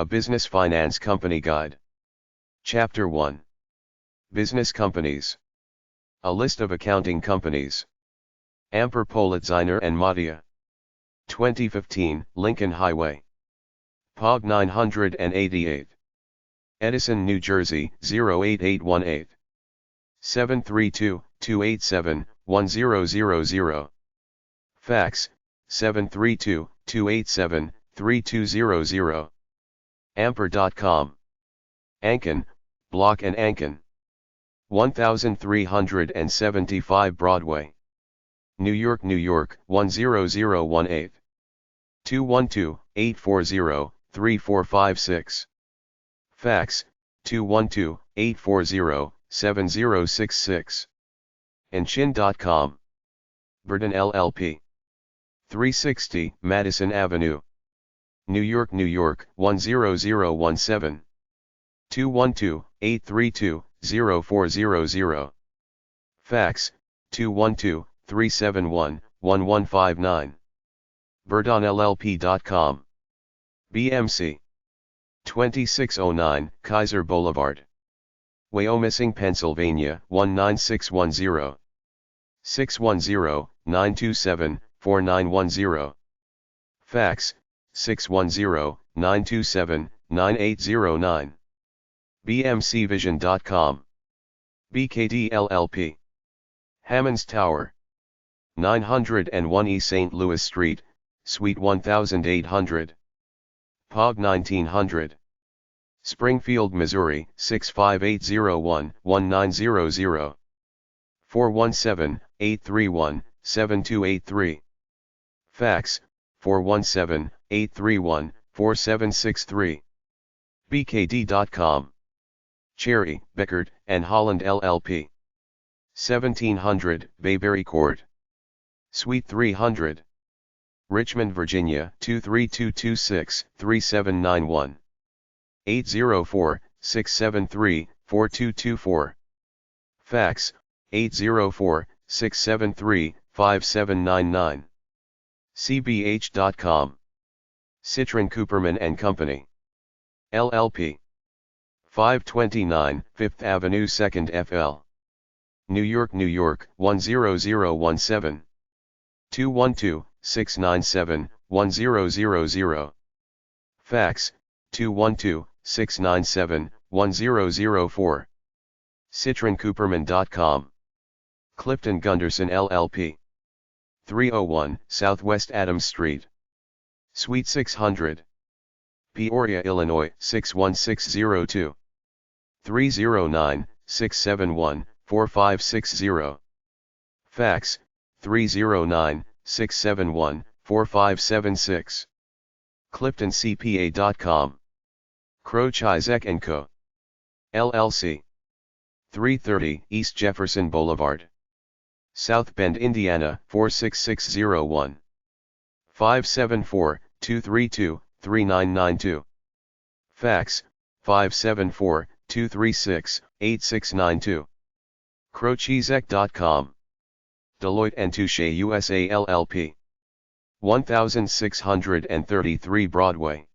A Business Finance Company Guide. Chapter 1. Business Companies. A list of accounting companies. Amper Politziner and Madia. 2015, Lincoln Highway. POG 988. Edison, New Jersey, 08818. 732-287-1000. Fax, 732-287-3200. Amper.com. Anken, Block and Anken. 1375 Broadway. New York, New York, 10018. 212-840-3456. Fax, 212-840-7066. Enchin.com. Burden LLP. 360 Madison Avenue. New York, New York, 10017. 212-832-0400. Fax, 212-371-1159. BurdonLLP.com. BMC. 2609 Kaiser Boulevard. Wyomissing, Pennsylvania, 19610. 610-927-4910. Fax, 610-927-9809. BMCVision.com. BKD LLP. Hammonds Tower. 901 E St. Louis Street, Suite 1800. POG 1900. Springfield, Missouri, 65801-1900. 417-831-7283. Fax, 417-831-4763. BKD.com. Cherry, Beckert, and Holland LLP. 1700 Bayberry Court. Suite 300. Richmond, Virginia, 23226-3791. 804-673-4224. Fax, 804-673-5799. CBH.com. Citron Cooperman and Company. LLP. 529 5th Avenue 2nd FL. New York, New York, 10017. 212-697-1000. Fax, 212-697-1004. CitronCooperman.com. Clifton Gunderson LLP. 301 Southwest Adams Street. Suite 600. Peoria, Illinois, 61602. 309-671-4560. Fax, 309-671-4576. CliftonCPA.com. Croce Isaac & Co. LLC. 330 East Jefferson Boulevard. South Bend, Indiana, 46601. 574-232-3992. Fax, 574-236-8692. Crochezek.com. Deloitte & Touche USA LLP. 1633 Broadway.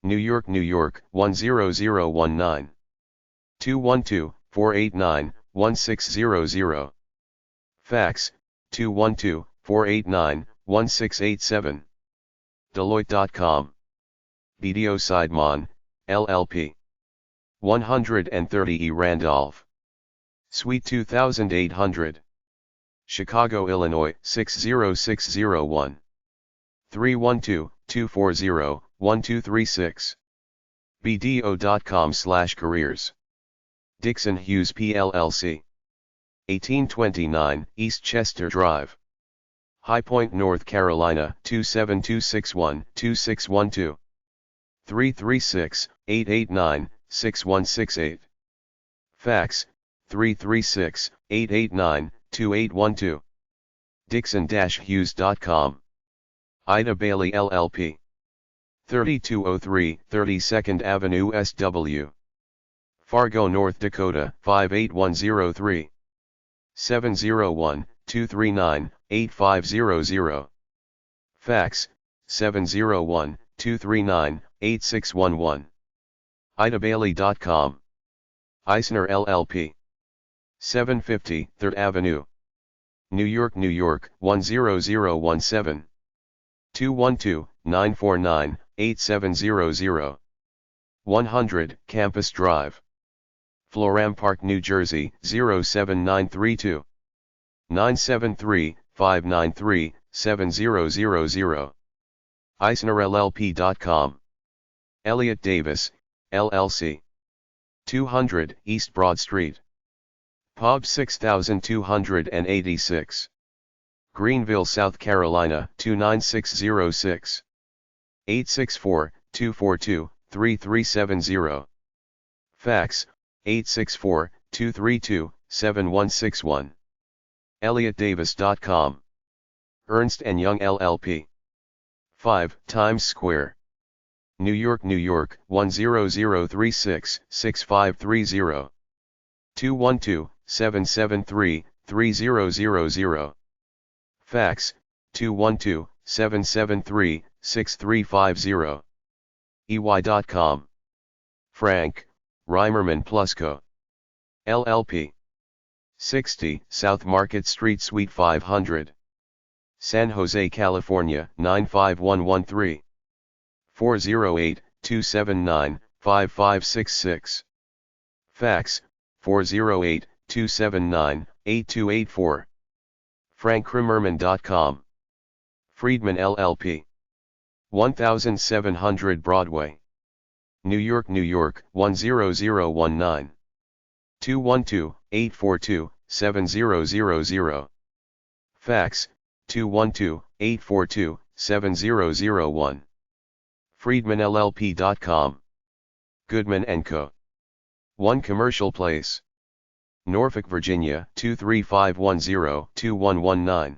New York, New York, 10019. 212-489-1600. Fax, 212-489-1687. Deloitte.com. BDO Sidemon, LLP. 130 E Randolph. Suite 2800. Chicago, Illinois, 60601. 312-240-1236. BDO.com/careers. Dixon Hughes PLLC. 1829 East Chester Drive. High Point, North Carolina, 27261-2612. 336-889-6168. Fax, 336-889-2812. Dixon-Hughes.com. Ida Bailey LLP. 3203 32nd Avenue SW. Fargo, North Dakota, 58103. 701-239-8500. Fax, 239-8611. idabailey.com. Eisner LLP. 750 3rd Avenue. New York, New York, 10017. 212-949-8700. 100 Campus Drive. Florham Park, New Jersey, 07932. 973-593-7000. EisnerLLP.com. Elliott Davis, LLC. 200 East Broad Street. Pub 6286. Greenville, South Carolina, 29606. 864-242-3370. Fax, 864-232-7161. ElliottDavis.com. Ernst & Young LLP. 5 Times Square. New York, New York, 10036-6530. 212-773-3000. Fax, 212-773-6350. EY.com. Frank, Reimerman Plusco. LLP. 60 South Market Street, Suite 500. San Jose, California, 95113. 408-279-5566. Fax, 408-279-8284. FrankRimmerman.com. Friedman LLP. 1700 Broadway. New York, New York, 10019. 212-842-7000. Fax, 212-842-7001. FriedmanLLP.com. Goodman & Co. 1 Commercial Place. Norfolk, Virginia, 23510-2119.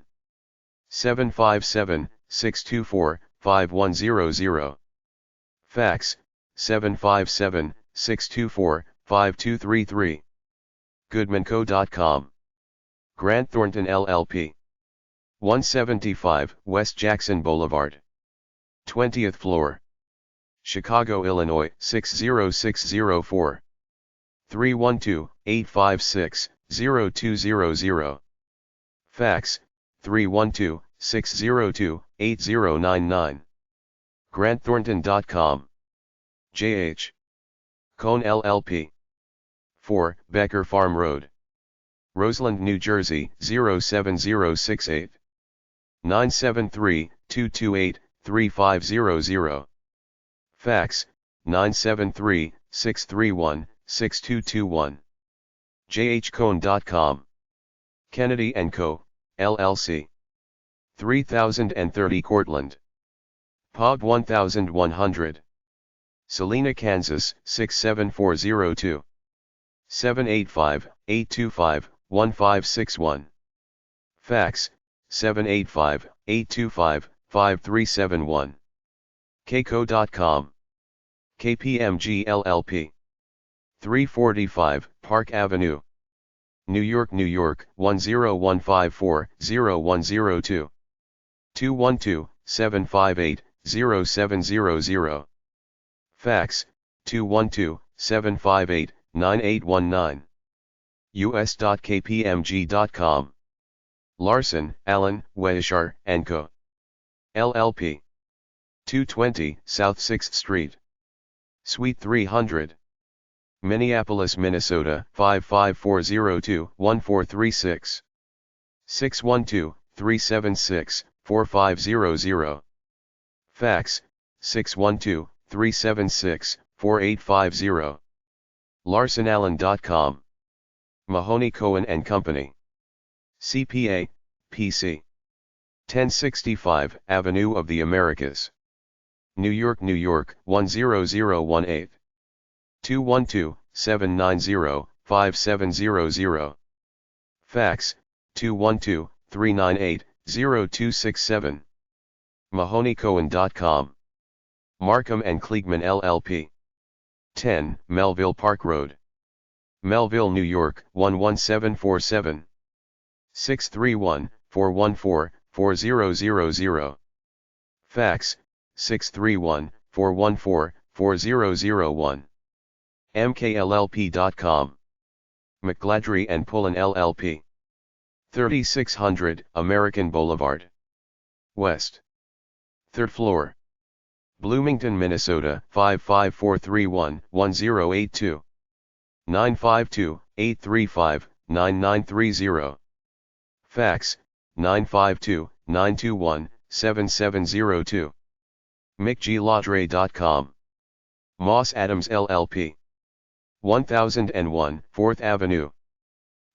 757-624-5100. Fax, 757-624-5233. GoodmanCo.com. Grant Thornton LLP. 175 West Jackson Boulevard. 20th floor. Chicago, Illinois, 60604. 312-856-0200. Fax, 312-602-8099. GrantThornton.com. J.H. Cohn LLP. 4 Becker Farm Road. Roseland, New Jersey, 07068. 973-228-3500. Fax, 973-631-6221. jhcohn.com. Kennedy & Co., LLC. 3030 Cortlandt. Pub 1100. Salina, Kansas, 67402. 785-825-1561. Fax, 785-825-5371. kco.com. KPMG LLP. 345 Park Avenue. New York, New York, 10154-0102. 212-758-0700. Fax, 212-758-9819. us.kpmg.com. Larson, Allen, Weishar & Co. LLP. 220 South 6th Street. Suite 300. Minneapolis, Minnesota, 55402-1436. 612-376-4500. Fax, 612-376-4850. LarsonAllen.com. Mahoney Cohen & Company. CPA, PC. 1065 Avenue of the Americas. New York, New York, 10018. 212-790-5700. Fax, 212-398-0267. MahoneyCohen.com. Markham & Kliegman LLP. 10 Melville Park Road. Melville, New York, 11747. 631-414-4000. Fax, 631-414-4001. mkllp.com. McGladrey and Pullen LLP. 3600 American Boulevard, West. 3rd floor. Bloomington, Minnesota 55431-1082. 952-835-9930. Fax, 952-921-7702. mcglaudre.com. Moss Adams LLP. 1001 4th Avenue,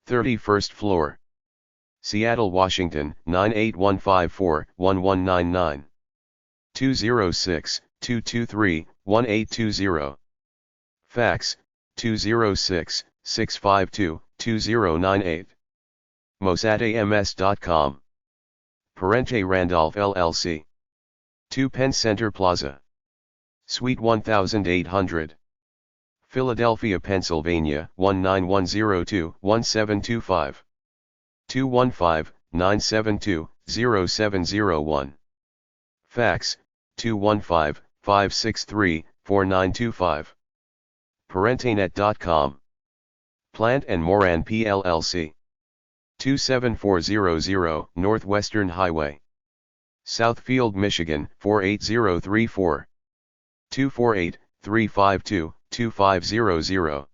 31st floor. Seattle, Washington 98154-1199. 206-223-1820. Fax, 206-652-2098. mossadams.com. Parente Randolph LLC. 2 Penn Center Plaza, Suite 1800. Philadelphia, Pennsylvania 19102-1725. 215-972-0701. Fax, 215-563-4925. Parentenet.com. Plant and Moran PLLC. 27400 Northwestern Highway, Southfield, Michigan 48034. 248-352-2500.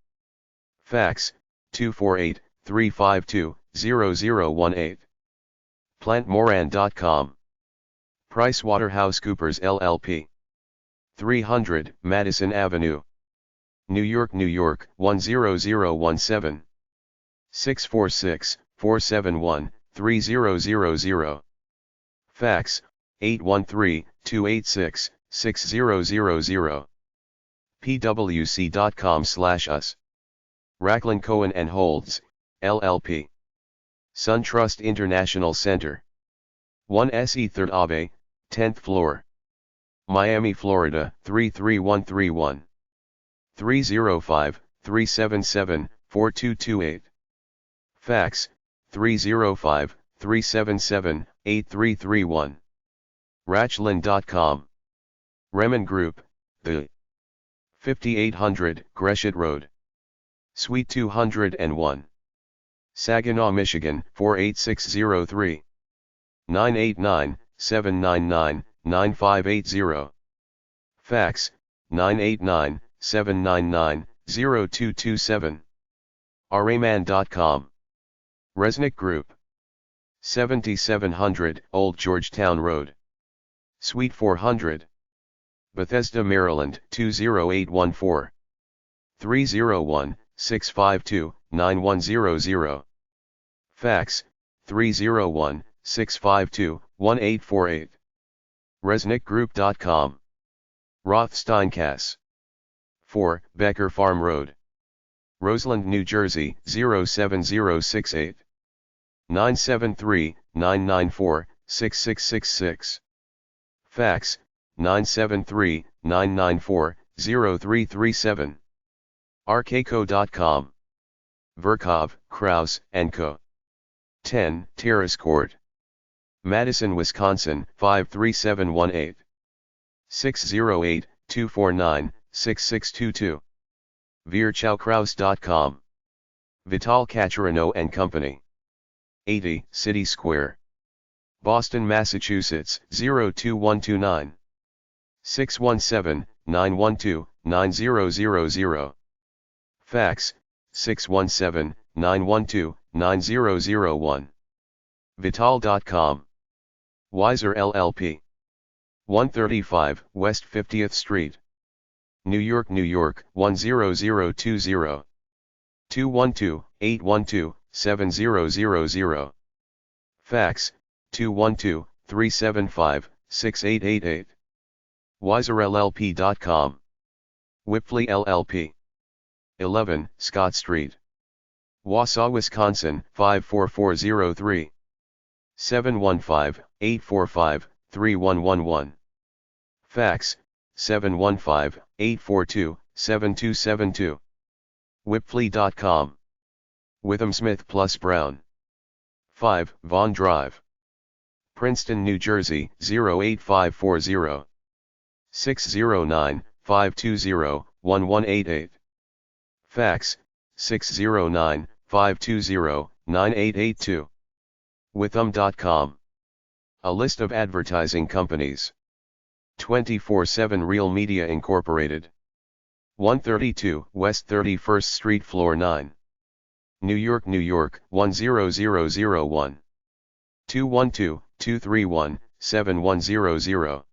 Fax, 248-352-0018. PlantMoran.com. PricewaterhouseCoopers LLP. 300 Madison Avenue, New York, New York 10017. 646-471-3000. Fax, 813-286-6000. pwc.com/us. Racklin Cohen and Holds, LLP. SunTrust International Center. 1 SE 3rd Ave, 10th floor. Miami, Florida 33131. 305-377-4228. Fax, 305-377-8331. Rachlin.com. Remen Group, The. 5800 Gresham Road, Suite 201. Saginaw, Michigan 48603. 989-799-9580. Fax, 989-799-0227. Araman.com. Resnick Group. 7700 Old Georgetown Road, Suite 400. Bethesda, Maryland 20814. 301-652-9100. Fax, 301-652-1848. ResnickGroup.com. Rothsteinkasse. 4 Becker Farm Road, Roseland, New Jersey 07068. 973-994-6666. Fax, 973-994-0337. Arcaco.com. Verkov, Kraus & Co. 10 Terrace Court, Madison, Wisconsin 53718. 608-249-6622. VirchowKraus.com. Vital Cacciarino & Company. 80 City Square, Boston, Massachusetts 02129. 617-912-9000. Fax, 617-912-9001. Vital.com. Weiser LLP. 135 West 50th Street, New York, New York 10020. 212-812-7000. Fax, 212-375-6888. WeiserLLP.com. Whipley LLP. 11 Scott Street, Wausau, Wisconsin 54403. 715-845-3111. Fax, 715-842-7272. Whipfly.com. Witham Smith plus Brown. 5 Vaughn Drive, Princeton, New Jersey 08540. 609-520-1188. Fax, 609-520-9882. Withum.com. A list of advertising companies. 24/7 Real Media Incorporated. 132 West 31st Street Floor 9. New York, New York, 10001. 212-231-7100.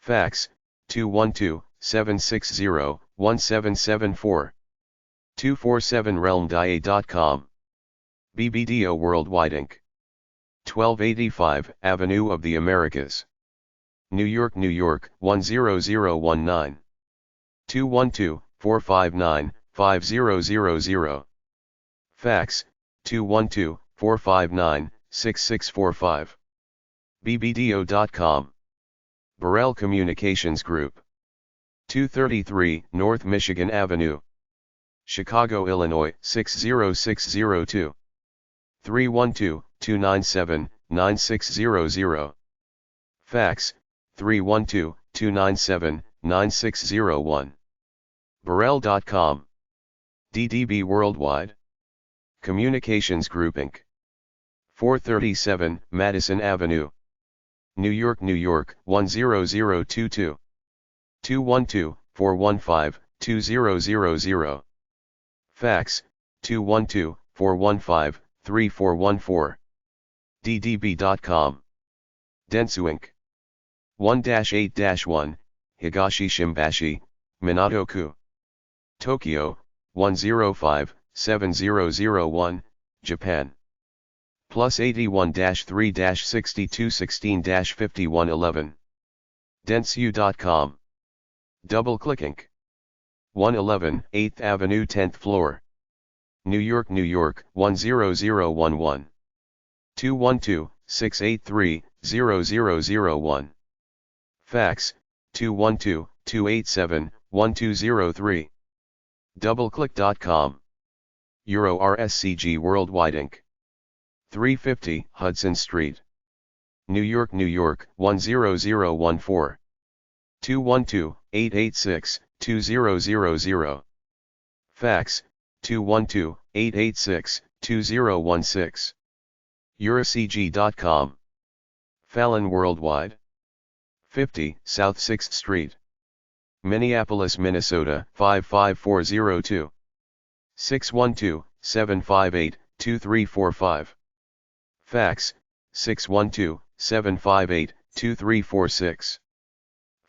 Fax, 212-760-1774. 247realmdia.com. BBDO Worldwide Inc. 1285 Avenue of the Americas. New York, New York, 10019. 212-459-5000. Fax, 212-459-6645. bbdo.com. Burrell Communications Group. 233 North Michigan Avenue. Chicago, Illinois, 60602. 312-297-9600. Fax, 312-297-9601. Burrell.com. DDB Worldwide Communications Group Inc. 437 Madison Avenue. New York, New York, 10022. 212-415-2000. Fax, 212-415-3414. ddb.com. Dentsu Inc. 1-8-1, Higashi Shimbashi, Minato-ku. Tokyo, 105-7001, Japan. +81-3-6216-5111. Dentsu.com. DoubleClick Inc. 111 8th Avenue 10th floor. New York, New York, 10011. 212-683-0001. Fax, 212-287-1203. DoubleClick.com. Euro RSCG Worldwide Inc. 350 Hudson Street. New York, New York, 10014. 212-886-2000. Fax, 212-886-2016. EuroCG.com. Fallon Worldwide. 50 South 6th Street. Minneapolis, Minnesota, 55402. 612-758-2345. Fax, 612-758-2346.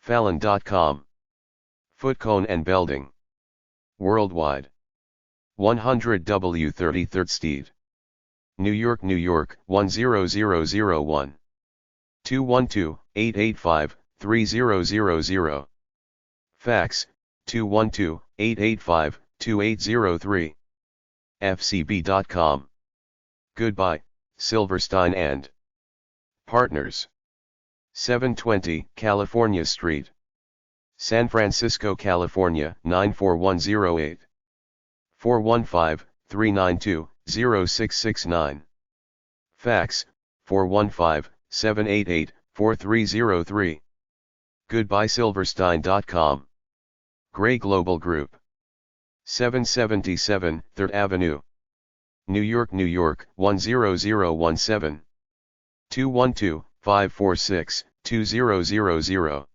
Fallon.com. Footcone and Belding. Worldwide. 100 W 33rd Steed. New York, New York, 10001. 212-885-3000. Fax, 212-885-2803. fcb.com. Goodbye, Silverstein and Partners. 720 California Street. San Francisco, California, 94108. 415-392-0669. Fax, 415-788-4303. GoodbyeSilverstein.com. Gray Global Group. 777 3rd Avenue. New York, New York, 10017. 212-546-2000.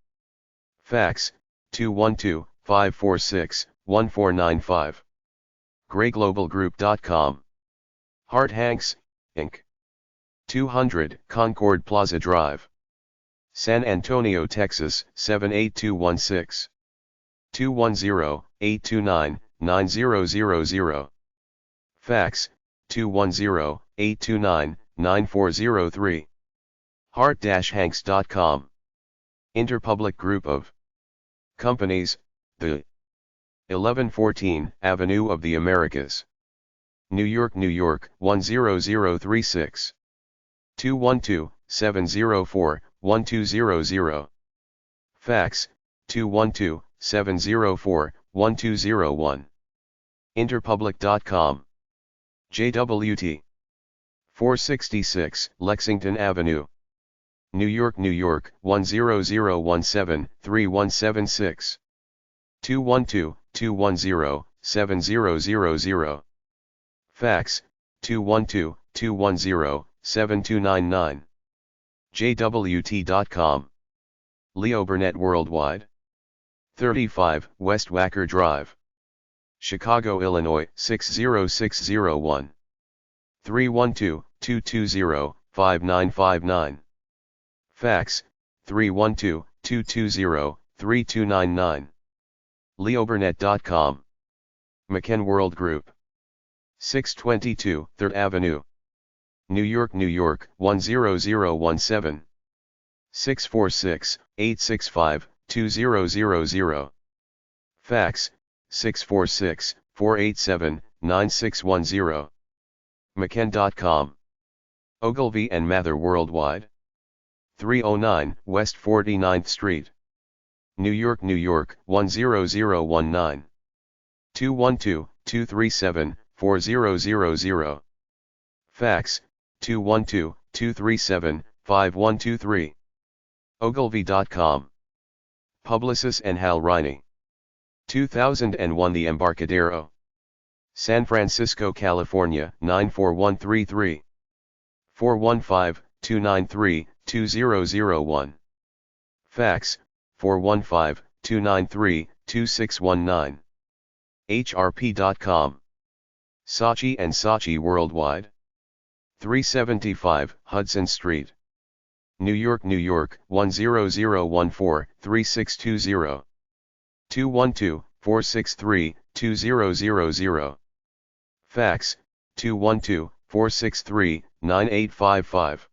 Fax, 212-546-1495. GrayGlobalGroup.com. Hart Hanks, Inc. 200 Concord Plaza Drive. San Antonio, Texas, 78216. 210-829-9000. Fax, 210-829-9403. Hart-Hanks.com. Interpublic Group of Companies, the 1114 Avenue of the Americas. New York, New York, 10036. 212-704-1200. Fax, 212-704-1201. Interpublic.com. JWT. 466 Lexington Avenue. New York, 10017-3176. 212-210-7000. Fax, 212-210-7299. JWT.com. Leo Burnett Worldwide. 35 West Wacker Drive, Chicago, Illinois, 60601. 312-220-5959. Fax, 312-220-3299. LeoBurnett.com. McKen World Group. 622 3rd Avenue, New York, 10017. 646-865-2000. Fax, 646-487-9610. McKen.com. Ogilvy and Mather Worldwide. 309 West 49th Street, New York, 10019. 212-237-4000. Fax, 212-237-5123. Ogilvy.com. Publicis and Hal Riney. 2001 The Embarcadero, San Francisco, California, 94133. 415-293-2001. Fax, 415-293-2619. HRP.com. Saatchi and Saatchi Worldwide. 375 Hudson Street, New York, 10014-3620. 212-463-2000. Fax, 212-463-9855.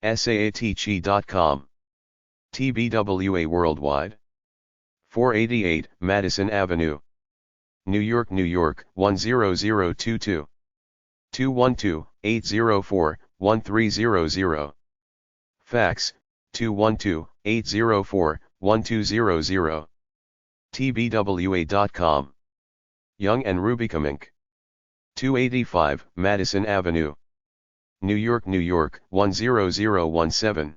SAATchi.com. TBWA Worldwide. 488 Madison Avenue, New York, 10022. 212-804-1300. Fax, 212-804-1200. TBWA.com. Young and Rubicam Inc. 285 Madison Avenue, New York, 10017.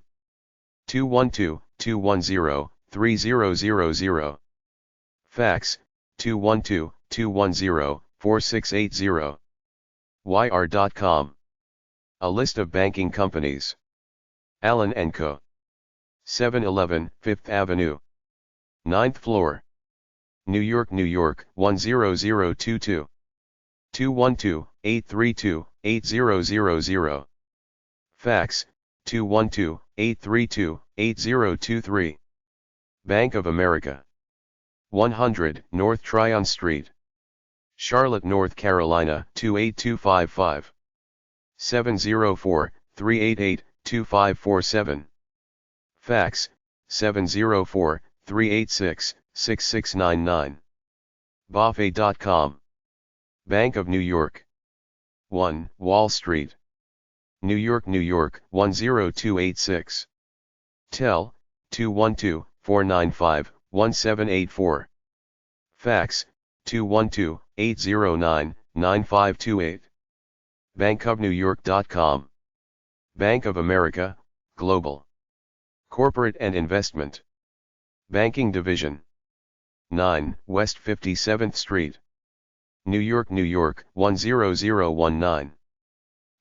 212-210-3000. Fax, 212-210-4680. YR.com. A list of banking companies. Allen & Co. 711 Fifth Avenue, 9th floor, New York, 10022. 212-832-8000. Fax, 212-832-8023. Bank of America. 100 North Tryon Street, Charlotte, North Carolina, 28255. 704-388-2547. Fax, 704-386-6699. Buffet.com. Bank of New York. 1 Wall Street, New York, 10286. Tel, 212-495-1784. Fax, 212-809-9528. bankofnewyork.com. Bank of America, Global. Corporate and Investment Banking Division. 9 West 57th Street, New York, 10019.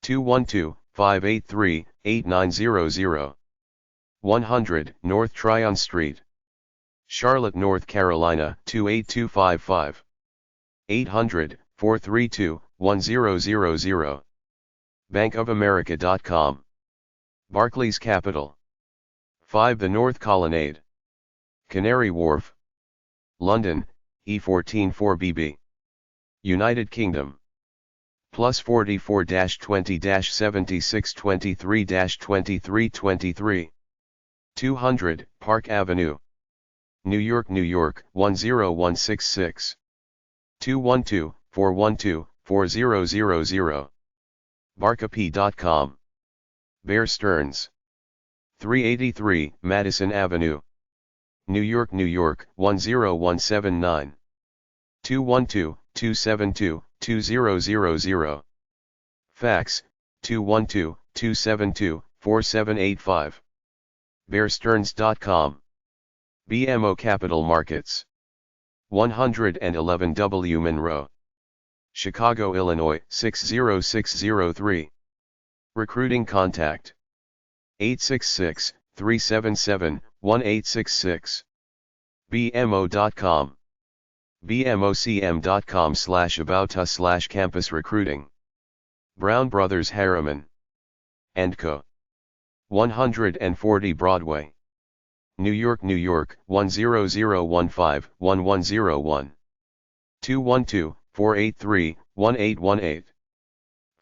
212-583-8900. 100 North Tryon Street, Charlotte, North Carolina, 28255. 800-432-1000. bankofamerica.com. Barclays Capital. 5 The North Colonnade, Canary Wharf, London, E14 4BB. United Kingdom. Plus 44-20-76-23-23. 200 Park Avenue, New York, 10166. 212-412-4000. Barcap.com. Bear Stearns. 383 Madison Avenue, New York, 10179. 212-272-2000. Fax, 212-272-4785. bearstearns.com. BMO Capital Markets. 111 W Monroe, Chicago, Illinois 60603. Recruiting contact 866-377-1866. BMO.com. bmocm.com/about-us/campus recruiting. Brown Brothers Harriman & Co. 140 Broadway, New York, New York 10015-1101. 212-483-1818.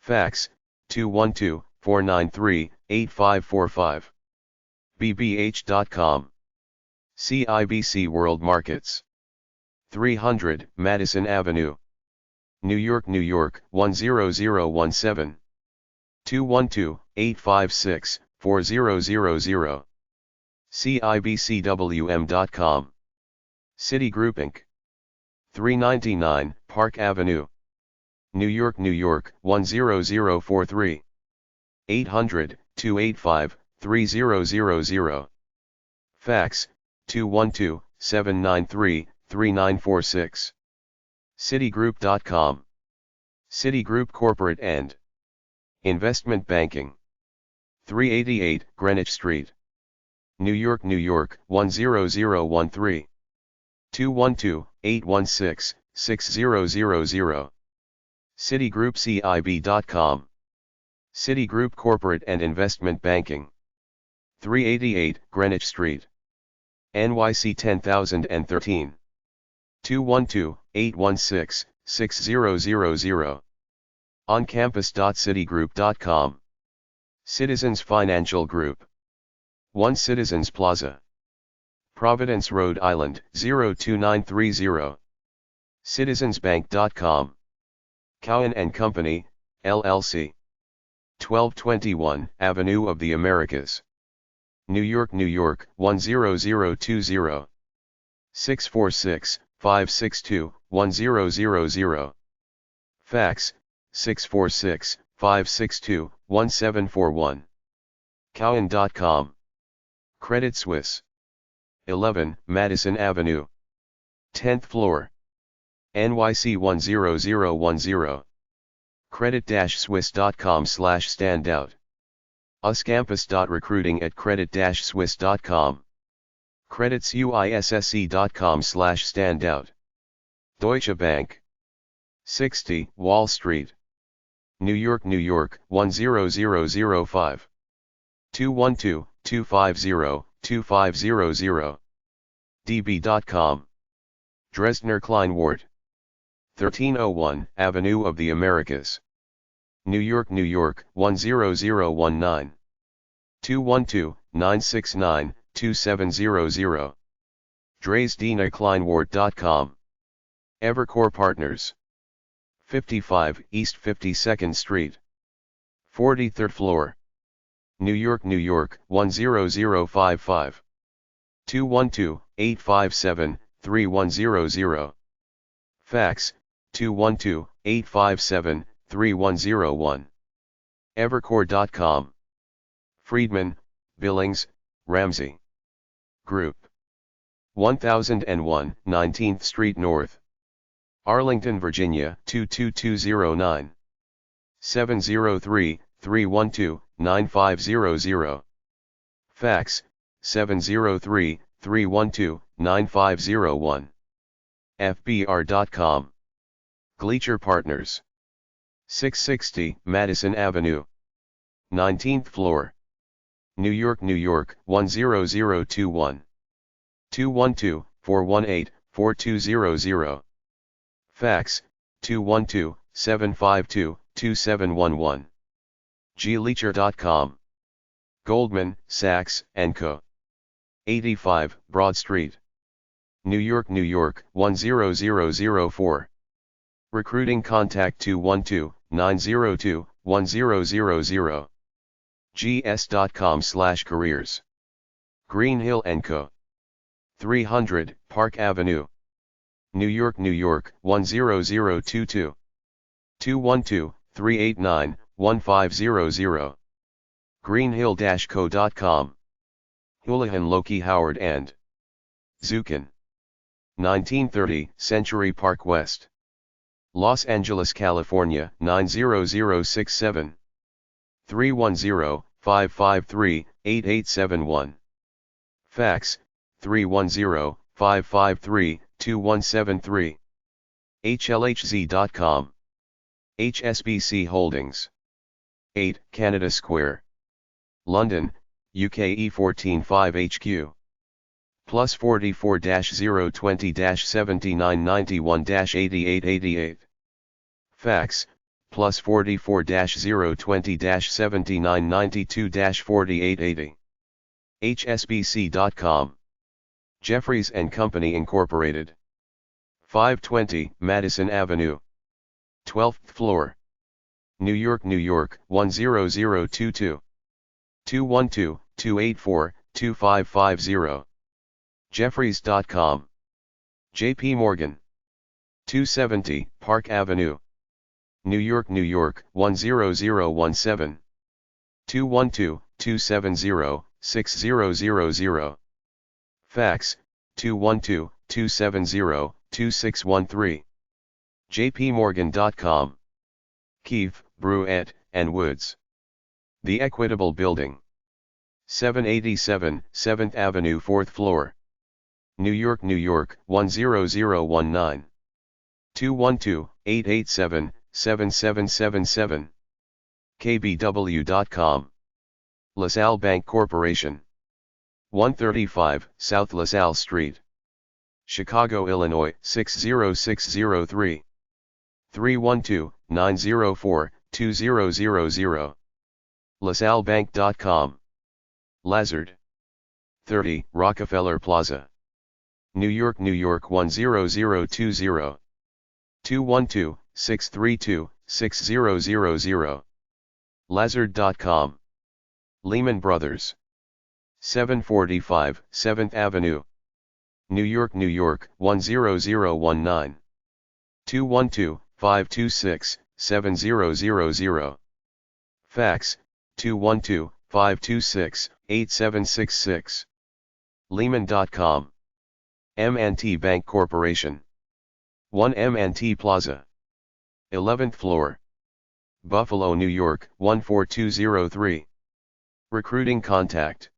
Fax 212-493-8545. bbh.com. CIBC World Markets. 300 Madison Avenue, New York, New York 10017. 212-856-4000. CIBCWM.com. Citigroup Inc. 399 Park Avenue, New York, New York 10043. 800-285-3000. Fax 212-793-3946. Citigroup.com. Citigroup Corporate and Investment Banking. 388 Greenwich Street, New York, New York 10013. 212-816-6000. CitigroupCIB.com. Citigroup Corporate and Investment Banking. 388 Greenwich Street, NYC 10013. 212-816-6000. oncampus.citigroup.com. Citizens Financial Group. 1 Citizens Plaza, Providence, Rhode Island 02930. Citizensbank.com. Cowen & Company, LLC. 1221 Avenue of the Americas, New York, New York 10020. 646-562-1000. Fax 646-562-1741. Cowen.com. Credit Suisse. 11 Madison Avenue, 10th floor, NYC 10010. Credit-Suisse.com/standout. uscampus.recruiting@credit-suisse.com. creditsuisse.com/standout. Deutsche Bank. 60 Wall Street, New York, New York 10005. 212-250-2500. db.com. Dresdner Kleinwort. 1301 Avenue of the Americas, New York, New York 10019. 212-969-2700. DresdnerKleinwort.com. Evercore Partners. 55 East 52nd Street, 43rd floor, New York, New York 10055. 212-857-3100. Fax 212-857-3101. Evercore.com. Friedman, Billings, Ramsey. Group. 1001 19th Street North, Arlington, Virginia 22209. 703-312-9500. Fax 703-312-9501. FBR.com. Gleacher Partners. 660 Madison Avenue, 19th floor, New York, New York 10021. 212-418-4200. Fax 212-752-2711. gleacher.com. Goldman, Sachs & Co. 85 Broad Street, New York, New York 10004. Recruiting contact 212-902-1000. gs.com/careers. Greenhill & Co. 300 Park Avenue, New York, New York 10022. 212-389-1500. Greenhill-co.com. Houlihan Lokey Howard and Zukin. 1930 Century Park West. Los Angeles, California 90067. 310-553-8871. Fax, 310-553-2173. HLHZ.com. HSBC Holdings. 8 Canada Square. London, UK E145HQ. Plus 44-020-7991-8888. Fax, plus 44-020-7992-4880. HSBC.com. Jeffries and Company Incorporated. 520 Madison Avenue. 12th floor. New York, New York 10022. 212-284-2550. Jeffries.com. J.P. Morgan. 270 Park Avenue. New York, New York 10017. 212-270-6000. Fax, 212-270-2613. jpmorgan.com. Keefe, Bruyette, and Woods. The Equitable Building. 787 7th Avenue 4th floor. New York, New York 10019. 212-887-7777. kbw.com. LaSalle Bank Corporation. 135 South LaSalle Street. Chicago, Illinois 60603. 312-904-2000. LaSalleBank.com. Lazard. 30 Rockefeller Plaza. New York, New York 10020. 212-632-6000. Lazard.com. Lehman Brothers. 745 7th Avenue. New York, New York 10019. 212-526-7000. Fax, 212-526-8766. Lehman.com. M&T Bank Corporation. 1 M&T Plaza. 11th floor. Buffalo, New York 14203. Recruiting contact.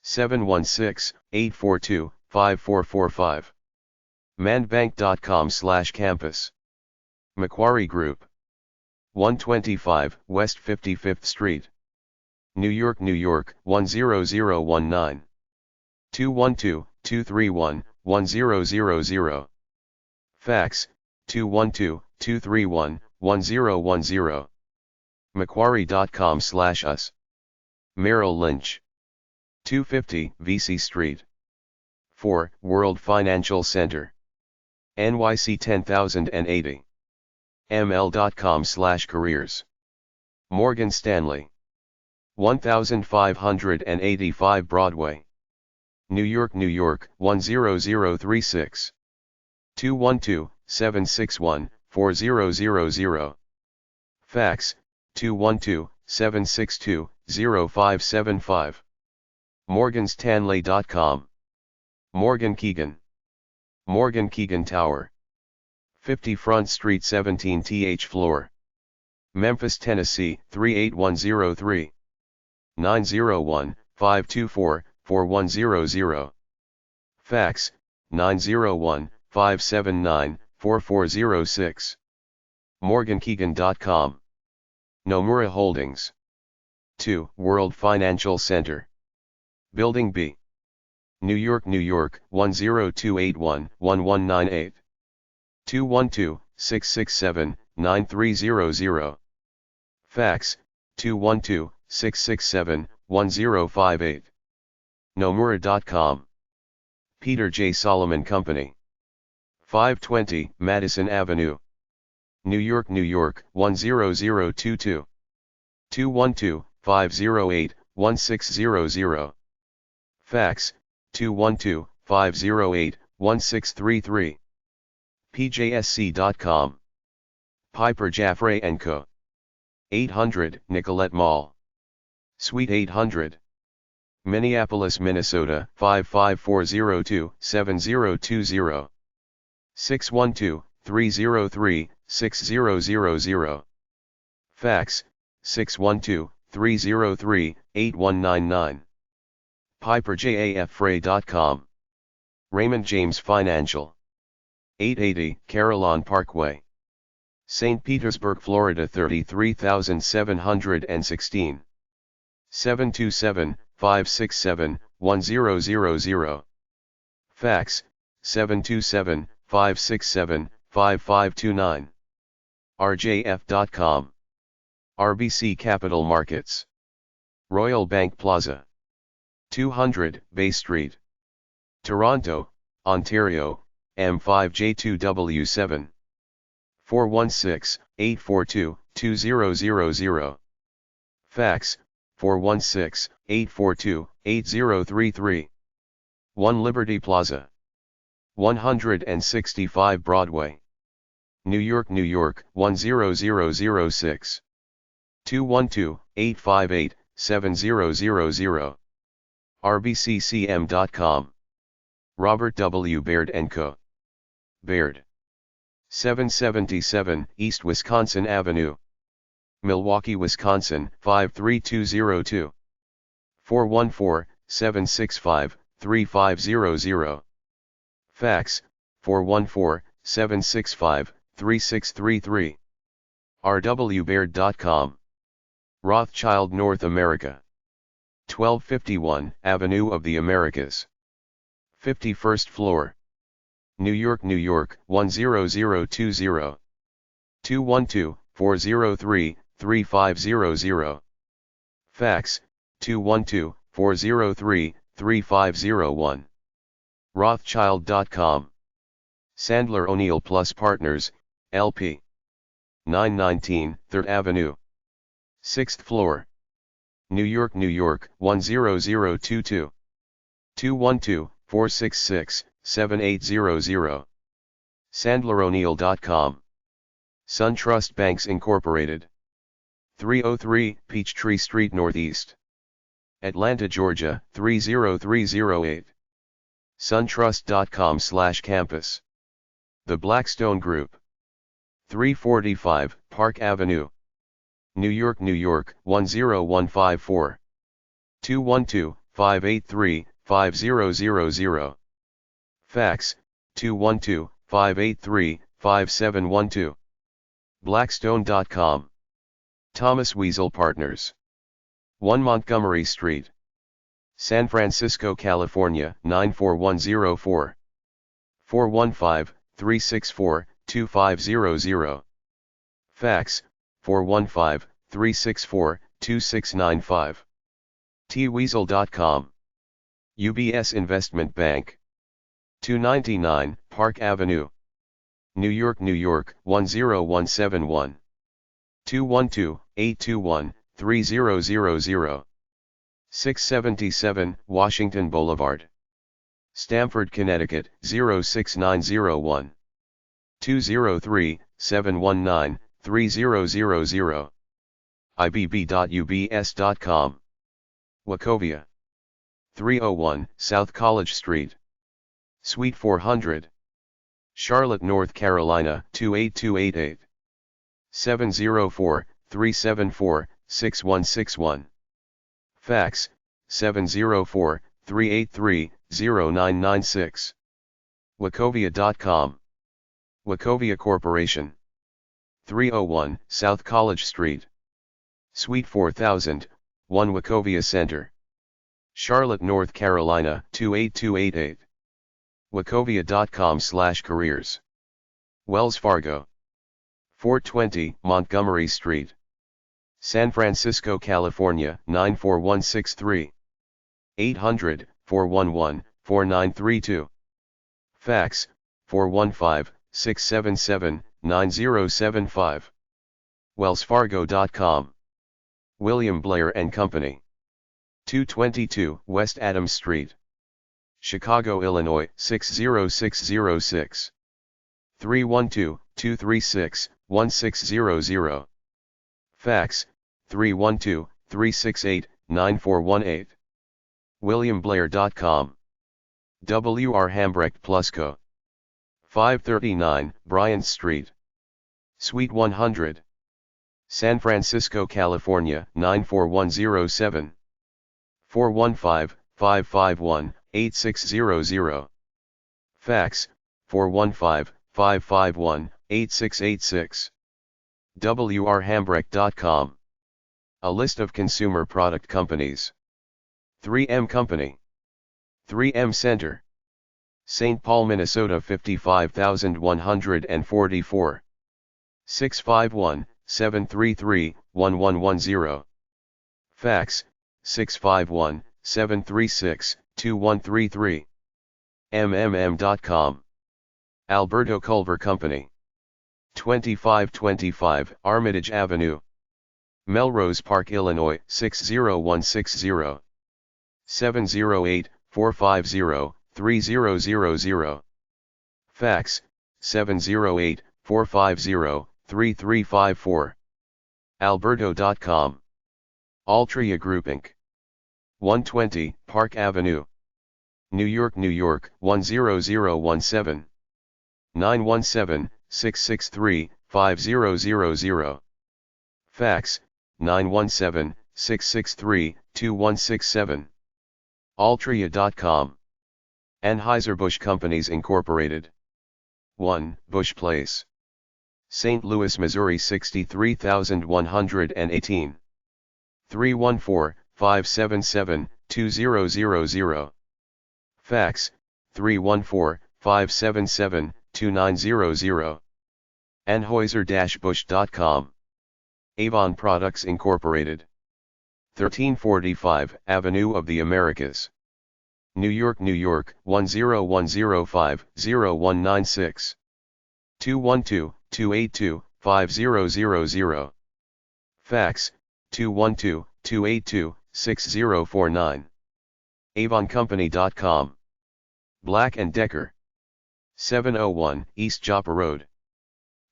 716-842-5445. manbank.com/campus. Macquarie Group. 125 West 55th Street. New York, New York 10019. 212-231-1000. Fax, 212-231-1010. Macquarie.com/us. Merrill Lynch. 250 VC Street. 4 World Financial Center. NYC 10080. ml.com/careers. Morgan Stanley. 1585 Broadway. New York, New York 10036. 212-761-4000. Fax, 212-762-0575. Morganstanley.com. Morgan Keegan. Morgan Keegan Tower. 50 Front Street 17th floor. Memphis, Tennessee 38103. 901-524-4100. Fax, 901-579-4406. Morgankeegan.com. Nomura Holdings. 2 World Financial Center. Building B. New York, New York 10281-1198. 212-667-9300. Fax, 212-667-1058. Nomura.com. Peter J. Solomon Company. 520 Madison Avenue. New York, New York 10022. 212-508-1600. Fax, 212-508-1633. pjsc.com. Piper Jaffray & Co. 800 Nicolette Mall. Suite 800. Minneapolis, Minnesota, 55402-7020. 612-303-6000. Fax, 612-303-8199. PiperJAFFray.com. Raymond James Financial. 880 Carillon Parkway, St. Petersburg, Florida 33716. 727-567-1000. Fax, 727-567-5529. rjf.com. RBC Capital Markets. Royal Bank Plaza, 200 Bay Street, Toronto, Ontario, M5J2W7. 416-842-2000. Fax, 416-842-8033. 1 Liberty Plaza, 165 Broadway, New York, New York, 10006. 212-858-7000. rbccm.com. Robert W. Baird & Co. Baird. 777 East Wisconsin Avenue, Milwaukee, Wisconsin, 53202. 414-765-3500. Fax, 414-765-3633. rwbaird.com. Rothschild North America. 1251 Avenue of the Americas, 51st floor, New York, New York, 10020. 212-403-3500. Fax, 212-403-3501. Rothschild.com. Sandler O'Neill Plus Partners, LP. 919 3rd Avenue, 6th floor, New York, New York, 10022. 212-466-7800. SandlerO'Neill.com. SunTrust Banks Incorporated. 303 Peachtree Street Northeast, Atlanta, Georgia, 30308. SunTrust.com/campus. The Blackstone Group. 345 Park Avenue, New York, New York, 10154. 212-583-5000. Fax, 212-583-5712. Blackstone.com. Thomas Weasel Partners. 1 Montgomery Street, San Francisco, California, 94104. 415-364-2500. Fax, 415-364-2695. tweasel.com. UBS Investment Bank. 299 Park Avenue, New York, New York, 10171. 212-821-3000. 677 Washington Boulevard, Stamford, Connecticut, 06901. 203-719-3000. ibb.ubs.com. Wachovia. 301 South College Street, Suite 400, Charlotte, North Carolina, 28288. 704-374-6161. Fax, 704-383-0996. Wachovia.com. Wachovia Corporation. 301 South College Street, Suite 4000, 1 Wachovia Center, Charlotte, North Carolina, 28288. Wachovia.com/careers. Wells Fargo. 420 Montgomery Street, San Francisco, California, 94163. 800-411-4932. Fax, 415-677-9075. wellsfargo.com. William Blair & Company. 222 West Adams Street, Chicago, Illinois, 60606. 312-236-1600. Fax, 312-368-9418. WilliamBlair.com. W.R. Hambrecht Plus Co. 539, Bryant Street. Suite 100. San Francisco, California, 94107. 415-551-8600. Fax, 415-551-8686. WRHambrecht.com. A list of consumer product companies. 3M Company. 3M Center. St. Paul, Minnesota 55144. 651-733-1110. Fax, 651-736-2133. MMM.com. Alberto Culver Company. 2525 Armitage Avenue. Melrose Park, Illinois 60160. 708-450-3000. Fax, 708-450-3354. Alberto.com. Altria Group Inc. 120 Park Avenue. New York, New York 10017. 917-663-5000. Fax, 917-663-2167. Altria.com. Anheuser-Busch Companies Incorporated. 1 Busch Place. St. Louis, Missouri 63118. 314-577-2000. Fax, 314-577-2900. Anheuser-Busch.com. Avon Products Incorporated. 1345 Avenue of the Americas. New York, New York 10105-0196. 212-282-5000. Fax, 212-282-6049. AvonCompany.com. Black & Decker. 701 East Joppa Road.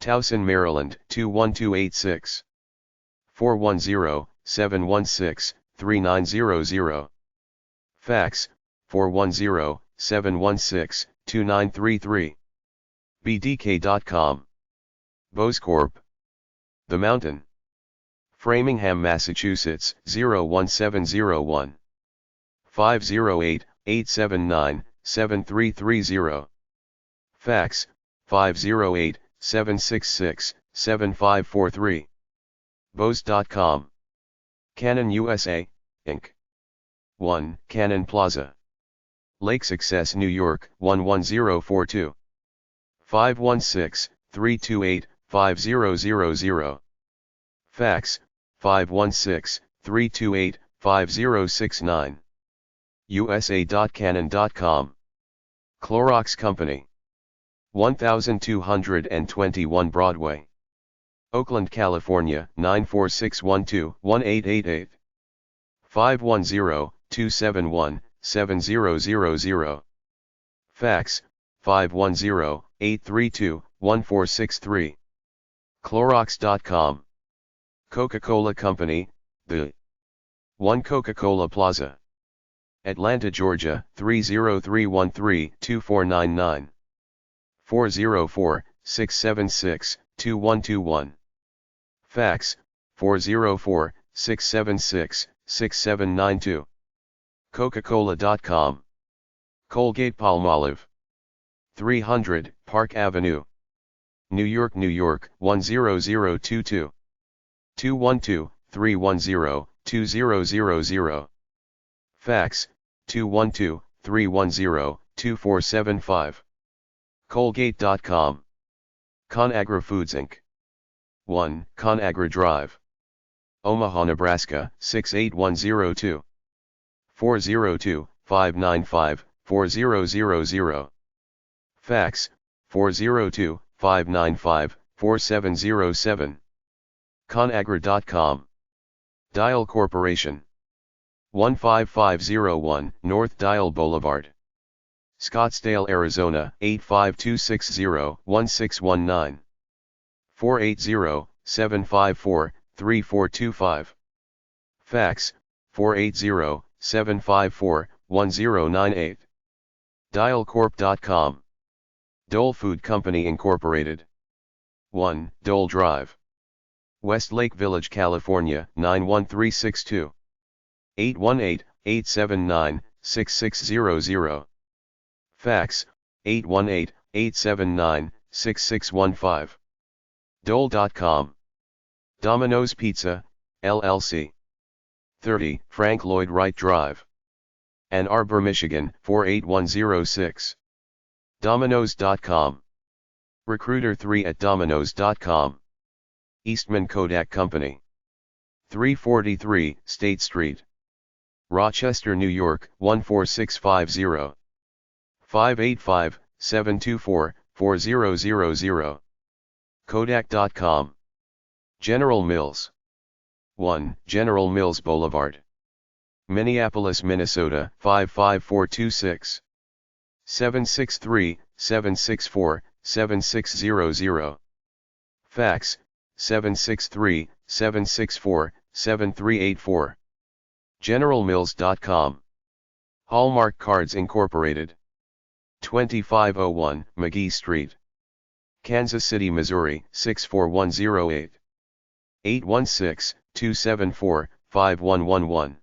Towson, Maryland 21286. 410-716-3900. Fax, 410-716-2933. BDK.com. Bose Corp. The Mountain. Framingham, Massachusetts 01701. 508-879-7330. Fax, 508-766-7543. Bose.com. Canon USA, Inc. 1 Cannon Plaza. Lake Success, New York 11042. 516-328-5000. Fax, 516-328-5069. USA.Canon.com. Clorox Company. 1221 Broadway. Oakland, California 94612-1888. 510-271-7000. Fax, 510-832-1463. Clorox.com. Coca-Cola Company, The 1 Coca-Cola Plaza. Atlanta, Georgia 30313-2499. 404-676-2121. Fax, 404-676-6792. Coca-Cola.com. Colgate-Palmolive. 300 Park Avenue. New York, New York 10022. 212-310-2000. Fax, 212-310-2475. Colgate.com. ConAgra Foods Inc. 1 ConAgra Drive. Omaha, Nebraska 68102. 402-595-4000. Fax, 402-595-4707. ConAgra.com. Dial Corporation. 15501 North Dial Boulevard. Scottsdale, Arizona 85260-1619. 480-754-3425. Fax, 480-754-14 1098. Dialcorp.com. Dole Food Company Incorporated. 1 Dole Drive, Westlake Village, California 91362. 818-879-6600. Fax, 818-879-6615. Dole.com. Domino's Pizza, LLC. 30 Frank Lloyd Wright Drive, Ann Arbor, Michigan 48106. Domino's.com. Recruiter3@domino's.com. Eastman Kodak Company. 343 State Street, Rochester, New York 14650. 585-724-4000. Kodak.com. General Mills. 1 General Mills Boulevard, Minneapolis, Minnesota 55426. 763-764-7600. Fax, 763-764-7384. GeneralMills.com. Hallmark Cards Incorporated. 2501 McGee Street, Kansas City, Missouri 64108. 816-274-5111.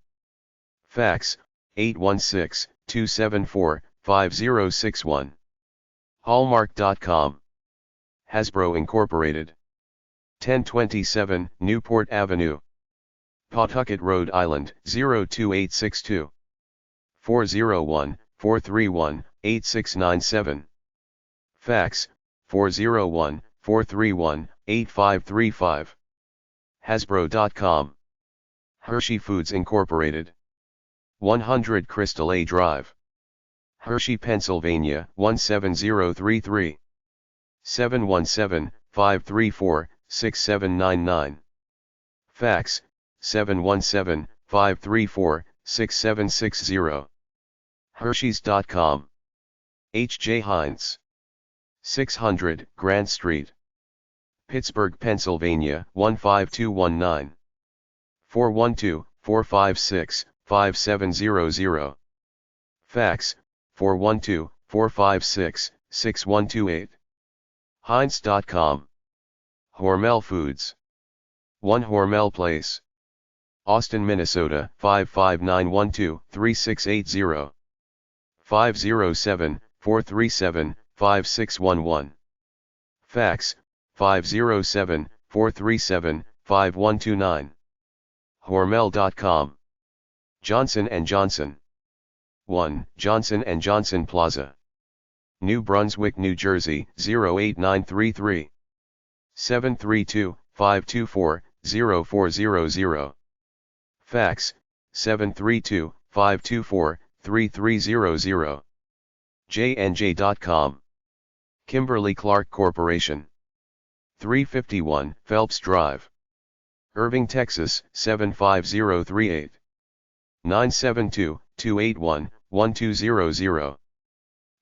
Fax, 816-274-5061. Hallmark.com. Hasbro Incorporated. 1027 Newport Avenue, Pawtucket, Rhode Island 02862. 401-431-8697. Fax, 401-431-8535. Hasbro.com. Hershey Foods Incorporated. 100 Crystal A Drive, Hershey, Pennsylvania 17033. 717-534-6799. Fax, 717-534-6760. Hershey's.com. H.J. Heinz. 600 Grant Street, Pittsburgh, Pennsylvania 15219. 412-456-5700. Fax, 412-456-6128. Heinz.com. Hormel Foods. 1 Hormel Place, Austin, Minnesota 55912-3680. 507-437-5611. Fax, 507-437-5129. Hormel.com. Johnson & Johnson. 1 Johnson & Johnson Plaza, New Brunswick, New Jersey 08933. 732-524-0400. Fax, 732-524-3300. JNJ.com. Kimberly-Clark Corporation. 351 Phelps Drive, Irving, Texas 75038. 972-281-1200.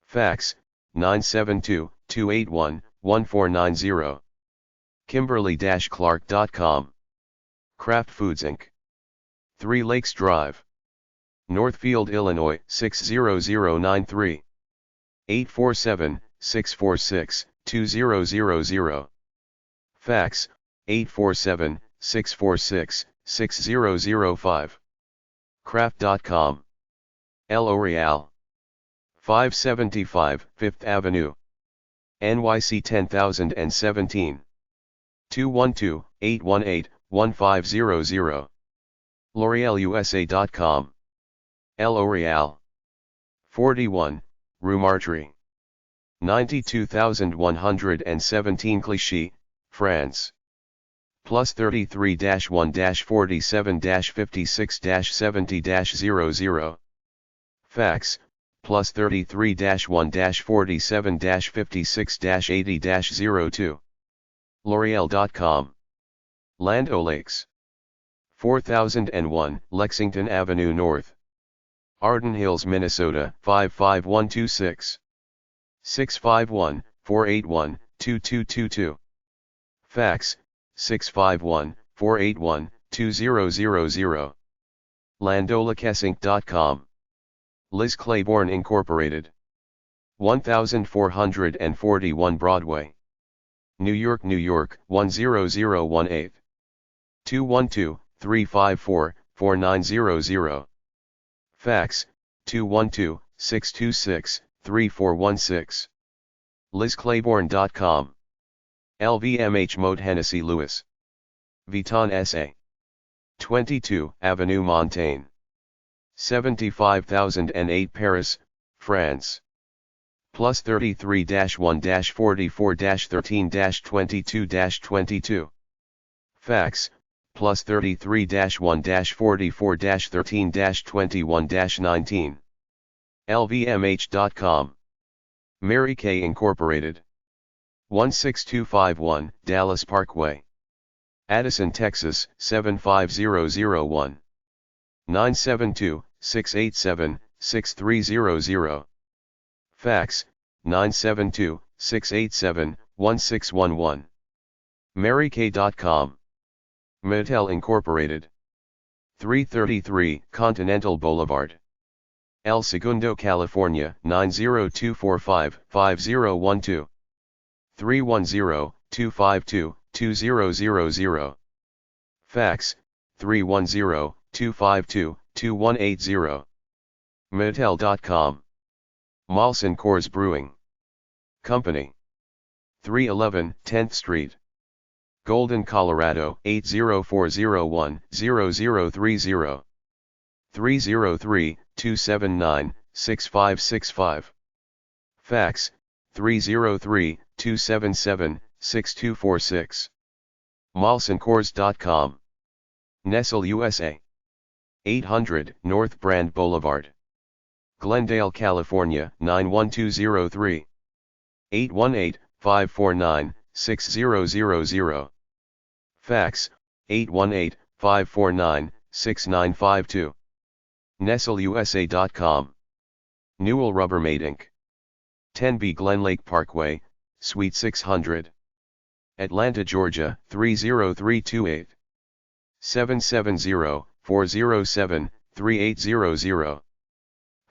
Fax, 972-281-1490. Kimberly-Clark.com. Kraft Foods Inc. 3 Lakes Drive, Northfield, Illinois 60093. 847-646-2000. Fax, 847-646-6005. Kraft.com. L'Oreal. 575 5th Avenue, NYC 10017. 212-818-1500. L'Orealusa.com. L'Oreal. 41 Rue Martyr, 92117 Clichy, France. Plus 33-1-47-56-70-00. Fax, plus 33-1-47-56-80-02. L'Oreal.com. Land O'Lakes. 4001 Lexington Avenue North, Arden Hills, Minnesota 55126. 651-481-2222. Fax, 651-481-2000. LandolaKessinc.com. Liz Claiborne Incorporated. 1441 Broadway, New York, New York, 10018. 212-354-4900. Fax, 212-626-3416. LizClaiborne.com. LVMH Mode Hennessy Lewis. Vuitton SA. 22 Avenue Montaigne. 75,008 Paris, France. Plus 33-1-44-13-22-22. Fax, plus 33-1-44-13-21-19. LVMH.com. Mary Kay Incorporated. 16251 Dallas Parkway, Addison, Texas 75001. 972-687-6300. Fax, 972-687-1611. MaryKay.com. Mattel Incorporated. 333 Continental Boulevard, El Segundo, California 90245-5012. 310-252-2000. Fax, 310-252-2180. Mattel.com. Molson Coors Brewing Company. 311 10th Street, Golden, Colorado 80401-0030. 303-279-6565. Fax, 303-277-6246. MolsonCoors.com. Nestle USA. 800 North Brand Boulevard, Glendale, California 91203. 818-549-6000. Fax, 818-549-6952. NestleUSA.com. Newell Rubbermaid Inc. 10B Glen Lake Parkway, Suite 600. Atlanta, Georgia 30328. 770-407-3800.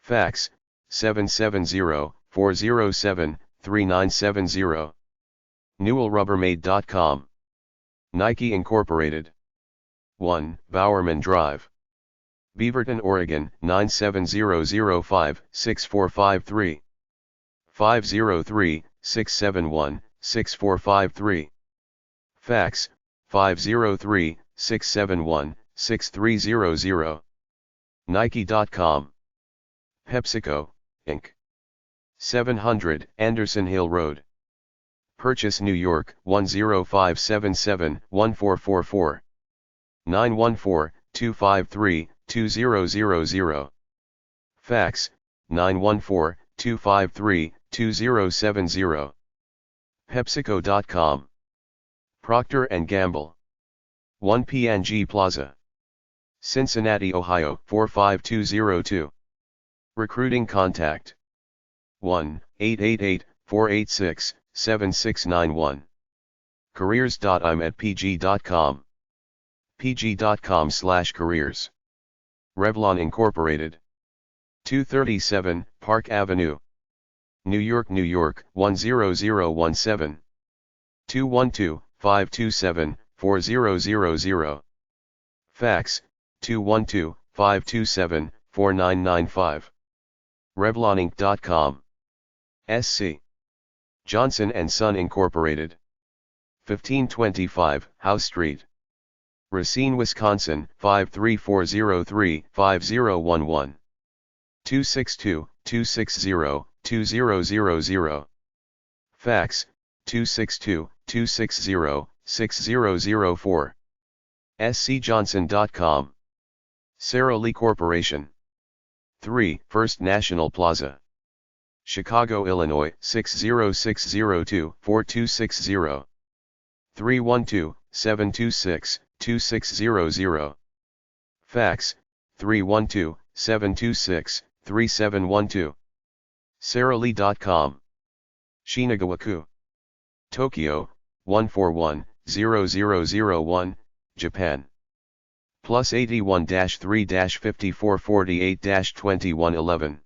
Fax, 770-407-3970. NewellRubbermaid.com. Nike Incorporated. 1 Bowerman Drive, Beaverton, Oregon 97005-6453. 503-671-6453. Fax, 503-671-6300. Nike.com. PepsiCo, Inc. 700 Anderson Hill Road, Purchase, New York 10577-1444. 914-253-2000. Fax, 914-253-2070. PepsiCo.com. Procter & Gamble. 1 P&G Plaza, Cincinnati, Ohio 45202. Recruiting contact 1-888-486-7691. Careers.imetpg.com. pg.com/careers. Revlon Incorporated. 237 Park Avenue, New York, New York 10017. 212-527-4000. Fax, 212-527-4995. Revloninc.com. SC. Johnson & Son Incorporated. 1525 House Street, Racine, Wisconsin 53403-5011. 262-260-2000. Fax, 262-260-6004. scjohnson.com. Sara Lee Corporation. 3 First National Plaza, Chicago, Illinois 60602-4260. 312-726-2600. Fax, 312-726-3712. SaraLee.com. Shinagawaku, Tokyo 141-0001, Japan. Plus 81-3-5448-2111.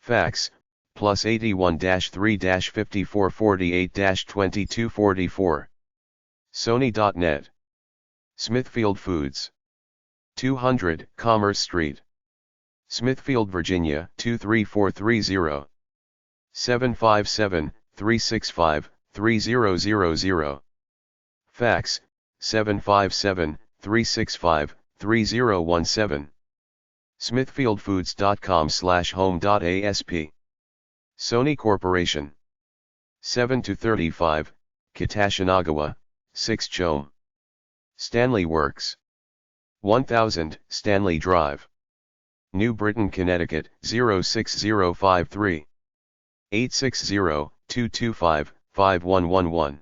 Fax, plus 81-3-5448-2244. Sony.net. Smithfield Foods. 200 Commerce Street, Smithfield, Virginia 23430. 757-365-3000. Fax, 757-365-3017. smithfieldfoods.com/home.asp. Sony Corporation. 7-35, Kitashinagawa, 6 Chome. Stanley Works. 1000 Stanley Drive, New Britain, Connecticut 06053. 860-225-5111.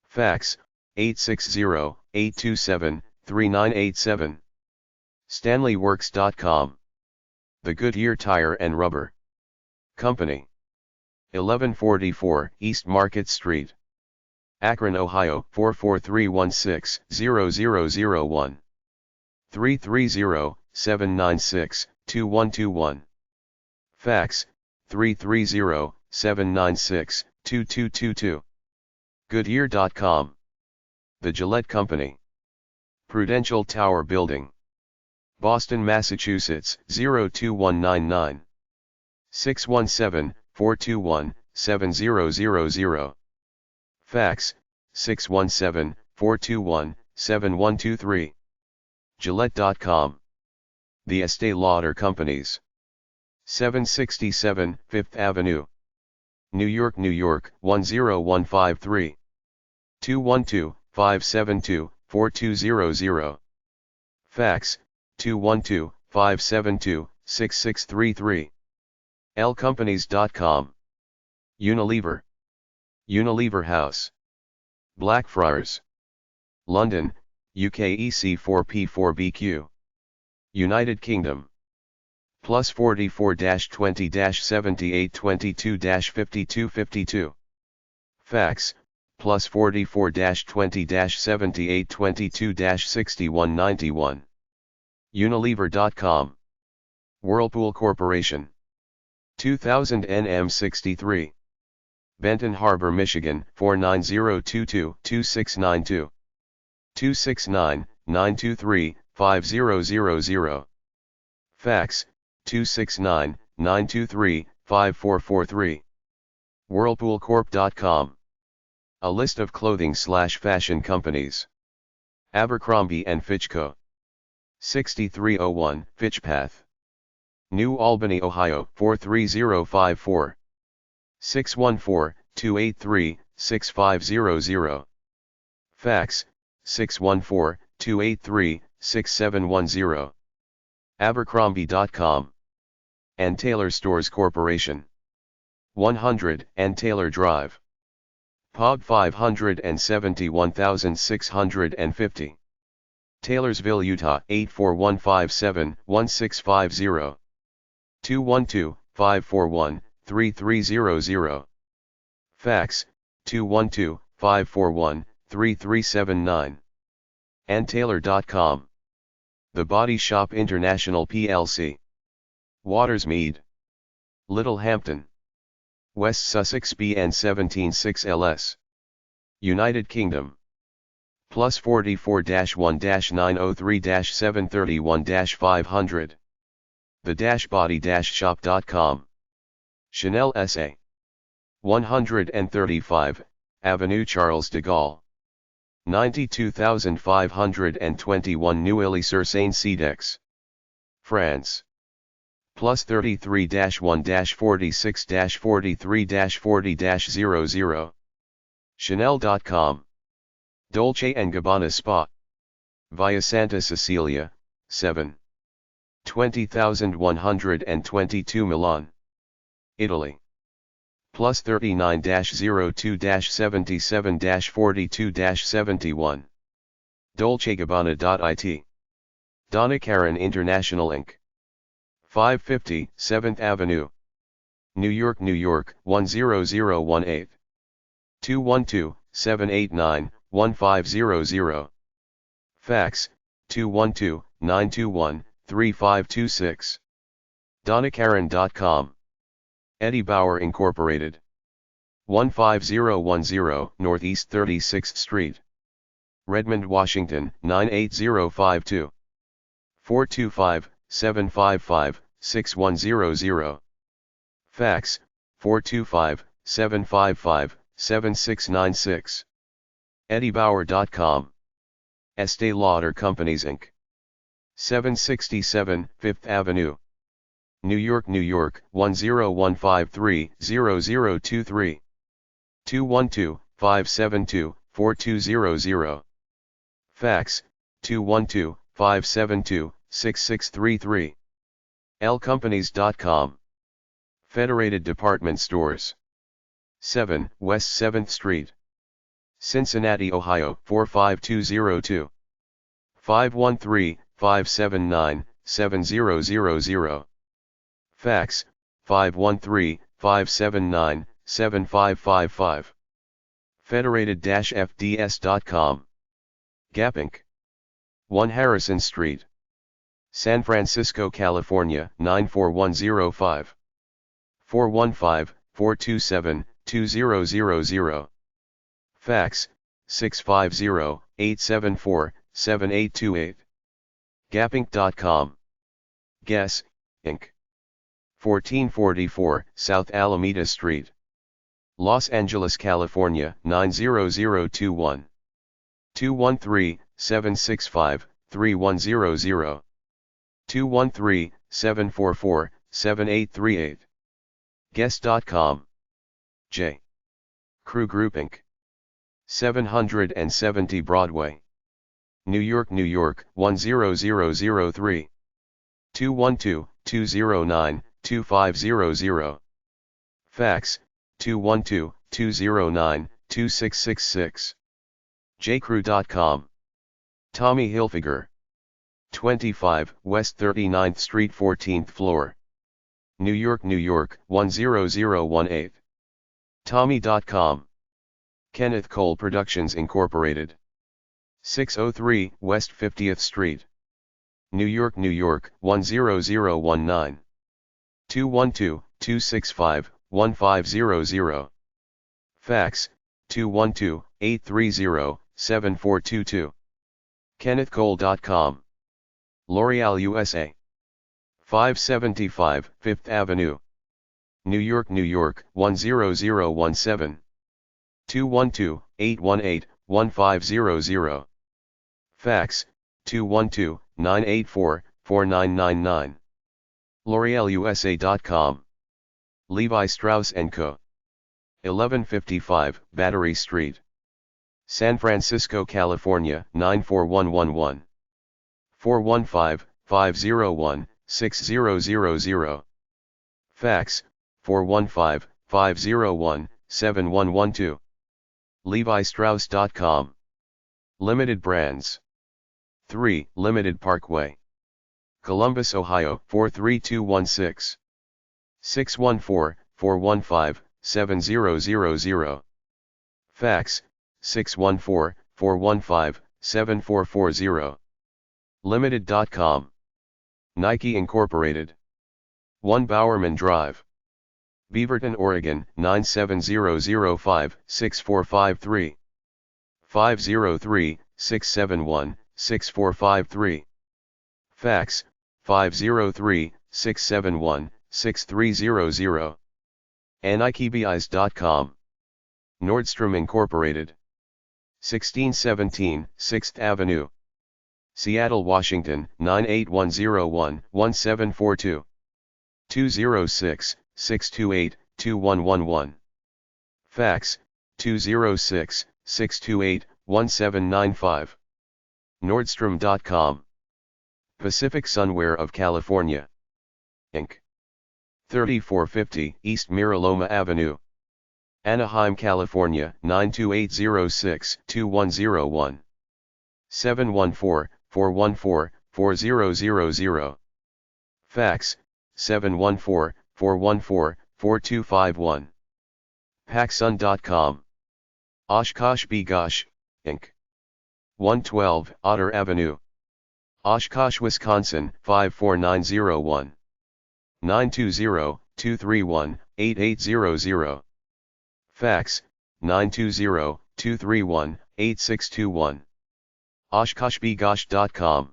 Fax, 860-827-3987. StanleyWorks.com. The Goodyear Tire and Rubber Company. 1144 East Market Street, Akron, Ohio 44316-0001. 330-796-2121. Fax, 330-796-2222. Goodyear.com. The Gillette Company. Prudential Tower Building, Boston, Massachusetts 02199. 617-421-7000. Fax, 617-421-7123. Gillette.com. The Estee Lauder Companies. 767 Fifth Avenue, New York, New York 10153. 212-572-4200. Fax, 212-572-6633. lcompanies.com. Unilever. Unilever House, Blackfriars, London, UK EC4P4BQ. United Kingdom. Plus 44-20-78-22-5252. Fax, plus 44-20-78-22-6191. Unilever.com. Whirlpool Corporation. 2000 NM63. Benton Harbor, Michigan 49022-2692. 269-923-5000. Fax, 269-923-5443. Whirlpoolcorp.com. A list of clothing/fashion companies. Abercrombie & Fitch Co. 6301 Fitchpath, New Albany, Ohio 43054. 614-283-6500. Fax, 614-283-6710. Abercrombie.com. And Taylor Stores Corporation. 100 and Taylor Drive, POG 571650. Taylorsville, Utah 84157-1650. 212-541-3300. Fax, 212-541-3379. andtaylor.com. The Body Shop International plc. Watersmead, Littlehampton, West Sussex BN 176LS. United Kingdom. Plus 44-1-903-731-500. The-body-shop.com. Chanel SA. 135, Avenue Charles de Gaulle. 92521 Neuilly-sur-Seine, France. Plus 33-1-46-43-40-00. Chanel.com. Dolce & Gabbana Spa, Via Santa Cecilia, 7. 20122 Milan, Italy. Plus 39-02-77-42-71. DolceGabbana.it. Donna Karan International Inc. 550 7th Avenue, New York, New York 10018. 212-789-1500. Fax, 212-921-3526. DonnaKaren.com. Eddie Bauer Incorporated. 15010 Northeast 36th Street. Redmond, Washington, 98052. 425-755-6100. Fax, 425-755-7696. EddieBauer.com. Estee Lauder Companies Inc. 767 Fifth Avenue. New York, New York, 10153-0023. 212-572-4200. Fax, 212-572-6633. lcompanies.com. Federated Department Stores. 7 West 7th Street. Cincinnati, Ohio, 45202. 513-579-7000. Fax, 513-579-7555. Federated-FDS.com. Gap Inc. 1 Harrison Street. San Francisco, California, 94105. 415-427-2000. Fax, 650-874-7828. Gapinc.com. Guess, Inc. 1444 South Alameda Street. Los Angeles, California, 90021. 213-765-3100. 213-744-7838. Guess.com. J. Crew Group Inc. 770 Broadway. New York, New York, 10003. 212-209-2500. Fax, 212-209-2666. jcrew.com. Tommy Hilfiger. 25 West 39th Street, 14th floor. New York, New York, 10018. Tommy.com. Kenneth Cole Productions Incorporated. 603 West 50th Street. New York, New York, 10019. 212-265-1500. Fax, 212-830-7422. KennethCole.com. L'Oreal USA. 575 Fifth Avenue. New York, New York, 10017. 212-818-1500. Fax, 212-984-4999. L'OrealUSA.com. Levi Strauss & Co. 1155 Battery Street. San Francisco, California, 94111. 415-501-6000. Fax, 415-501-7112. LeviStrauss.com. Limited Brands. 3 Limited Parkway. Columbus, Ohio, 43216. 614-415-7000. Fax, 614-415-7440. Limited.com. Nike Incorporated. 1 Bowerman Drive. Beaverton, Oregon, 97005-6453. 503-671-6453. Fax, 503-671-6300. NikeBeyes.com. Nordstrom Incorporated. 1617 6th Avenue. Seattle, Washington, 98101-1742. 206-628-2111. Fax, 206-628-1795. Nordstrom.com. Pacific Sunwear of California, Inc. 3450 East Miraloma Avenue. Anaheim, California, 92806-2101. 714-414-4000. Fax, 714-414-4251. PacSun.com. Oshkosh B'gosh, Inc. 112 Otter Avenue. Oshkosh, Wisconsin, 54901. 231-8800. Fax, 920-231-8621. oshkoshbgosh.com.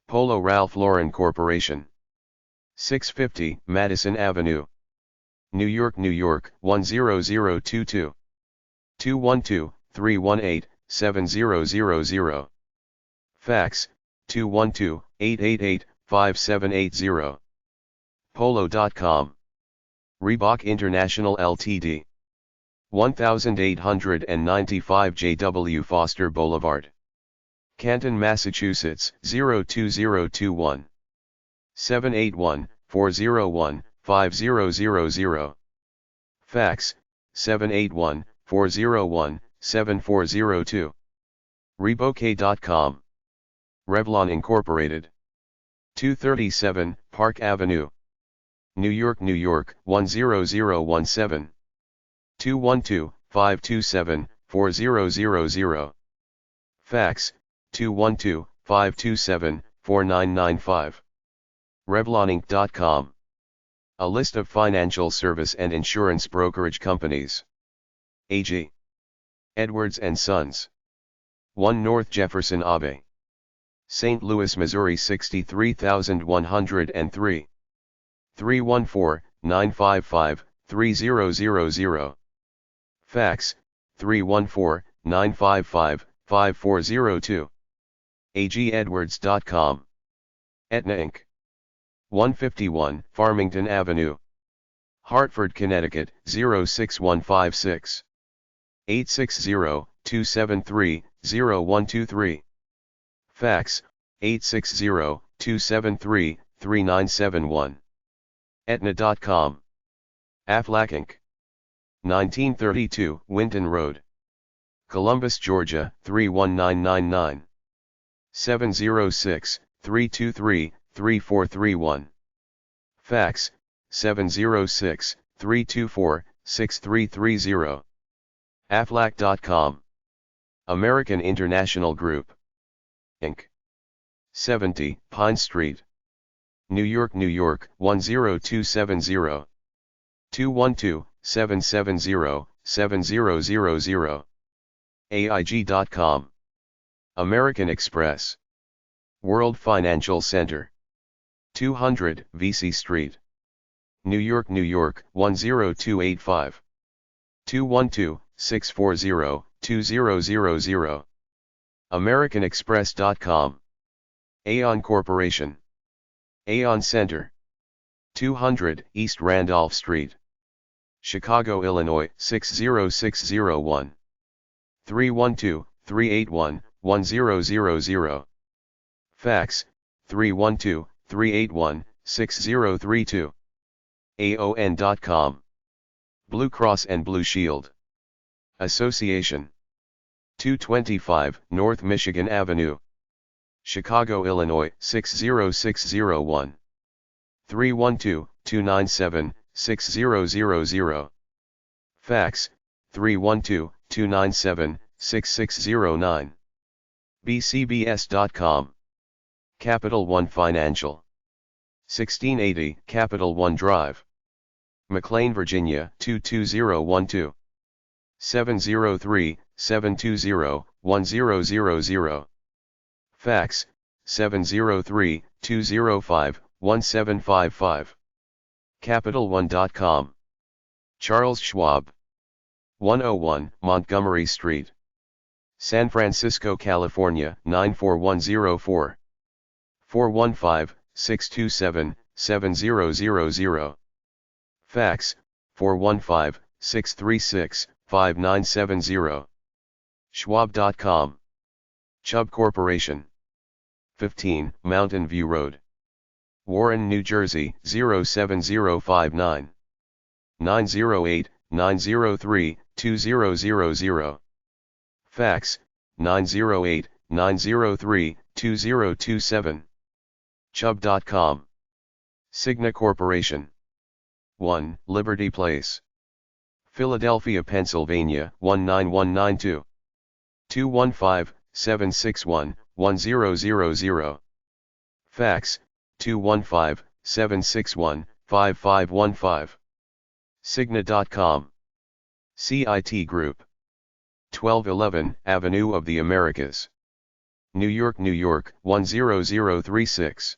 Polo Ralph Lauren Corporation. 650 Madison Avenue, New York, New York, 10022. 212-318-7000. Fax, 212-888-5780. Polo.com. Reebok International Ltd. 1895 JW Foster Boulevard, Canton, Massachusetts, 02021. 781-401-5000. Fax, 781-401-7402. Rebouquet.com. Revlon Incorporated. 237 Park Avenue, New York, New York, 10017. 212-527-4000. Fax, 212-527-4995. Revloninc.com. A list of financial service and insurance brokerage companies. AG. Edwards & Sons. 1 North Jefferson Ave, St. Louis, Missouri 63103. 314-955-3000. Fax, 314-955-5402. agedwards.com. Aetna Inc. 151 Farmington Avenue, Hartford, Connecticut, 06156. 860-273-0123. Fax, 860-273-3971. Aetna.com. Aflac Inc. 1932 Winton Road, Columbus, Georgia, 31999. 706-323-3431. Fax, 706-324-6330. Aflac.com. American International Group, Inc. 70 Pine Street, New York, New York, 10270. 212-770-7000. AIG.com. American Express. World Financial Center. 200 VC Street, New York, New York, 10285. 212-640-2000. AmericanExpress.com. Aon Corporation. Aon Center. 200 East Randolph Street, Chicago, Illinois, 60601. 312-381-1000. Fax, 312-381-6032. AON.com. Blue Cross and Blue Shield Association. 225 North Michigan Avenue, Chicago, Illinois, 60601. 312-297-6000. Fax, 312-297-6609. bcbs.com. Capital One Financial. 1680 Capital One Drive, McLean, Virginia, 22012. 703-720-1000. Fax, 703-205-1755. CapitalOne.com. Charles Schwab. 101 Montgomery Street, San Francisco, California, 94104. 415-627-7000. Fax, 415-636-5970. Schwab.com. Chubb Corporation. 15 Mountain View Road, Warren, New Jersey, 07059. 908-903-2000. Fax, 908-903-2027. Chubb.com. Cigna Corporation. 1 Liberty Place, Philadelphia, Pennsylvania, 19192. 215-761-1000. Fax, 215-761-7000. 5515. Cigna.com. CIT Group. 1211 Avenue of the Americas. New York, New York, 10036.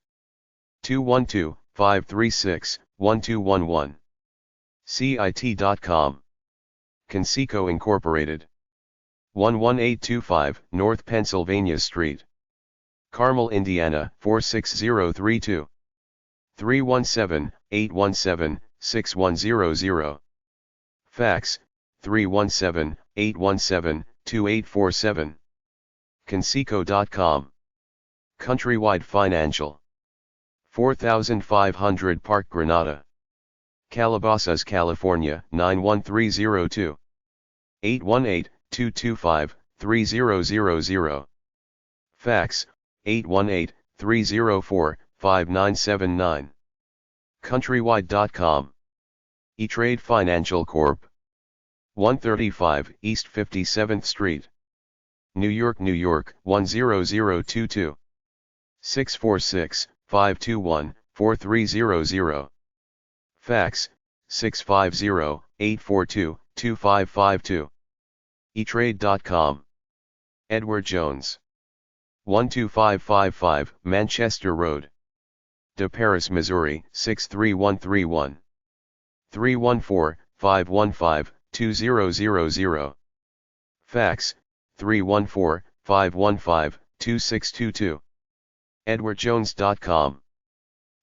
212-536-1211. CIT.com. Conseco Incorporated. 11825 North Pennsylvania Street. Carmel, Indiana, 46032. 317-817-6100. Fax, 317-817-2847. Conseco.com. Countrywide Financial. 4500 Park Granada, Calabasas, California, 91302. 818-225-3000. Fax, 818-304-5979. Countrywide.com. E-Trade Financial Corp. 135 East 57th Street. New York, New York, 10022. 646-521-4300. Fax, 650-842-2552. eTrade.com. Edward Jones. 12555 Manchester Road, De Paris, Missouri, 63131. 314-515-2000. Fax, 314-515-2622. edwardjones.com.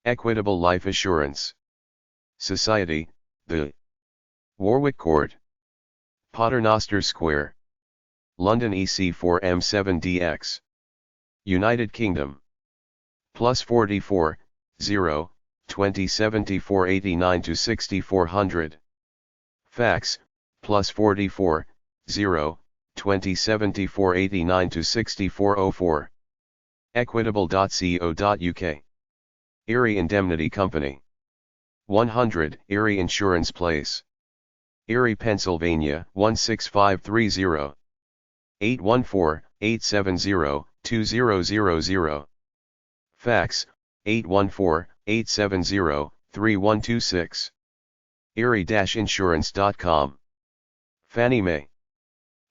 Equitable Life Assurance Society, The Warwick Court, Paternoster Square, London EC4M7DX. United Kingdom. Plus 44, 0, 2074 89 to 6400. Fax, plus 44, 0, 2074 89 to 6404. Equitable.co.uk. Erie Indemnity Company. 100 Erie Insurance Place, Erie, Pennsylvania, 16530. 814-870-2000. Fax, 814-870-3126. Erie-insurance.com. Fannie Mae.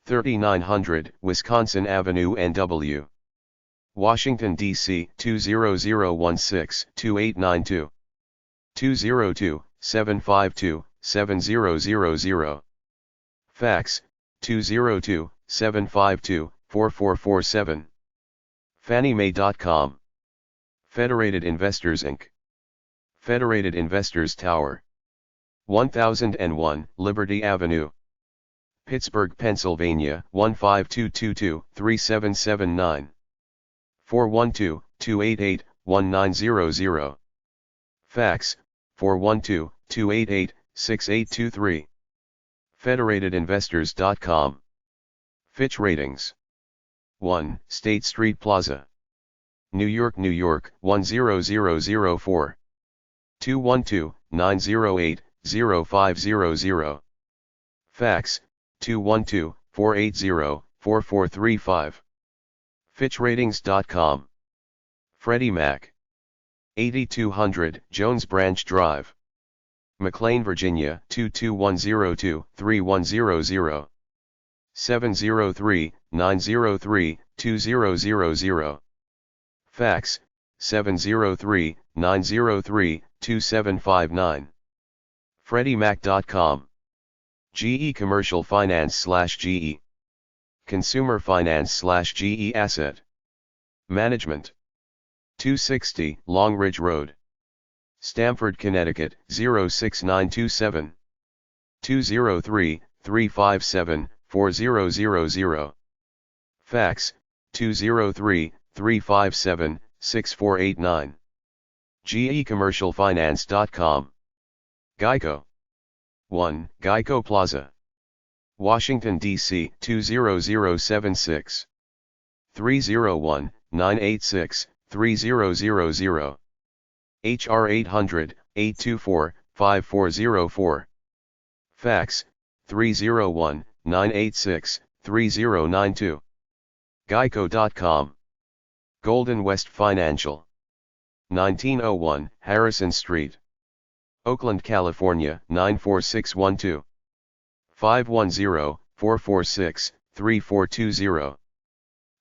3900 Wisconsin Avenue, NW. Washington, D.C. 20016-2892. 202-752-7000. Fax, 202-752-4447. FannieMae.com. Federated Investors Inc. Federated Investors Tower. 1001 Liberty Avenue, Pittsburgh, Pennsylvania, 15222-3779. 412-288-1900. Fax, 412-288-6823. FederatedInvestors.com. Fitch Ratings. 1 State Street Plaza, New York, New York, 10004. 212-908-0500. Fax, 212-480-4435. FitchRatings.com. Freddie Mac. 8200 Jones Branch Drive, McLean, Virginia, 22102-3100. 703-903-2000. Fax, 703-903-2759. FreddieMac.com. GE Commercial Finance/GE. Consumer Finance/GE Asset Management. 260 Long Ridge Road, Stamford, Connecticut, 06927. 203-357-4000. Fax, 203-357-6489. GECommercialfinance.com. Geico. 1 Geico Plaza, Washington, D.C. 20076. 301-986-3000. HR 800-824-5404. Fax, 301-986-3092. Geico.com. Golden West Financial. 1901 Harrison Street, Oakland, California 94612. 510-446-3420.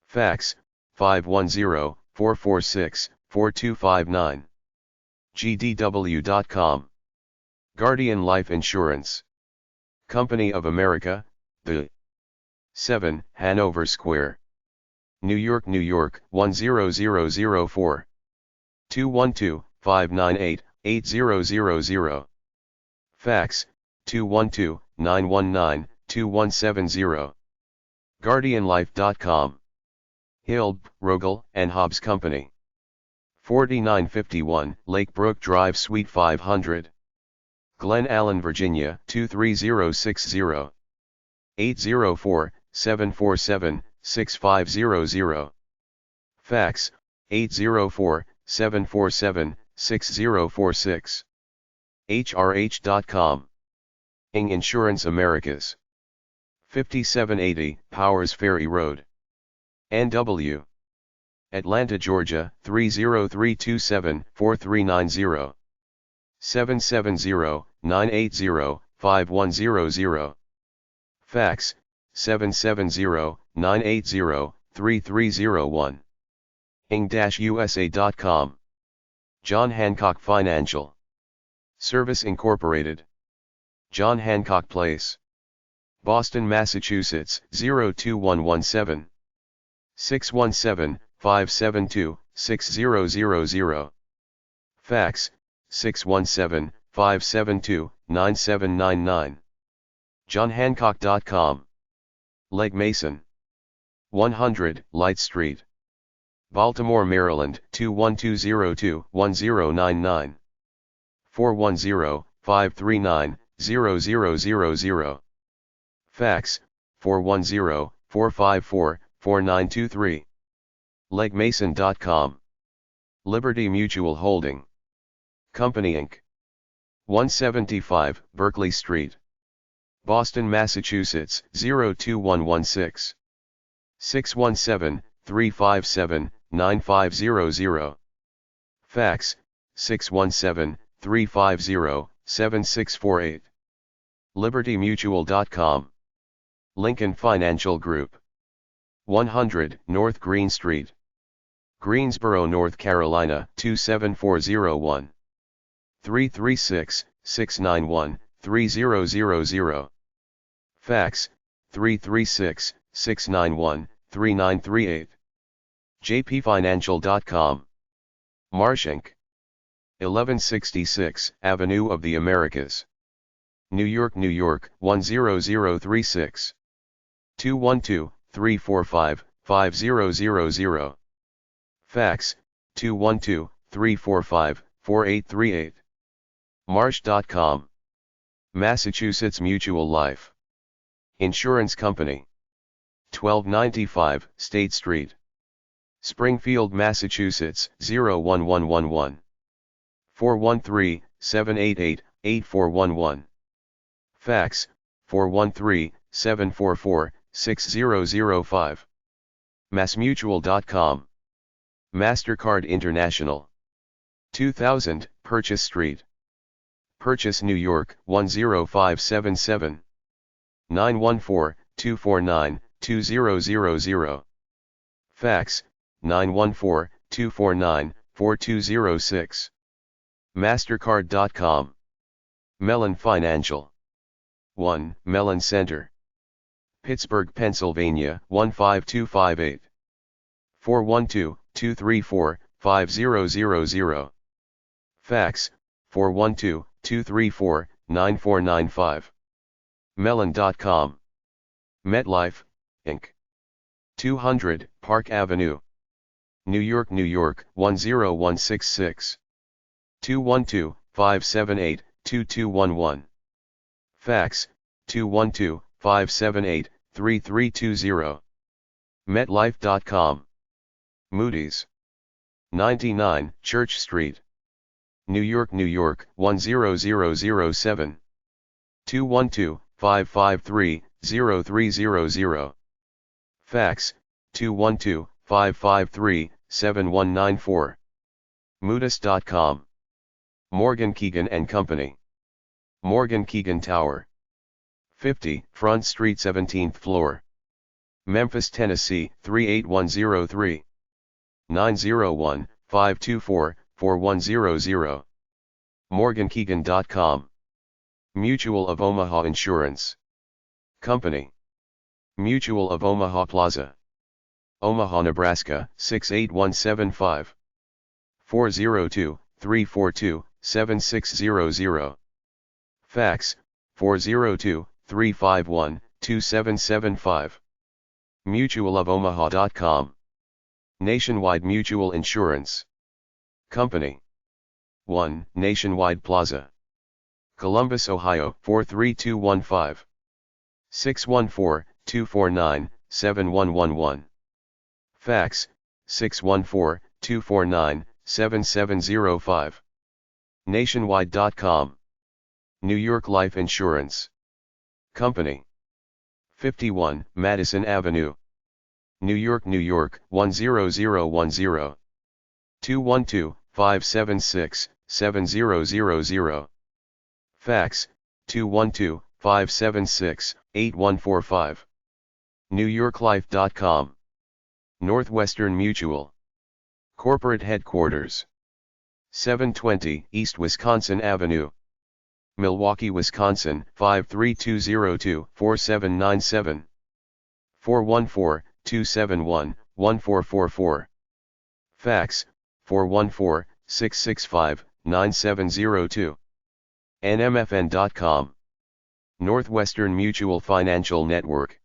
Fax, 510-446-4259. GDW.com. Guardian Life Insurance Company of America, the 7 Hanover Square, New York, New York 10004. 212-598-8000. Fax, 212-919-2170. GuardianLife.com. Hill, Rogel, and Hobbs Company. 4951 Lake Brook Drive, Suite 500. Glen Allen, Virginia 23060. 804-747-6500. Fax, 804-747-6046. HRH.com. Ing Insurance Americas. 5780 Powers Ferry Road, NW. Atlanta, Georgia 30327-4390. 770-980-5100. Fax, 770-980-3301. ing-usa.com. John Hancock Financial Service Incorporated. John Hancock Place, Boston, Massachusetts 02117. 617-572-6000. Fax, 617-572-9799. johnhancock.com. Lake Mason, 100 Light Street, Baltimore, Maryland 21202-1099. 410-539-0000. Fax, 410-454-4923. LakeMason.com. Liberty Mutual Holding Company Inc. 175 Berkeley Street, Boston, Massachusetts 02116. 617-357-9500. Fax, 617-350-7648. LibertyMutual.com. Lincoln Financial Group, 100 North Green Street, Greensboro, North Carolina 27401. 336-691-3000. Fax, 336-691-3938. jpfinancial.com. Marsh Inc. 1166 Avenue of the Americas, New York, New York 10036. 212-345-5000. Fax, 212-345-4838. Marsh.com. Massachusetts Mutual Life Insurance Company, 1295 State Street, Springfield, Massachusetts 01111. 413-788-8411. Fax, 413-744-6005. MassMutual.com. MasterCard International, 2000 Purchase Street, Purchase, New York 10577. 914-249-2000. Fax, 914-249-4206. MasterCard.com. Mellon Financial, 1 Mellon Center, Pittsburgh, Pennsylvania 15258. 412-234-5000. Fax, 412-234-9495. Mellon.com. MetLife, Inc. 200 Park Avenue, New York, New York 10166. 212-578-2211. Fax, 212-578-3320. MetLife.com. Moody's, 99 Church Street, New York, New York 10007. 212-553-0300. Fax, 212-553-7194. Moodis.com. Morgan Keegan and Company. Morgan Keegan Tower. 50 Front Street 17th floor. Memphis, Tennessee 38103. 901-524-4100. MorganKeegan.com. Mutual of Omaha Insurance Company. Mutual of Omaha Plaza. Omaha, Nebraska 68175. 402-342-7600. Fax 402-351-2775. MutualofOmaha.com. Nationwide Mutual Insurance Company. 1 Nationwide Plaza. Columbus, Ohio 43215. 614-249-7111. Fax 614-249-7705. Nationwide.com. New York Life Insurance Company. 51 Madison Avenue. New York, New York 10010. 212-576-7000. Fax 212-576-8145. NewYorkLife.com. Northwestern Mutual. Corporate Headquarters. 720 East Wisconsin Avenue. Milwaukee, Wisconsin 53202-4797. 414-271-1444. Fax 414-665-9702. NMFN.com. Northwestern Mutual Financial Network.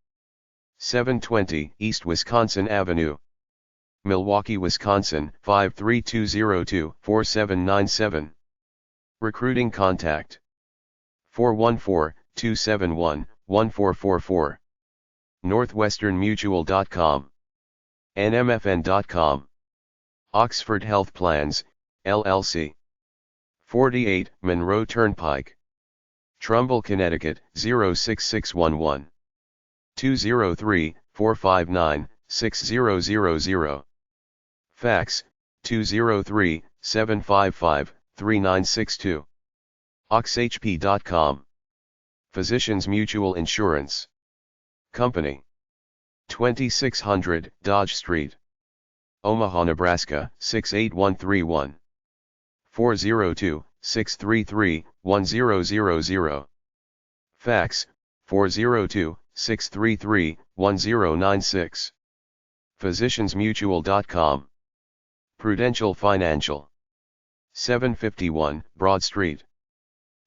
720 East Wisconsin Avenue. Milwaukee, Wisconsin 53202-4797. Recruiting contact 414-271-1444. Northwesternmutual.com. NMFN.com. Oxford Health Plans, LLC. 48 Monroe Turnpike. Trumbull, Connecticut 06611. 203-459-6000. Fax 203-755-3962. oxhp.com. Physicians Mutual Insurance Company. 2600 Dodge Street. Omaha, Nebraska 68131. 402-633-1000. Fax 402-633-1096. Physiciansmutual.com. Prudential Financial. 751 Broad Street.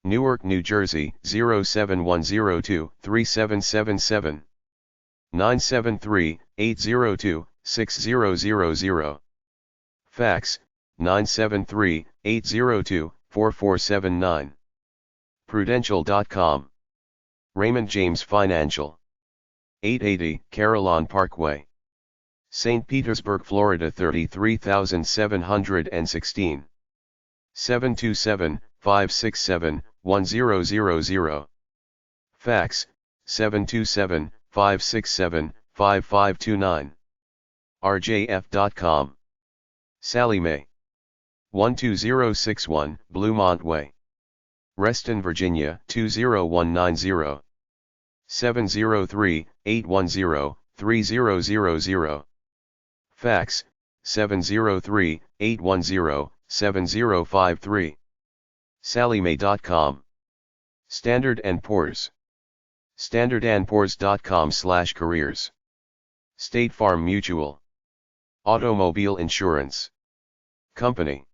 Newark, New Jersey 07102-3777. 973-802-6000. Fax 973-802-4479. Prudential.com. Raymond James Financial. 880 Carillon Parkway. St. Petersburg, Florida 33716. 727-567-1000. Fax 727-567-5529. rjf.com. Sallie Mae. 12061 Bluemont Way. Reston, Virginia 20190. 703-810-3000. Fax 703-810-7053. SallieMae.com. Standard & Poor's. standardandpoors.com/careers. State Farm Mutual. Automobile Insurance Company.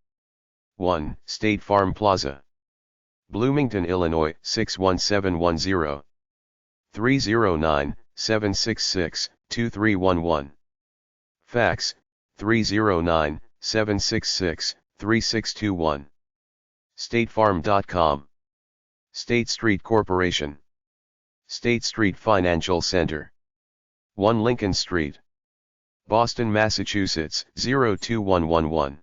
1 State Farm Plaza. Bloomington, Illinois 61710. 309-766-2311. Fax 309-766-3621. StateFarm.com. State Street Corporation. State Street Financial Center. 1 Lincoln Street. Boston, Massachusetts 02111.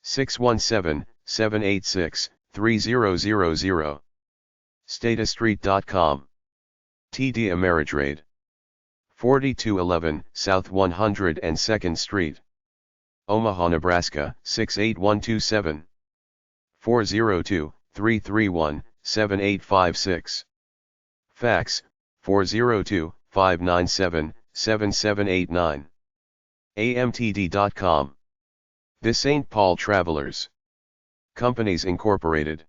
617-786-3000. StatAstreet.com. TD Ameritrade. 4211 South 102nd Street. Omaha, Nebraska 68127. 402-331-7856. Fax, 402-597-7789. amtd.com. The St. Paul Travelers Companies Incorporated.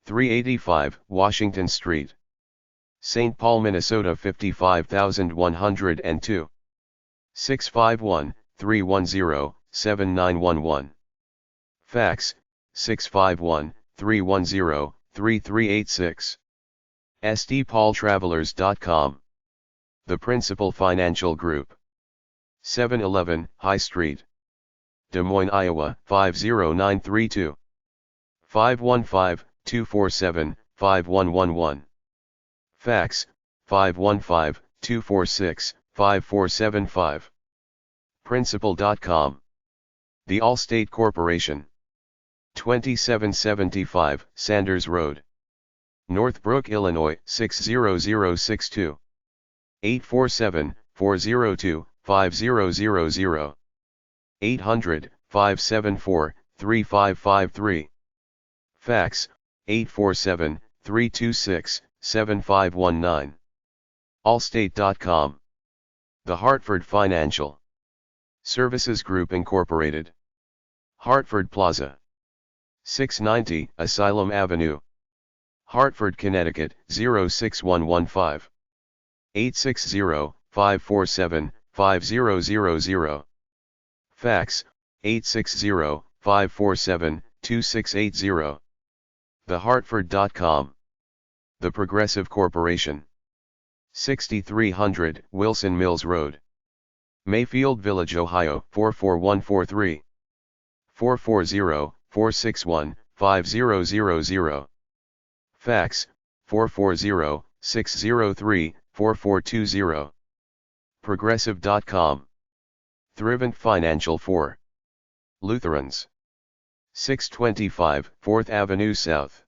385 Washington Street, St. Paul, Minnesota 55102. 651-310-7911. Fax, 651-310-3386. stpaultravelers.com. The Principal Financial Group. 711 High Street, Des Moines, Iowa 50932. 515-247-5111. Fax, 515-246-5475. Principal.com. The Allstate Corporation. 2775 Sanders Road, Northbrook, Illinois 60062. 847-402-5000. 800-574-3553. Fax, 847-326-7519. Allstate.com. The Hartford Financial Services Group Incorporated. Hartford Plaza, 690 Asylum Avenue, Hartford, Connecticut 06115. 860-547-5000. Fax, 860-547-2680. TheHartford.com. The Progressive Corporation. 6300 Wilson Mills Road, Mayfield Village, Ohio 44143. 440-461-5000. Fax, 440-603-4420. Progressive.com. Thrivent Financial 4. Lutherans. 625 4th Avenue South,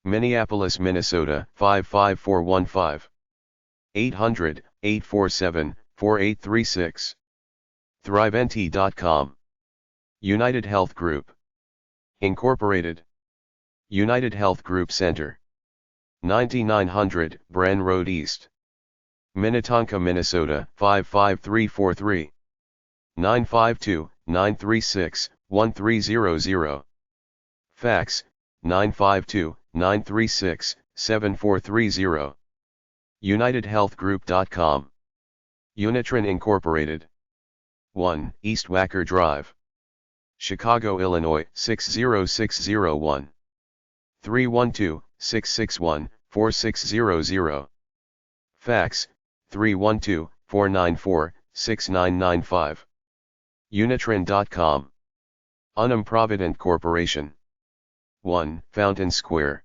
Minneapolis, Minnesota 55415. 800-847-4836. ThriveNT.com. United Health Group Incorporated. United Health Group Center, 9900 Bren Road East, Minnetonka, Minnesota 55343. 952-936-1300. Fax, 952-936-7430. UnitedHealthGroup.com. Unitron Incorporated. 1 East Wacker Drive, Chicago, Illinois 60601. 312-661-4600. Fax, 312-494-6995. Unitron.com. Unum Provident Corporation. 1 Fountain Square,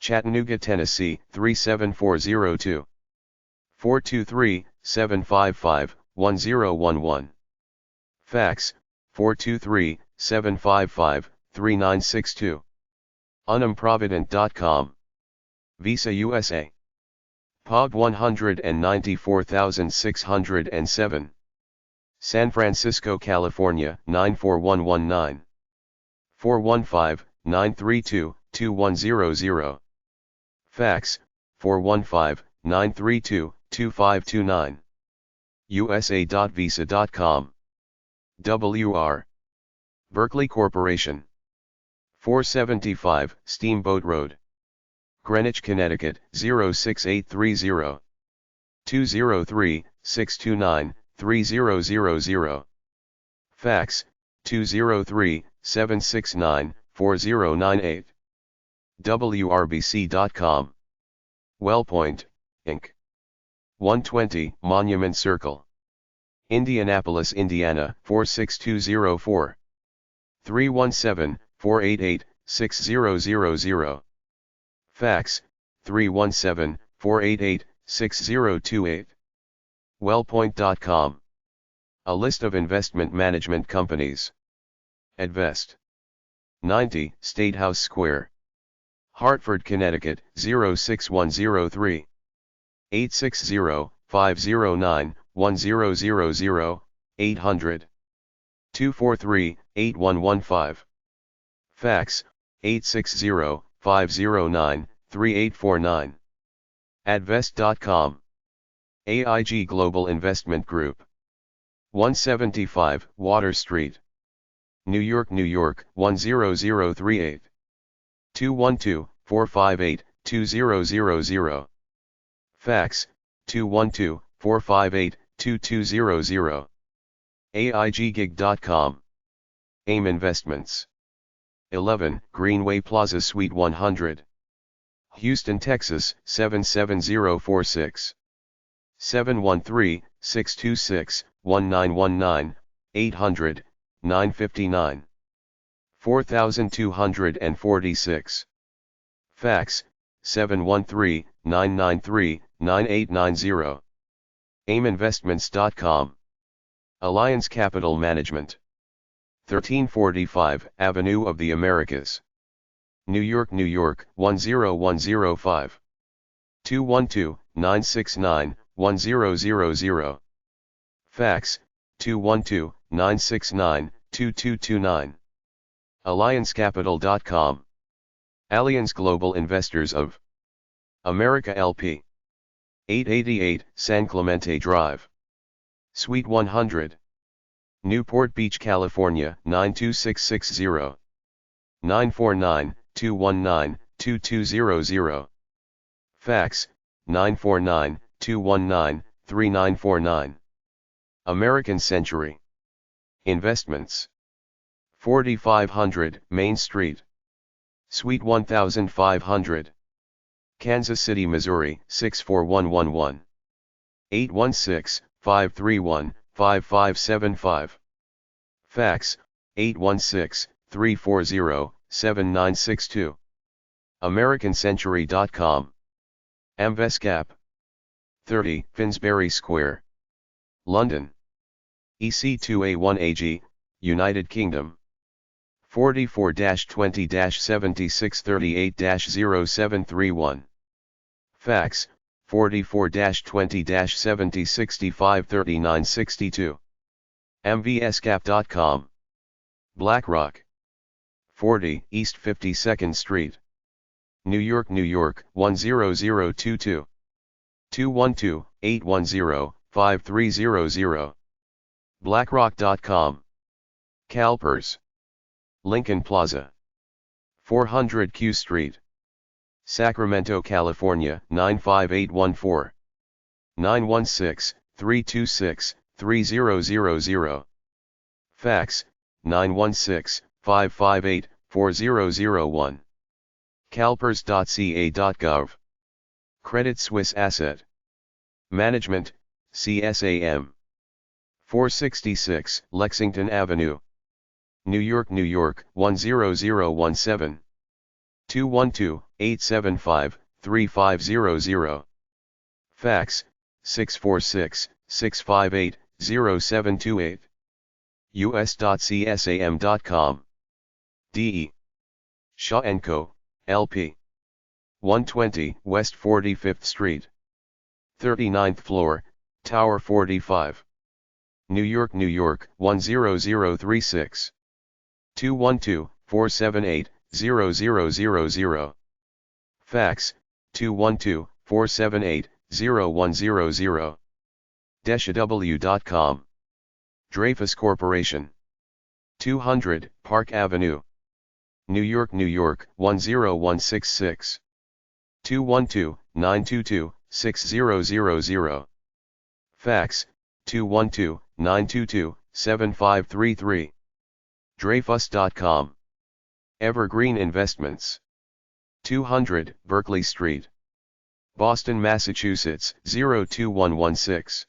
Chattanooga, Tennessee 37402. 423-755-1011. Fax, 423-755-3962. UnumProvident.com. Visa USA. POG 194,607. San Francisco, California 94119. 415-932-2100. Fax, 415-932-2529. USA.visa.com. WR. Berkeley Corporation. 475 Steamboat Road, Greenwich, Connecticut 06830. 203-629-3000. Fax, 203-769-4098. WRBC.com. Wellpoint, Inc. 120 Monument Circle, Indianapolis, Indiana 46204. 317-488-6000. Fax, 317-488-6028. Wellpoint.com. A list of investment management companies. Advest. 90 State House Square, Hartford, Connecticut 06103. 860-509-1000. 800. 243-8115. Fax, 860-509-3849. Advest.com. AIG Global Investment Group. 175 Water Street, New York, New York 10038. 212-458-2000. Fax, 212-458-2200. AIGgig.com. AIM Investments. 11 Greenway Plaza Suite 100. Houston, Texas 77046. 713-626-1919, 800-959. 4246. Fax, 713-993-9890. AIMinvestments.com. Alliance Capital Management. 1345 Avenue of the Americas, New York, New York 10105. 212-969-1000. Fax, 212-969-2229. AllianceCapital.com. Allianz Global Investors of America LP. 888 San Clemente Drive, Suite 100. Newport Beach, California 92660. 949-219-2200. Fax, 949-219-3949. American Century Investments. 4500 Main Street, Suite 1500. Kansas City, Missouri 64111. 816-531-5575. Fax, 816-340-7962. AmericanCentury.com. Amvescap. 30 Finsbury Square, London, EC2A1AG, United Kingdom. 44-20-7638-0731. Fax, 44-20-7065-3962. Amvscap.com. BlackRock. 40 East 52nd Street, New York, New York 10022. 212-810-5300. BlackRock.com. CalPERS. Lincoln Plaza, 400 Q Street, Sacramento, California 95814. 916-326-3000. Fax, 916-558-4001. calpers.ca.gov. Credit Suisse Asset Management, CSAM. 466 Lexington Avenue, New York, New York 10017. 212-875-3500. Fax, 646-658-0728. us.csam.com. D.E. Shaw & Co., L.P. 120 West 45th Street, 39th floor, Tower 45. New York, New York 10036. 212-478-0000. Fax, 212-478-0100. deshaw.com. Dreyfus Corporation. 200 Park Avenue, New York, New York 10166. 212-922-6000. Fax, 212-922-7533. Dreyfus.com. Evergreen Investments. 200 Berkeley Street, Boston, Massachusetts 02116.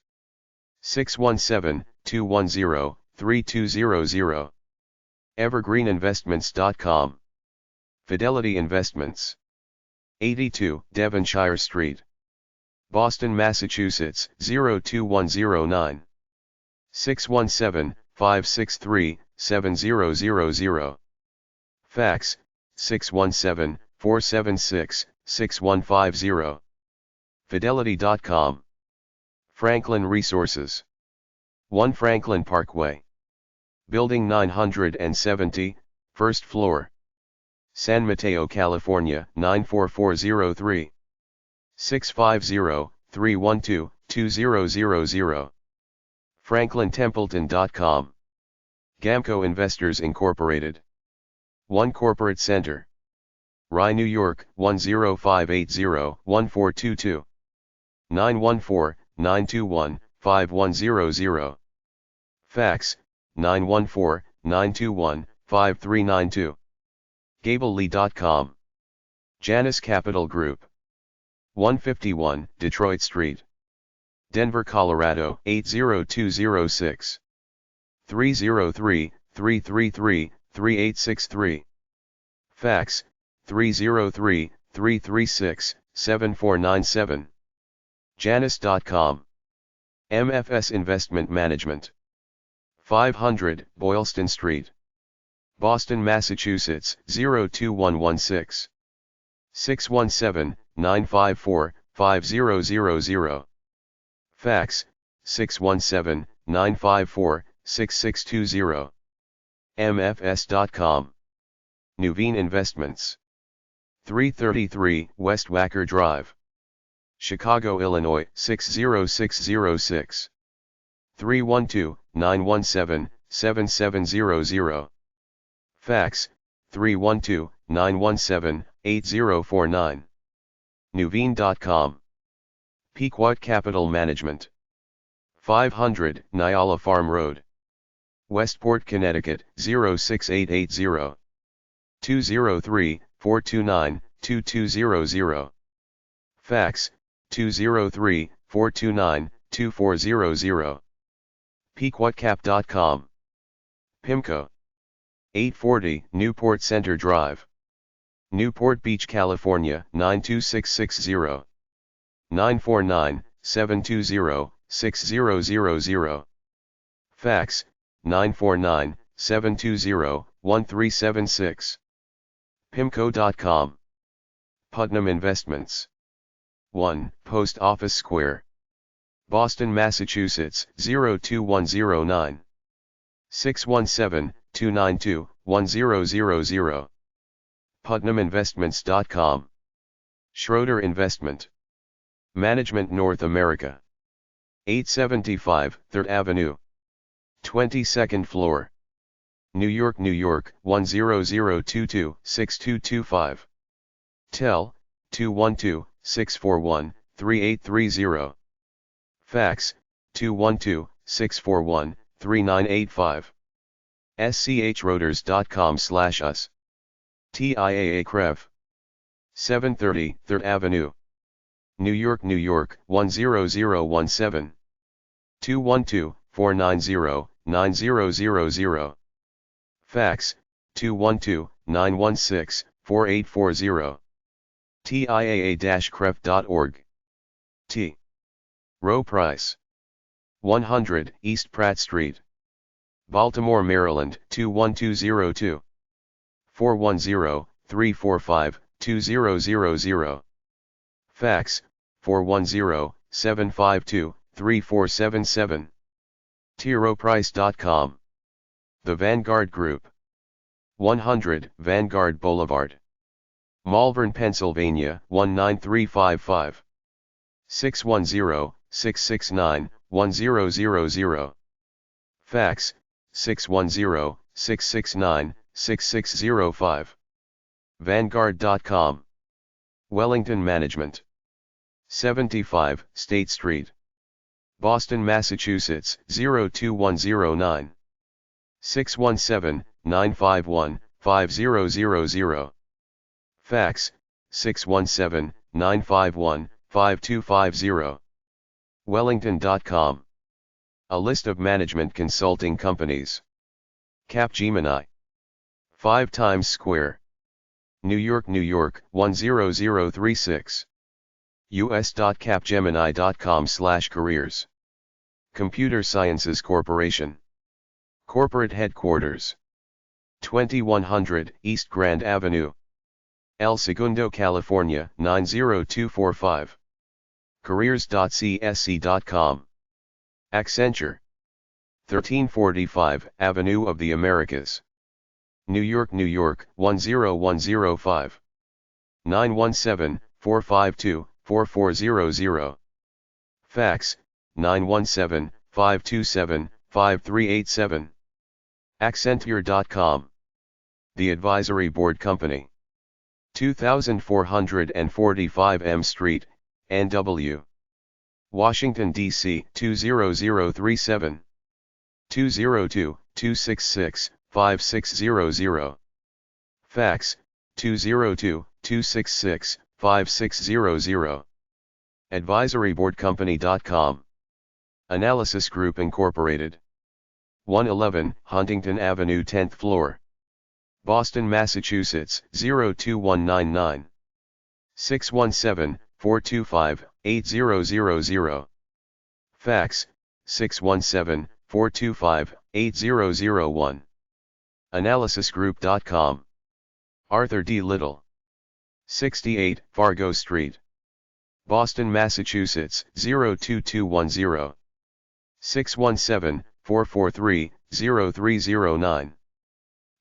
617-210-3200. Evergreeninvestments.com. Fidelity Investments. 82 Devonshire Street, Boston, Massachusetts 02109. 617-563-7000. Fax, 617-476-6150. Fidelity.com. Franklin Resources. 1 Franklin Parkway, Building 970, first floor. San Mateo, California 94403. 650-312-2000. FranklinTempleton.com. Gamco Investors Incorporated. 1 Corporate Center. Rye, New York 10580-1422. 914-921-5100. Fax 914-921-5392. GableLee.com. Janus Capital Group. 151 Detroit Street, Denver, Colorado 80206. 303-333-3863. Fax 303-336-7497. Janus.com. MFS Investment Management. 500 Boylston Street, Boston, Massachusetts 02116. 617-954-5000. Fax 617-954-6620. MFS.com. Nuveen Investments. 333 West Wacker Drive, Chicago, Illinois 60606. 312-917-7700. Fax 312-917-8049. Nuveen.com. Pequot Capital Management. 500 Nyala Farm Road, Westport, Connecticut 06880. 203-429-2200. Fax 203-429-2400. Pequotcap.com. PIMCO. 840 Newport Center Drive, Newport Beach, California 92660. 949-720-6000. Fax 949-720-1376. PIMCO.com. Putnam Investments. 1 Post Office Square, Boston, Massachusetts 02109. 617-292-1000. PutnamInvestments.com. Schroeder Investment Management, North America. 875 3rd Avenue, 22nd floor, New York, New York 10022-6225. Tel 212-641-3830. Fax 212-641-3985. schroders.com/us. TIAA Crev. 730 3rd Avenue, New York, New York 10017. 212-490-9000. Fax 212-916-4840. TIAA-CREF.org. T. Rowe Price. 100 East Pratt Street, Baltimore, Maryland 21202. 410-345-2000. Fax 410-752-3477. TRowePrice.com. The Vanguard Group. 100 Vanguard Boulevard, Malvern, Pennsylvania 19355. 610-669-1000. Fax 610-669-6605. Vanguard.com. Wellington Management. 75 State Street, Boston, Massachusetts 02109. 617-951-5000. Fax 617-951-5250. Wellington.com. A list of management consulting companies. Capgemini. 5 Times Square, New York, New York 10036. us.capgemini.com/careers. Computer Sciences Corporation. Corporate Headquarters. 2100 East Grand Avenue, El Segundo, California 90245. Careers.csc.com. Accenture. 1345 Avenue of the Americas, New York, New York, 10105. 917-452-4400. Fax, 917-527-5387. Accenture.com. The Advisory Board Company. 2445 M Street, NW. Washington, D.C. 20037. 202-266-5600. Fax, 202-266-5600. Advisoryboardcompany.com. Analysis Group Incorporated. 111 Huntington Avenue, 10th floor. Boston, Massachusetts, 02199. 617-425-8000. Fax, 617-425-8001. Analysisgroup.com. Arthur D. Little. 68 Fargo Street. Boston, Massachusetts, 02210. 617-443-0309.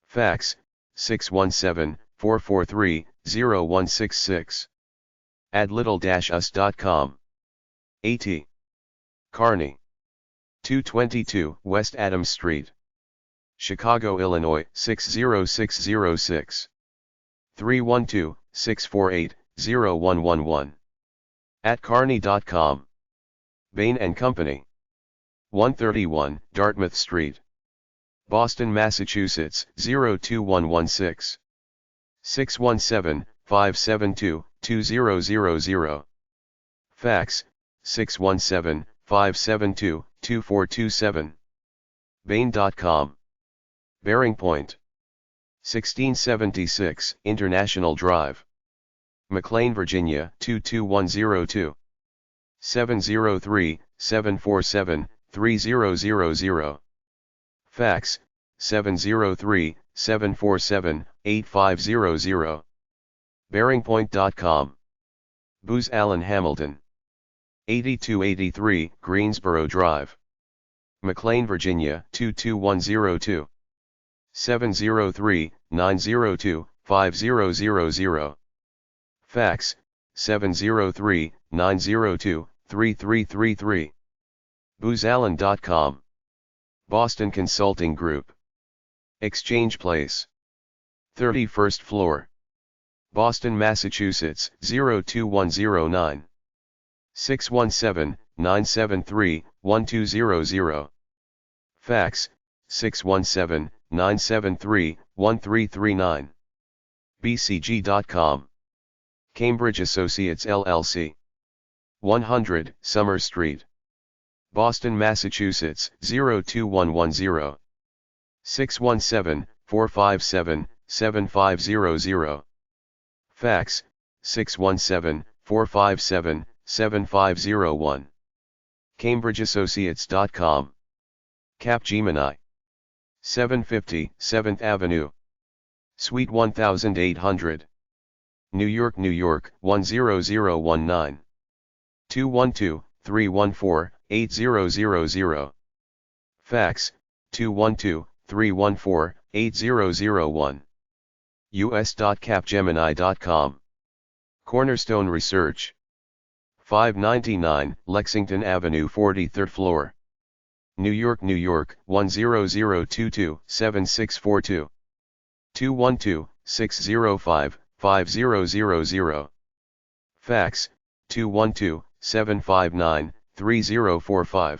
Fax, 617-443-0166. adlittle-us.com. A.T. Carney. 222 West Adams Street. Chicago, Illinois, 60606. 312-648-0111. @carney.com. Bain & Company. 131 Dartmouth Street. Boston, Massachusetts, 02116. 617-572-2000. Fax, 617-572-2427. Bain.com. Bearing Point. 1676 International Drive. McLean, Virginia, 22102. 703-747-3000. Fax, 703-747-8500. BearingPoint.com. Booz Allen Hamilton. 8283 Greensboro Drive. McLean, Virginia, 22102. 703-902-5000. Fax, 703-902-3333. BoozAllen.com. Boston Consulting Group. Exchange Place. 31st floor. Boston, Massachusetts, 02109. 617-973-1200. Fax, 617-973-1339. bcg.com. Cambridge Associates LLC. 100 Summer Street. Boston, Massachusetts, 02110. 617-457-7500. Fax, 617-457-7501. CambridgeAssociates.com. Capgemini. 750 7th Avenue. Suite 1800. New York, New York, 10019. 212-314-8000. Fax, 212-314-8001. us.capgemini.com. Cornerstone Research. 599 Lexington Avenue, 43rd floor. New York, New York, 10022-7642. 212-605-5000. Fax, 212-759-3045.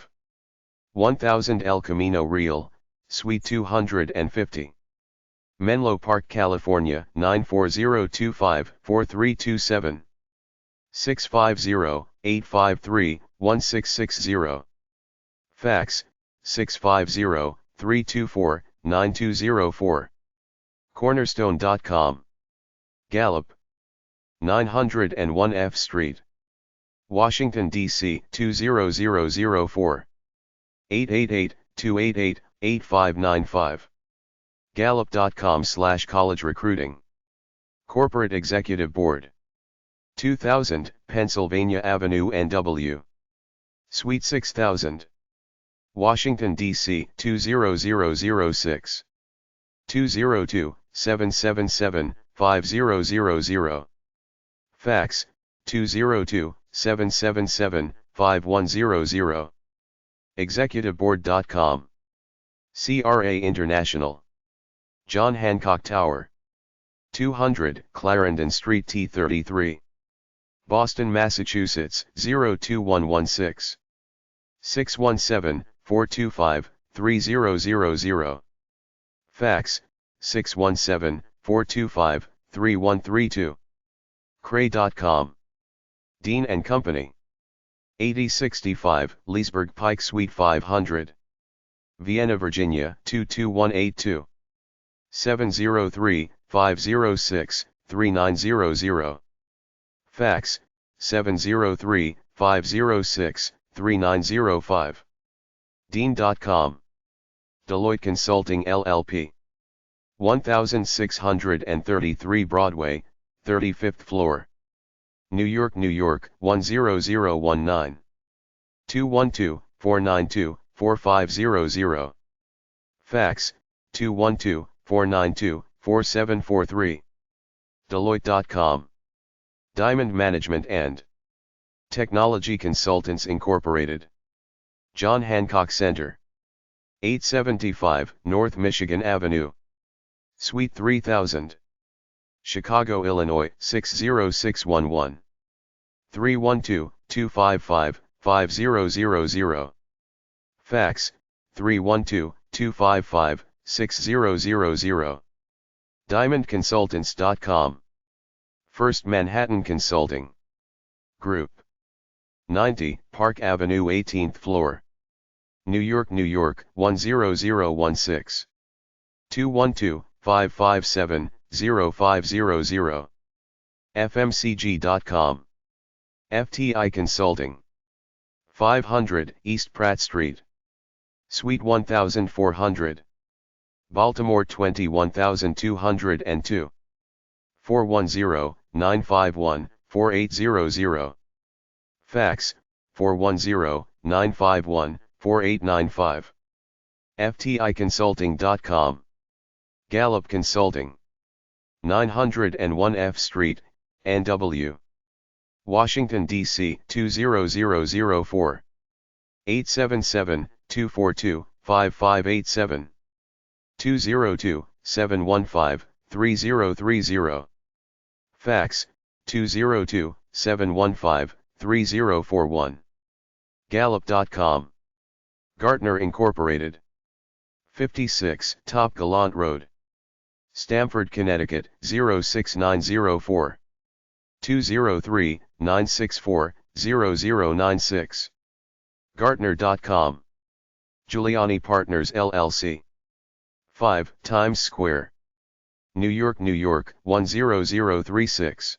1000 El Camino Real, Suite 250. Menlo Park, California, 94025-4327. 650-853-1660. Fax, 650-324-9204. Cornerstone.com. Gallup. 901 F Street. Washington, D.C. 20004. 888-288-8595. Gallup.com/college recruiting. Corporate Executive Board. 2000 Pennsylvania Avenue, NW. Suite 6000. Washington, D.C. 20006. 202-777-5000. Fax, 202-777-5100. ExecutiveBoard.com. CRA International. John Hancock Tower. 200 Clarendon Street T33. Boston, Massachusetts, 02116. 617-425-3000. Fax, 617-425-3132. Cray.com. Dean and Company. 8065 Leesburg Pike Suite 500. Vienna, Virginia, 22182. 703-506-3900. Fax, 703-506-3905. Dean.com. Deloitte Consulting LLP. 1633 Broadway, 35th floor. New York, New York, 10019. 212-492-4500. Fax, 212-492-4743. Deloitte.com. Diamond Management and Technology Consultants Incorporated. John Hancock Center. 875 North Michigan Avenue. Suite 3000. Chicago, Illinois, 60611. 312-255-5000. Fax, 312-255-6000. DiamondConsultants.com. First Manhattan Consulting Group. 90 Park Avenue, 18th floor. New York, New York, 10016. 212-557-0500. FMCG.com. FTI Consulting. 500 East Pratt Street. Suite 1400. Baltimore, 21202. 410-951-4800. Fax, 410-951-4895. FTIConsulting.com. Gallup Consulting. 901 F Street, NW. Washington, D.C. 20004. 877-242-5587. 202-715-3030. Fax, 202-715-3041. Gallup.com. Gartner Incorporated. 56 Top Gallant Road. Stamford, Connecticut, 06904. 203-964-0096. Gartner.com. Giuliani Partners LLC. 5 Times Square. New York, New York, 10036.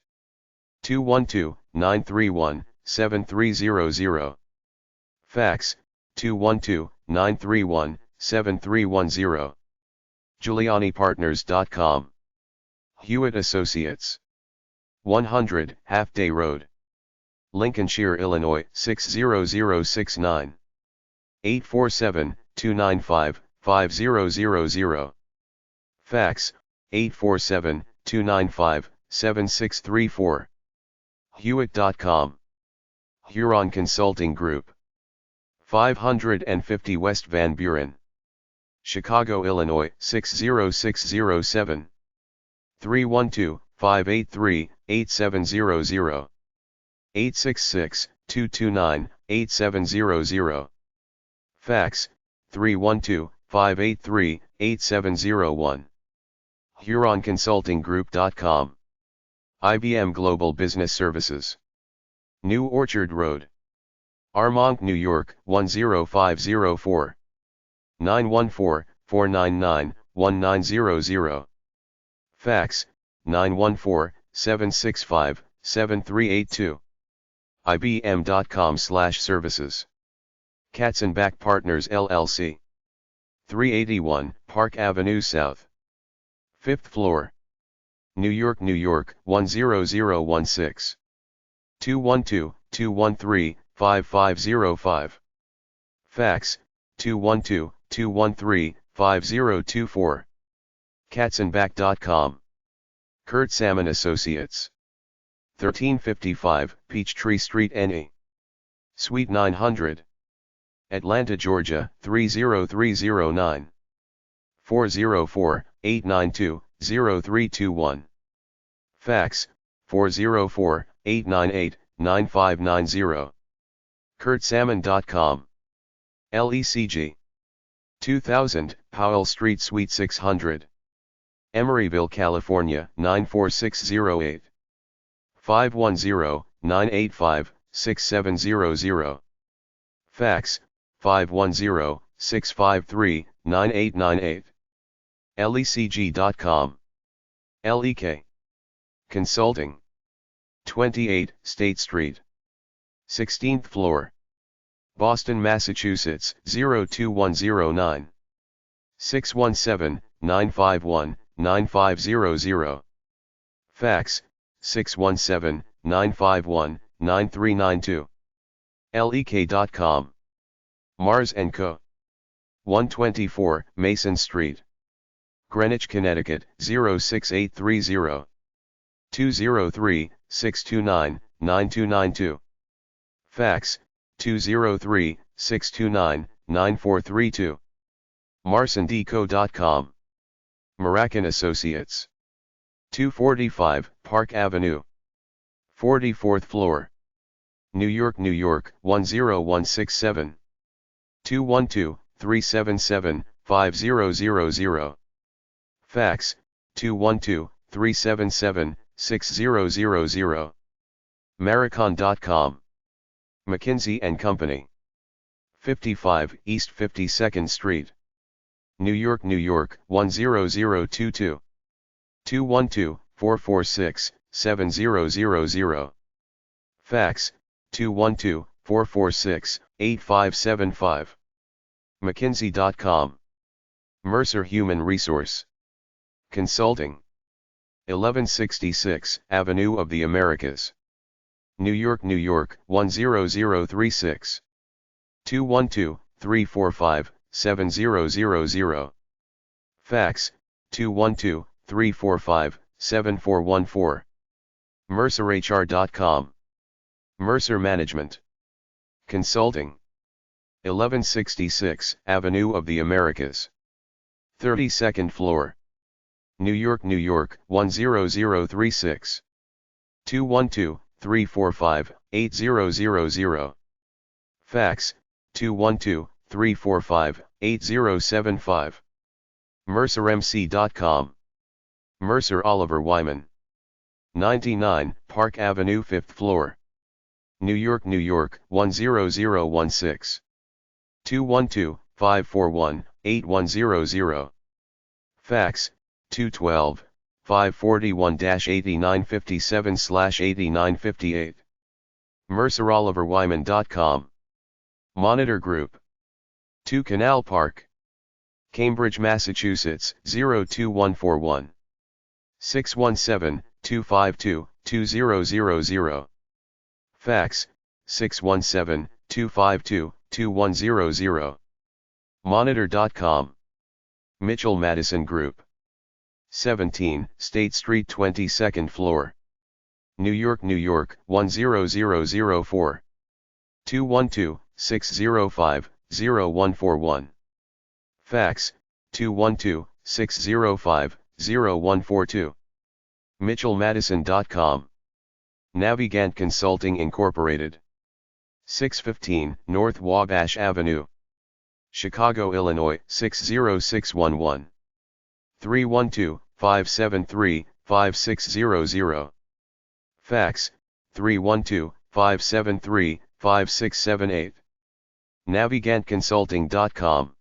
212-931-7300. Fax, 212-931-7310. GiulianiPartners.com. Hewitt Associates. 100 Half-Day Road. Lincolnshire, Illinois, 60069. 847-295-5000. Fax, 847-295-7634. Hewitt.com. Huron Consulting Group. 550 West Van Buren. Chicago, Illinois, 60607. 312-583-8700. 866-229-8700. Fax, 312-583-8701. HuronConsultingGroup.com. IBM Global Business Services. New Orchard Road. Armonk, New York, 10504. 914-499-1900. Fax, 914-765-7382. IBM.com/services. Katzenbach Partners LLC. 381 Park Avenue South. 5th floor. New York, New York, 10016. 212-213-5505. Fax, 212-213-5024. Katzenbach.com. Kurt Salmon Associates. 1355 Peachtree Street NE. Suite 900. Atlanta, Georgia, 30309. 404-892-0321. Fax, 404-898-9590. KurtSalmon.com. LECG. 2000, Powell Street Suite 600. Emeryville, California, 94608. 510-985-6700. Fax, 510-653-9898. LECG.com. LEK. Consulting. 28 State Street. 16th floor. Boston, Massachusetts, 02109. 617-951-9500. Fax, 617-951-9392. LEK.com. Mars & Co. 124 Mason Street. Greenwich, Connecticut, 06830. 203-629-9292. Fax, 203-629-9432. marsandco.com. Maracan Associates. 245 Park Avenue. 44th floor. New York, New York, 10167. 212-377-5000. Fax, 212-377-6000. Maricon.com. McKinsey & Company. 55 East 52nd Street. New York, New York, 10022. 212-446-7000. Fax, 212-446-8575. McKinsey.com. Mercer Human Resource Consulting. 1166 Avenue of the Americas. New York, New York, 10036. 212-345-7000. Fax, 212-345-7414. MercerHR.com. Mercer Management Consulting. 1166 Avenue of the Americas. 32nd floor. New York, New York, 10036. 212-345-8000. Fax, 212-345-8075. MercerMC.com. Mercer Oliver Wyman. 99 Park Avenue, 5th floor. New York, New York, 10016. 212-541-8100. Fax, 212-541-8957/8958. MercerOliverWyman.com. Monitor Group. 2 Canal Park. Cambridge, Massachusetts, 02141. 617-252-2000. Fax, 617-252-2100. Monitor.com. Mitchell Madison Group. 17 State Street, 22nd floor. New York, New York, 10004. 212-605-0141. Fax, 212-605-0142. MitchellMadison.com. Navigant Consulting Incorporated. 615 North Wabash Avenue. Chicago, Illinois, 60611. 312-573-5600. Fax, 312-573-5678. Navigantconsulting.com.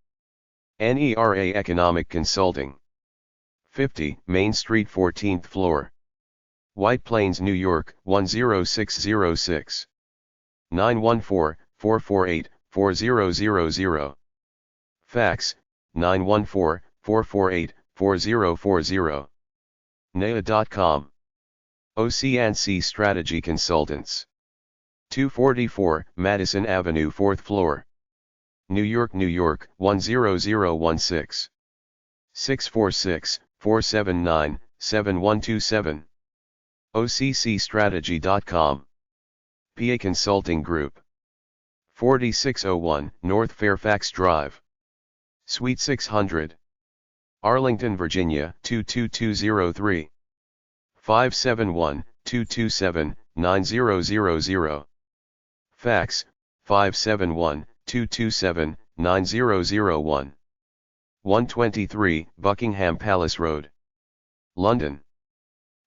NERA Economic Consulting. 50 Main Street, 14th floor. White Plains, New York, 10606. 914-448-4000. Fax, 914-448-4040. NEA.com. OCNC Strategy Consultants. 244 Madison Avenue, 4th floor. New York, New York, 10016. 479-7127. OCCstrategy.com. PA Consulting Group. 4601 North Fairfax Drive, Suite 600, Arlington, Virginia 22203. 571-227-9000. Fax, 571-227-9001. 123 Buckingham Palace Road, London,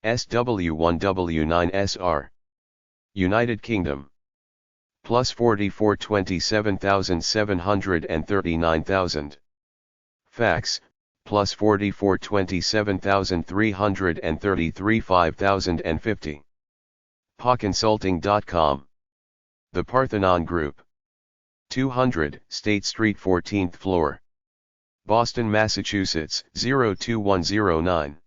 SW1W9SR, United Kingdom. Plus 44 27,739,000. Fax, plus 44 27,333 5050. PAWconsulting.com. The Parthenon Group. 200 State Street 14th floor, Boston, Massachusetts 02109.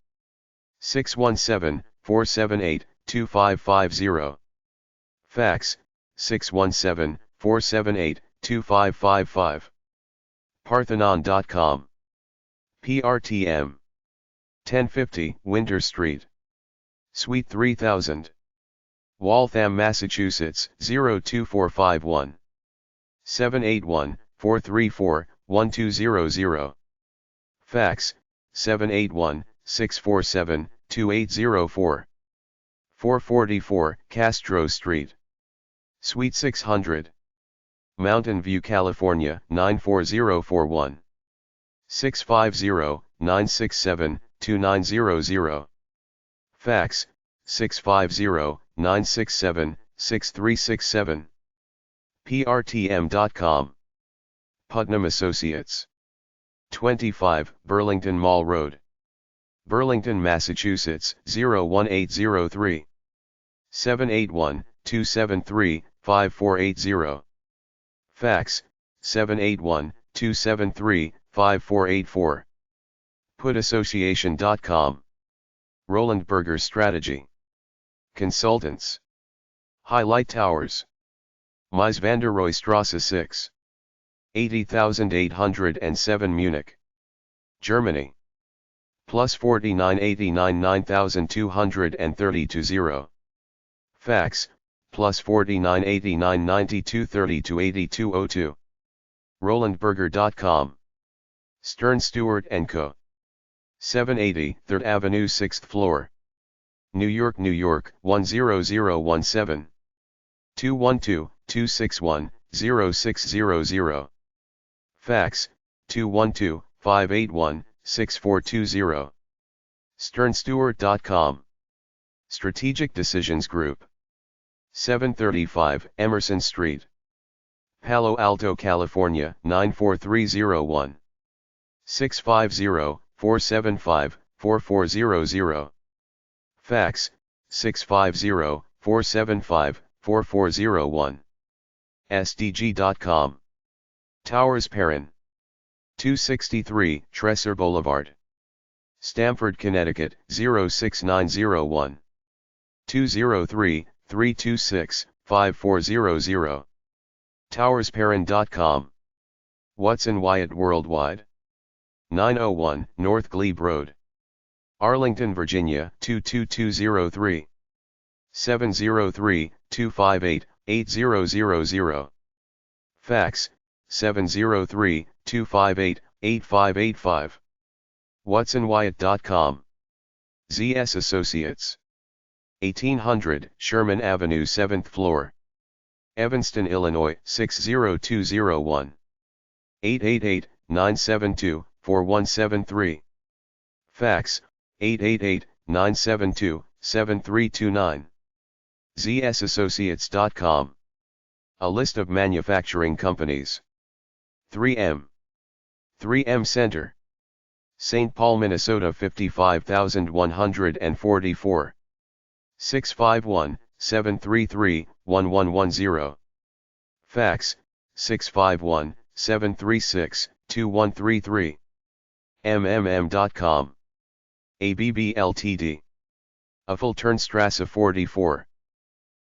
617-478-2550. Fax, 617-478-2555. Parthenon.com. PRTM. 1050 Winter Street, Suite 3000, Waltham, Massachusetts 02451. 781-434-1200. Fax, 781-647-2804. 444 Castro Street, Suite 600, Mountain View, California 94041. 650-967-2900. Fax, 650-967-6367. PRTM.com. Putnam Associates. 25 Burlington Mall Road, Burlington, Massachusetts 01803. 781-273-5480. Fax, 781-273-5484. PutAssociation.com. Roland Berger Strategy Consultants. Highlight Towers, Mies van der Rohe Strasse 6, 80,807 Munich, Germany. Plus 4989 9230 0. Fax, plus 4989 9232 8202. RolandBerger.com. Stern Stewart & Co. 780 3rd Avenue 6th floor, New York, New York 10017. 212-261-0600. Fax, 212-581-6420. SternStewart.com. Strategic Decisions Group. 735 Emerson Street, Palo Alto, California 94301. 650-475-4400. Fax, 650-475-4401. SDG.com. Towers Perrin. 263 Tresser Boulevard, Stamford, Connecticut 06901. 203-326-5400. TowersPerrin.com. Watson Wyatt Worldwide. 901 North Glebe Road, Arlington, Virginia 22203. 703-258-8000. Fax, 703-258-8585. WatsonWyatt.com. ZS Associates. 1800 Sherman Avenue 7th floor, Evanston, Illinois 60201. 888-972-4173. Fax, 888-972-7329. ZSAssociates.com. A list of manufacturing companies. 3M. 3M Center, St. Paul, Minnesota 55144. 651-733-1110. Fax, 651-736-2133. MMM.com. ABB Ltd. Affelternstrasse 44.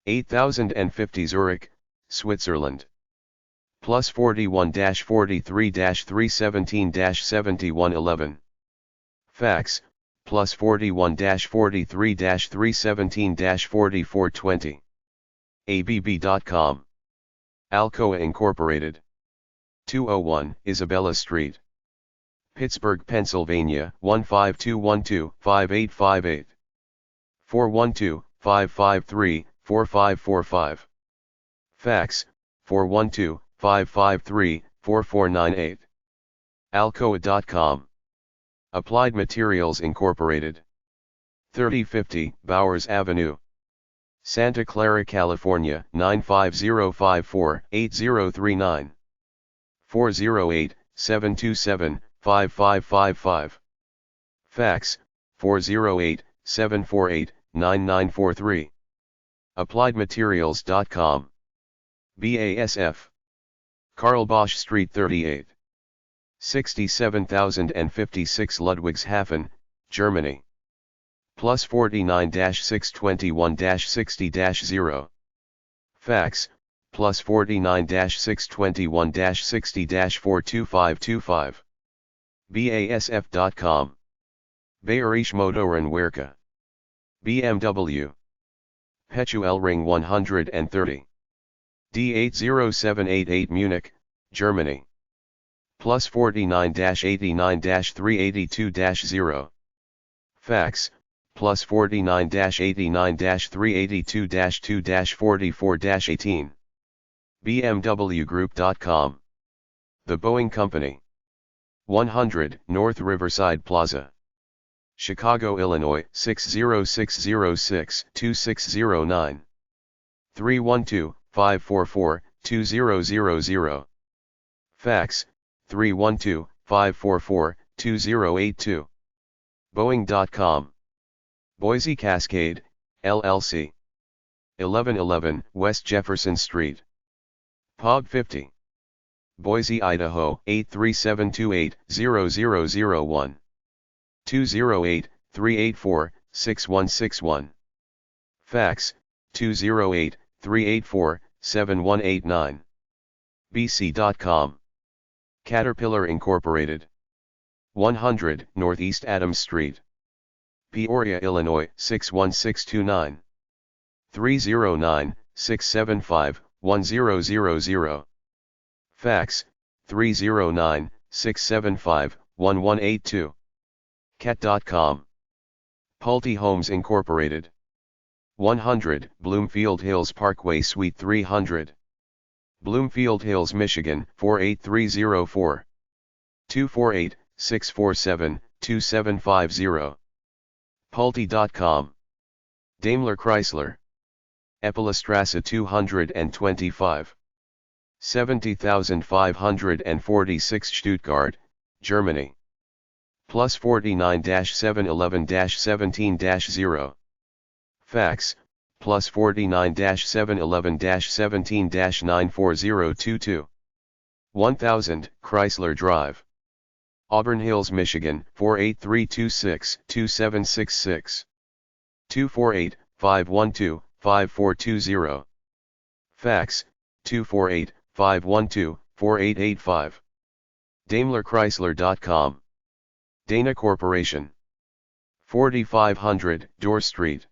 8050 Zurich, Switzerland. Plus 41-43-317-7111. Fax, plus 41-43-317-4420. ABB.com. Alcoa Incorporated. 201 Isabella Street, Pittsburgh, Pennsylvania 15212-5858. 412-553-4545. Fax 412-553-4498. Alcoa.com. Applied Materials Incorporated. 3050 Bowers Avenue, Santa Clara, California 95054-8039. 408-727-5555. Fax 408-748-9943. AppliedMaterials.com. BASF. Karl Bosch Street 38, 67056 Ludwigshafen, Germany. Plus 49-621-60-0. Fax, plus 49-621-60-42525. BASF.com. Bayerische Motoren Werke. BMW. Petuelring 130. D80788 Munich, Germany. Plus 49-89-382-0. Fax, plus 49-89-382-2-44-18. BMWgroup.com. The Boeing Company. 100 North Riverside Plaza, Chicago, Illinois 60606-2609. 312-544-2000. Fax, 312-544-2082. Boeing.com. Boise Cascade, LLC. 1111 West Jefferson Street, POB 50. Boise, Idaho 83728-0001. 208-384-6161. Fax, 208-384-7189. BC.com. Caterpillar Incorporated. 100 Northeast Adams Street, Peoria, Illinois 61629. 309-675-1000. Fax, 309-675-1182. Cat.com. Pulte Homes Incorporated. 100 Bloomfield Hills Parkway Suite 300. Bloomfield Hills, Michigan 48304. 248-647-2750. Pulte.com. Daimler Chrysler. Eppilestrasse 225. 70546 Stuttgart, Germany. Plus 49-711-17-0. Fax, plus 49-711-17-94022. 1000 Chrysler Drive, Auburn Hills, Michigan 48326-2766. 248-512-5420. Fax, 248-512-4885. DaimlerChrysler.com. Dana Corporation. 4500 Dorr Street,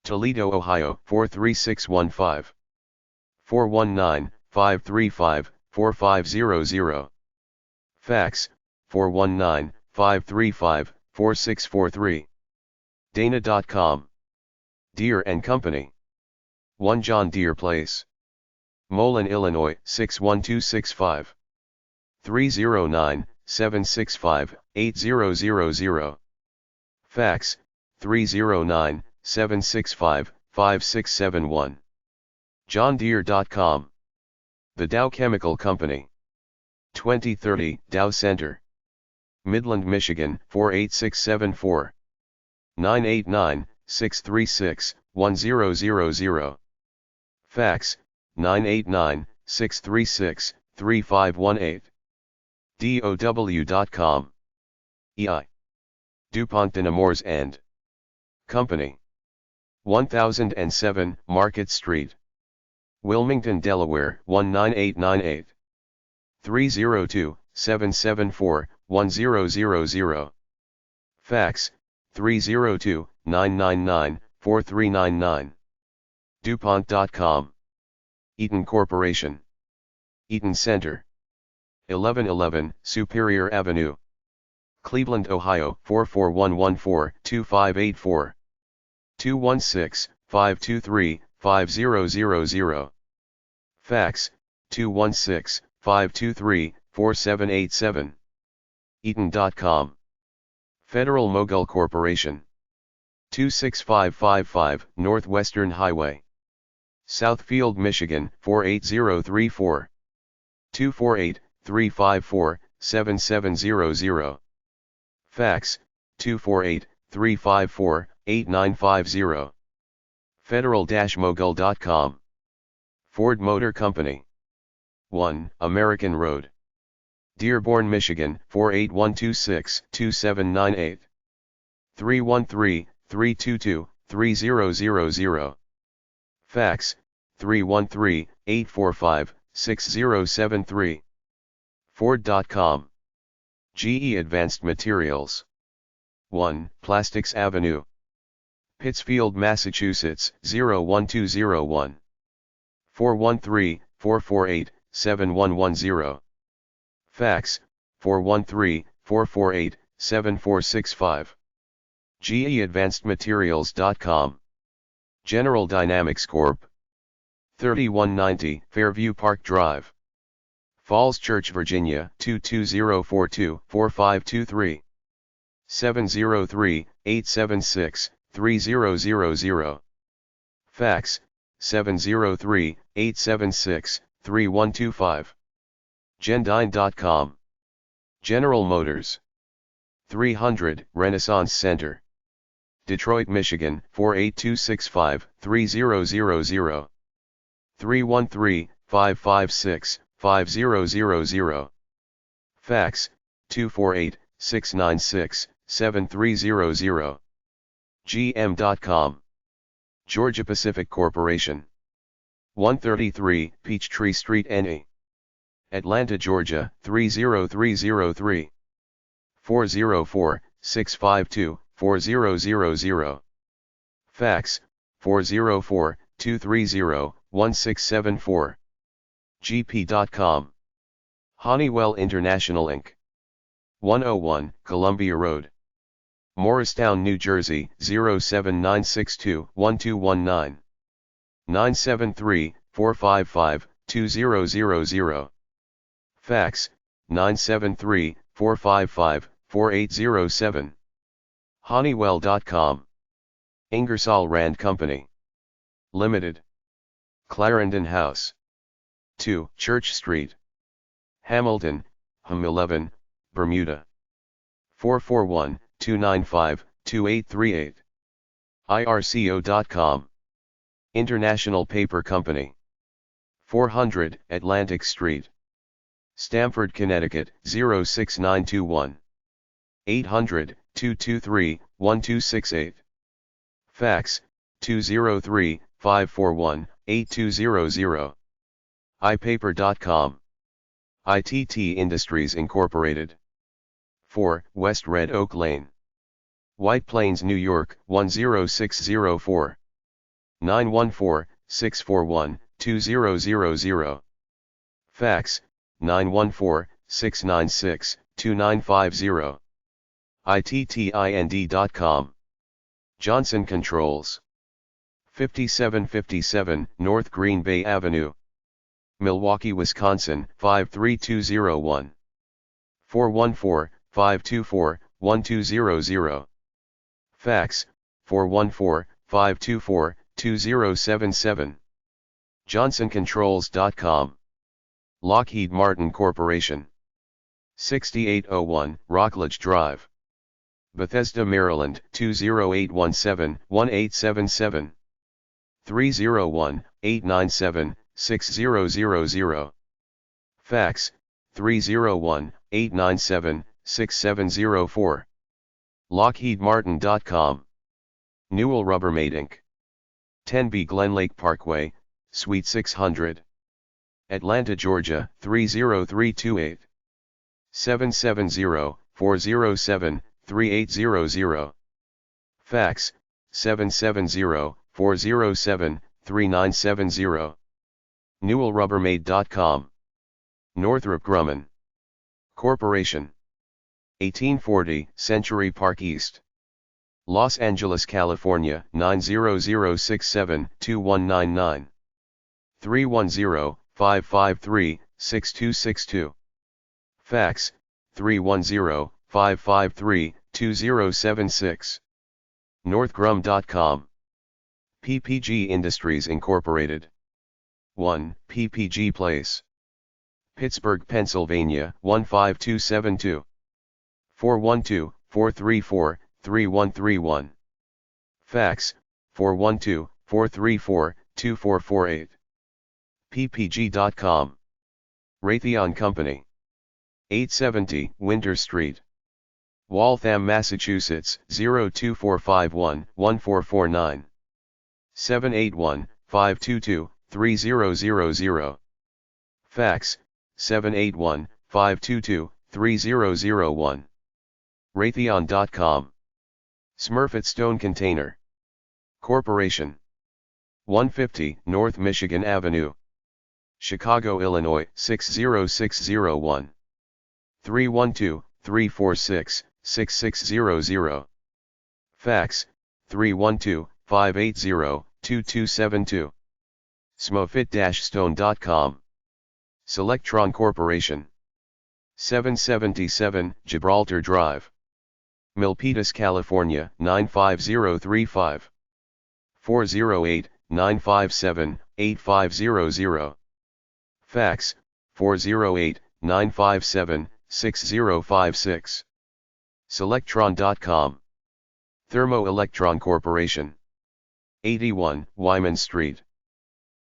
Toledo, Ohio 43615. 419-535-4500. Fax, 419-535-4643. Dana.com. Deere & Company. 1 John Deere Place, Moline, Illinois 61265. 309-765-8000. Fax, 309-765-5671. JohnDeere.com. The Dow Chemical Company. 2030 Dow Center, Midland, Michigan 48674. 989-636-1000. Fax, 989-636-3518. DOW.com. EI. DuPont de Nemours and Company. 1007 Market Street, Wilmington, Delaware 19898. 302-774-1000. Fax, 302-999-4399. DuPont.com. Eaton Corporation. Eaton Center. 1111 Superior Avenue. Cleveland, Ohio 44114-2584. 216-523-5000. Fax, 216-523-4787. Eaton.com. Federal Mogul Corporation. 26555 Northwestern Highway. Southfield, Michigan 48034. 248-354-7700. Fax, 248-354-8950. Federal-Mogul.com. Ford Motor Company. 1 American Road. Dearborn, Michigan 48126-2798. 313-322-3000. Fax, 313-845-6073. Ford.com. GE Advanced Materials. 1 Plastics Avenue. Pittsfield, Massachusetts 01201. 413-448-7110. Fax, 413-448-7465. GEAdvancedMaterials.com. General Dynamics Corp. 3190 Fairview Park Drive. Falls Church, Virginia 22042-4523. 703-876-3000. Fax, 703-876-3125. Gendyne.com. General Motors. 300 Renaissance Center. Detroit, Michigan 48265-3000. 313-556-5000. Fax, 248-696-7300. GM.com. Georgia Pacific Corporation. 133 Peachtree Street, NA. Atlanta, Georgia 30303. 404-652-4000. Fax, 404-230-1674. GP.com. Honeywell International Inc. 101 Columbia Road. Morristown, New Jersey 07962-1219. 973-455-2000. Fax, 973-455-4807. Honeywell.com. Ingersoll Rand Company. Limited. Clarendon House. 2 Church Street. Hamilton, HM 11, Bermuda. 441-295-2838. IRCO.com. International Paper Company. 400 Atlantic Street. Stamford, Connecticut 06921. 800-223-1268. Fax, 203-541-8200. iPaper.com. ITT Industries Incorporated. 4 West Red Oak Lane. White Plains, New York 10604. 914-641-2000. Fax, 914-696-2950. ITTIND.com. Johnson Controls. 5757 North Green Bay Avenue. Milwaukee, Wisconsin 53201. 414-524-1200. Fax, 414-524-2077. JohnsonControls.com. Lockheed Martin Corporation. 6801 Rockledge Drive. Bethesda, Maryland 20817-1877. 301-897-6000. Fax, 301-897-6704. LockheedMartin.com. Newell Rubbermaid Inc. 10B Glen Lake Parkway, Suite 600. Atlanta, Georgia 30328. 770-407-3800. Fax, 770-407-3970. NewellRubbermaid.com. Northrop Grumman Corporation. 1840 Century Park East. Los Angeles, California, 90067-2199. 310-553-6262. Fax, 310-553-2076. NorthGrum.com. PPG Industries Incorporated. 1 PPG Place. Pittsburgh, Pennsylvania, 15272. 412-434-3131. Fax, 412-434-2448. ppg.com. Raytheon Company. 870 Winter Street. Waltham, Massachusetts, 02451-1449. 781-522-3000. Fax, 781-522-3001. Raytheon.com. Smurfit Stone Container Corporation. 150 North Michigan Avenue, Chicago, Illinois, 60601. 312-346-6600. Fax, 312-580-2272. Smofit-stone.com. Selectron Corporation. 777 Gibraltar Drive, Milpitas, California, 95035. 408-957-8500. Fax, 408-957-6056. Selectron.com. Thermoelectron Corporation. 81 Wyman Street,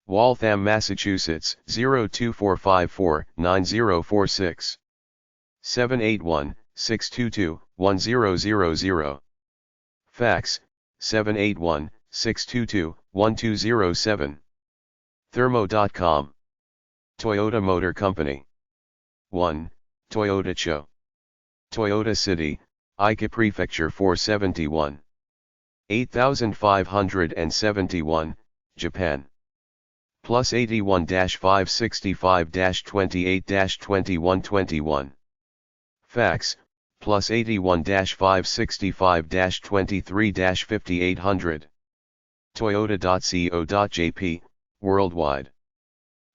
Waltham, Massachusetts, 02454-9046. 781-622-1000. Fax, 781-622-1207. Thermo.com. Toyota Motor Company. 1 Toyota Cho, Toyota City, Ika Prefecture, 471. 8571, Japan. Plus 81-565-28-2121. Fax, plus 81-565-23-5800. Toyota.co.jp, worldwide.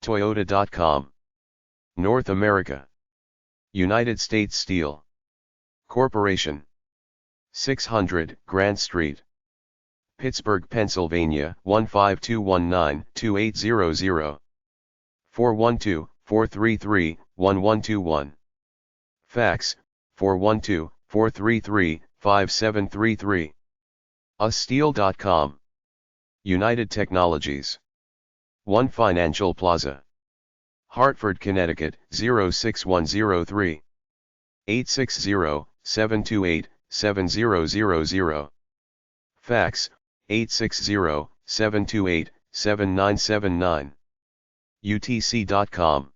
Toyota.com. North America. United States Steel Corporation. 600 Grant Street, Pittsburgh, Pennsylvania, 15219-2800. 412-433-1121. Fax, 412-433-5733. ussteel.com. United Technologies. 1 Financial Plaza, Hartford, Connecticut, 06103. 860-728-7000. Fax, 860-728-7979. UTC.com.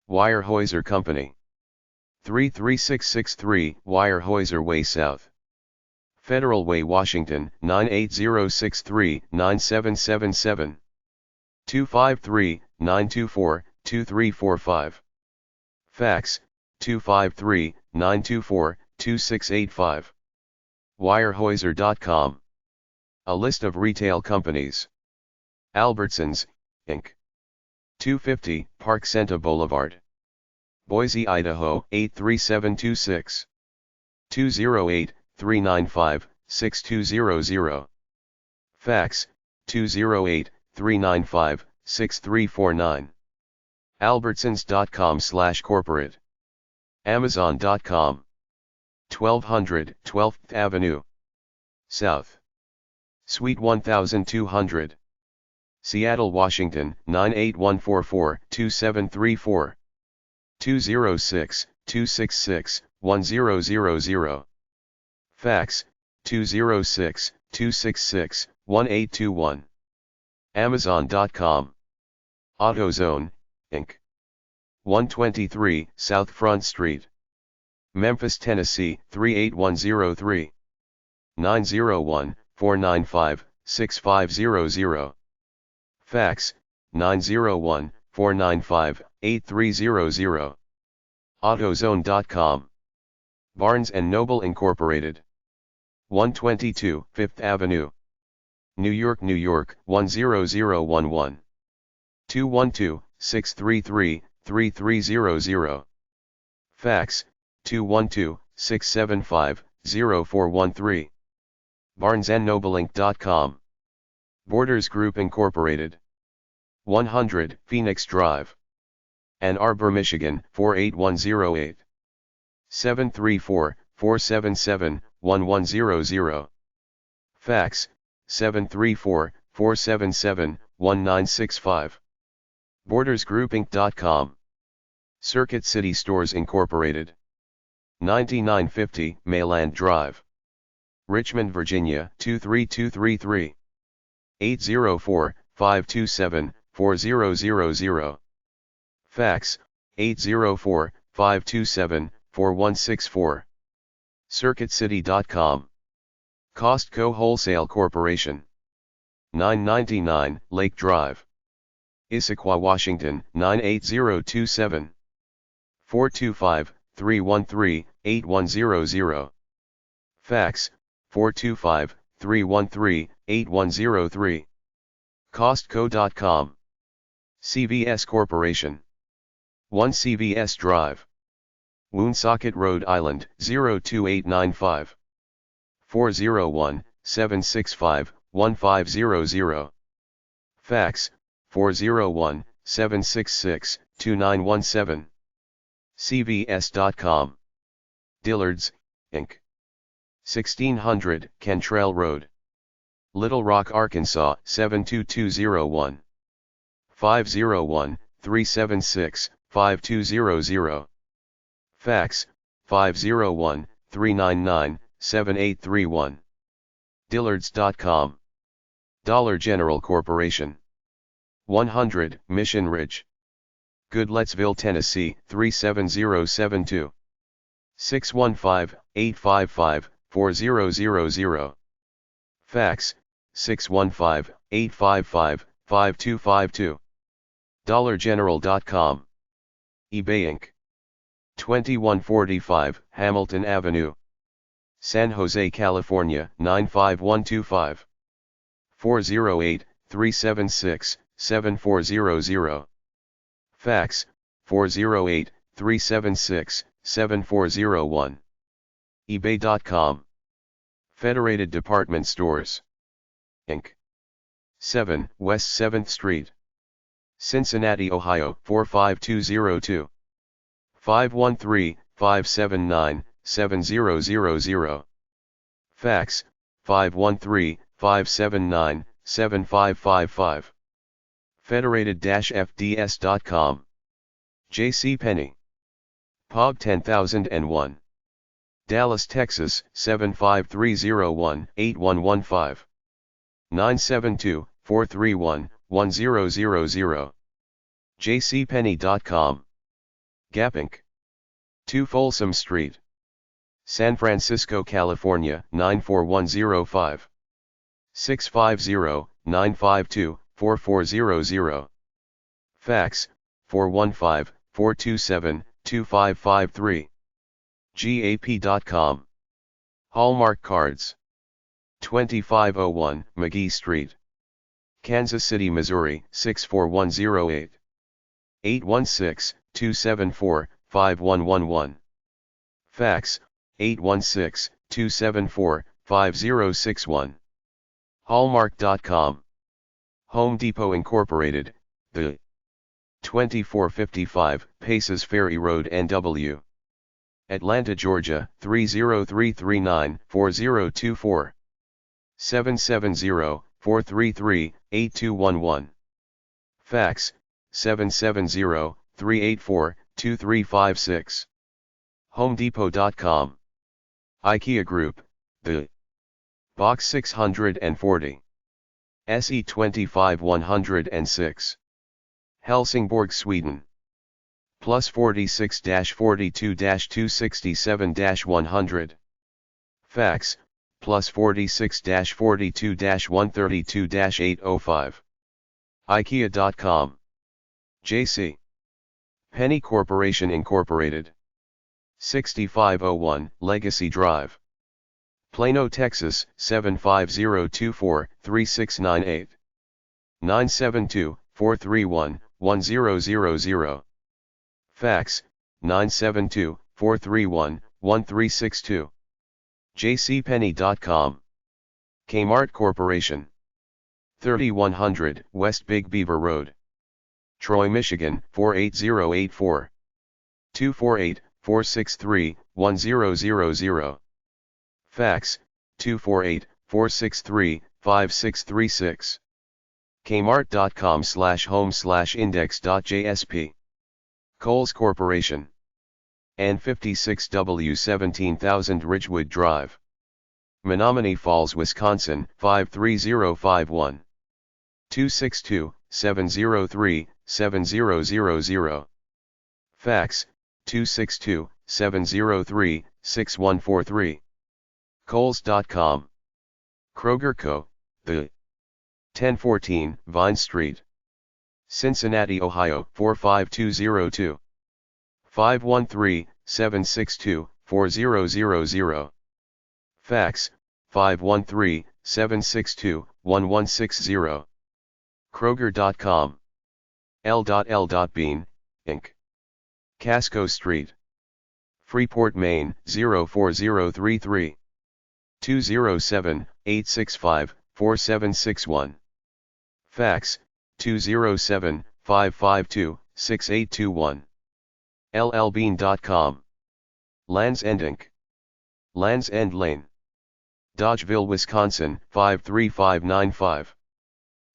Weyerhaeuser Company. 33663 Weyerhaeuser Way South, Federal Way, Washington, 98063-9777. 253-924-2345. Fax, 253-924-2685. Weyerhaeuser.com. A list of retail companies. Albertsons, Inc. 250 Park Senta Boulevard, Boise, Idaho, 83726. 208-395-6200. Fax, 208-395-6349. Albertsons.com/corporate. Amazon.com. 1200 12th Avenue South, Suite 1200. Seattle, Washington, 98144-2734. 206-266-1000. Fax, 206-266-1821. Amazon.com. AutoZone, Inc. 123 South Front Street, Memphis, Tennessee, 38103. 901-495-6500. Fax, 901-495-8300. AutoZone.com. Barnes & Noble Incorporated. 122 Fifth Avenue. New York, New York, 10011. 212-633-3300. Fax, 212-675-0413. BarnesandNobleInc.com. Borders Group Incorporated. 100 Phoenix Drive. Ann Arbor, Michigan, 48108. 734-477-1100. Fax, 734-477-1965. BordersGroupInc.com. Circuit City Stores Incorporated. 9950 Mayland Drive. Richmond, Virginia, 23233. 804-527-4000. Fax, 804-527-4164. CircuitCity.com. Costco Wholesale Corporation. 999 Lake Drive. Issaquah, Washington, 98027. 425-313-8100. Fax, 425-313-8103. Costco.com. CVS Corporation. 1 CVS Drive. Woonsocket, Rhode Island, 02895. 401-765-1500. Fax, 401-766-2917. CVS.com. Dillard's, Inc. 1600 Cantrell Road. Little Rock, Arkansas, 72201. 501-376-5200. Fax, 501-399-7831. Dillards.com. Dollar General Corporation. 100 Mission Ridge. Goodlettsville, Tennessee, 37072. 615-855-4000. Fax, 615-855-5252. DollarGeneral.com. eBay Inc. 2145 Hamilton Avenue. San Jose, California, 95125. 408-376-7400. Fax, 408-376-7401. eBay.com. Federated Department Stores, Inc. 7 West 7th Street. Cincinnati, Ohio, 45202. 513-579-7000. Fax, 513-579-7555. Federated-FDS.com. JCPenney. POG 10001. Dallas, Texas, 75301-8115. 972-431-1000. JCPenney.com. Gap Inc. 2 Folsom Street. San Francisco, California, 94105. 650-952-4400. Fax, 415-427-2553. GAP.com. Hallmark Cards. 2501 McGee Street. Kansas City, Missouri, 64108. 816-274-5111. Fax, 816-274-5061. Hallmark.com. Home Depot Incorporated, the 2455 Paces Ferry Road, NW. Atlanta, Georgia, 30339-4024. 770-433-8211. Fax, 770-384-2356. HomeDepot.com. IKEA Group, the Box 640. SE 25106. Helsingborg, Sweden. Plus 46-42-267-100. Fax, plus 46-42-132-805. IKEA.com. J.C. Penney Corporation Incorporated. 6501 Legacy Drive, Plano, Texas 75024-3698. 972-431-1000. Fax 972-431-1362. jcpenney.com. Kmart Corporation. 3100 West Big Beaver Road, Troy, Michigan 48084. 248-463-1000. Fax 248-463-5636. Kmart.com/home/index.jsp. Kohl's Corporation. N56W 17000 Ridgewood Drive, Menominee Falls, Wisconsin 53051. 262-703-7000. Fax 262-703-6143. Kohls.com. Kroger Co., the 1014 Vine Street, Cincinnati, Ohio 45202. 513-762-4000. Fax 513-762-1160. Kroger.com. L.L. Bean, Inc. Casco Street, Freeport, Maine 04033. 207-865-4761. Fax 207-552-6821. llbean.com. Lands End Inc. Lands End Lane, Dodgeville, Wisconsin 53595.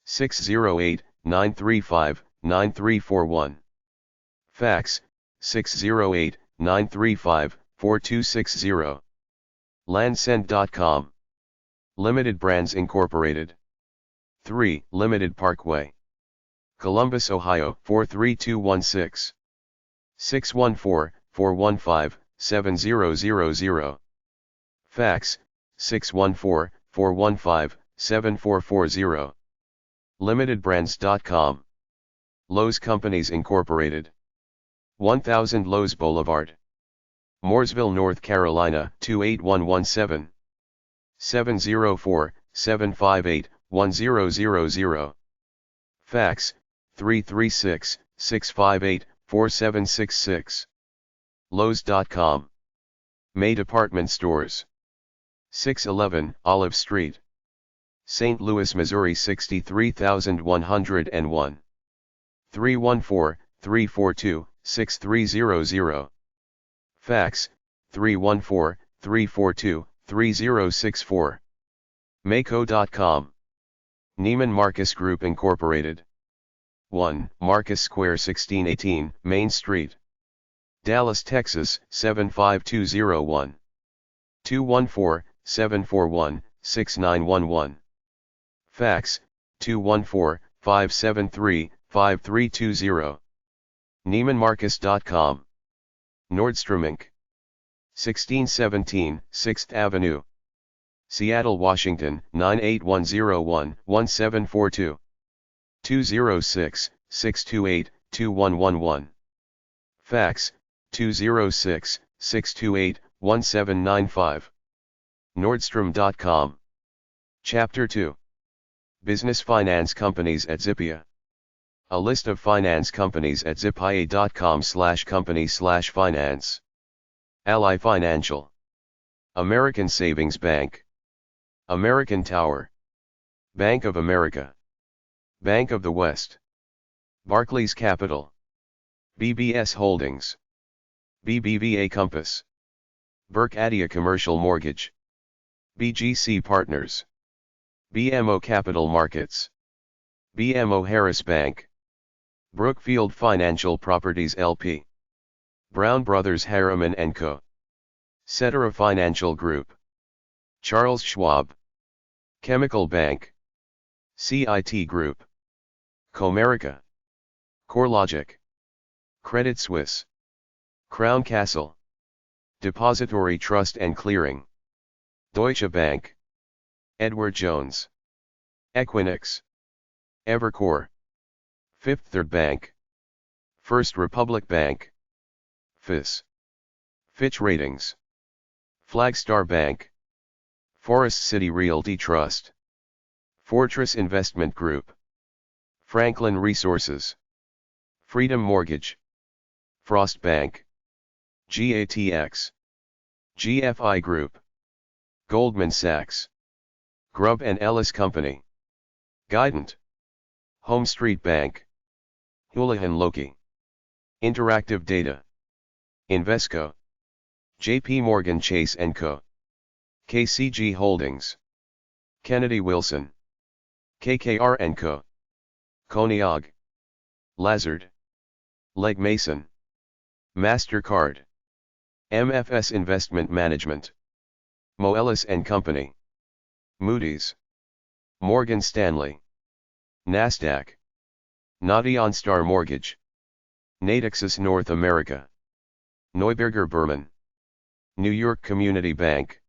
608-935-9341. Fax 608-935-4260. Landsend.com. Limited Brands Incorporated. 3 Limited Parkway, Columbus, Ohio 43216. 614-415-7000. Fax 614-415-7440. Limitedbrands.com. Lowe's Companies Incorporated. 1000 Lowe's Boulevard, Mooresville, North Carolina 28117. 704-758-1000. Fax 336-658-4766. Lowes.com. May Department Stores. 611 Olive Street, St. Louis, Missouri 63101. 314-342-6300. Fax 314-342-3064. Mayco.com. Neiman Marcus Group Incorporated. 1 Marcus Square 1618 Main Street, Dallas, Texas 75201. 214-741-6911. Fax 214-573-5320. NeimanMarcus.com. Nordstrom Inc. 1617 6th Avenue, Seattle, Washington 98101 1742. 206-628-2111. Fax 206-628-1795. Nordstrom.com. Chapter 2. Business Finance Companies at Zippia. A list of finance companies at zippia.com/company/finance. Ally Financial, American Savings Bank, American Tower, Bank of America, Bank of the West, Barclays Capital, BBS Holdings, BBVA Compass, Burke Adia Commercial Mortgage, BGC Partners, BMO Capital Markets, BMO Harris Bank, Brookfield Financial Properties LP, Brown Brothers Harriman & Co., Cetera Financial Group, Charles Schwab, Chemical Bank, CIT Group, Comerica, CoreLogic, Credit Suisse, Crown Castle, Depository Trust and Clearing, Deutsche Bank, Edward Jones, Equinix, Evercore, Fifth Third Bank, First Republic Bank, FIS, Fitch Ratings, Flagstar Bank, Forest City Realty Trust, Fortress Investment Group, Franklin Resources, Freedom Mortgage, Frost Bank, GATX, GFI Group, Goldman Sachs, Grubb & Ellis Company, Guidant, Home Street Bank, Houlihan Lokey, Interactive Data, Invesco, JP Morgan Chase & Co., KCG Holdings, Kennedy Wilson, KKR & Co., Koniag, Lazard, Legg Mason, MasterCard, MFS Investment Management, Moelis & Company, Moody's, Morgan Stanley, Nasdaq, Nadian Star Mortgage, Natixis North America, Neuberger Berman, New York Community Bank,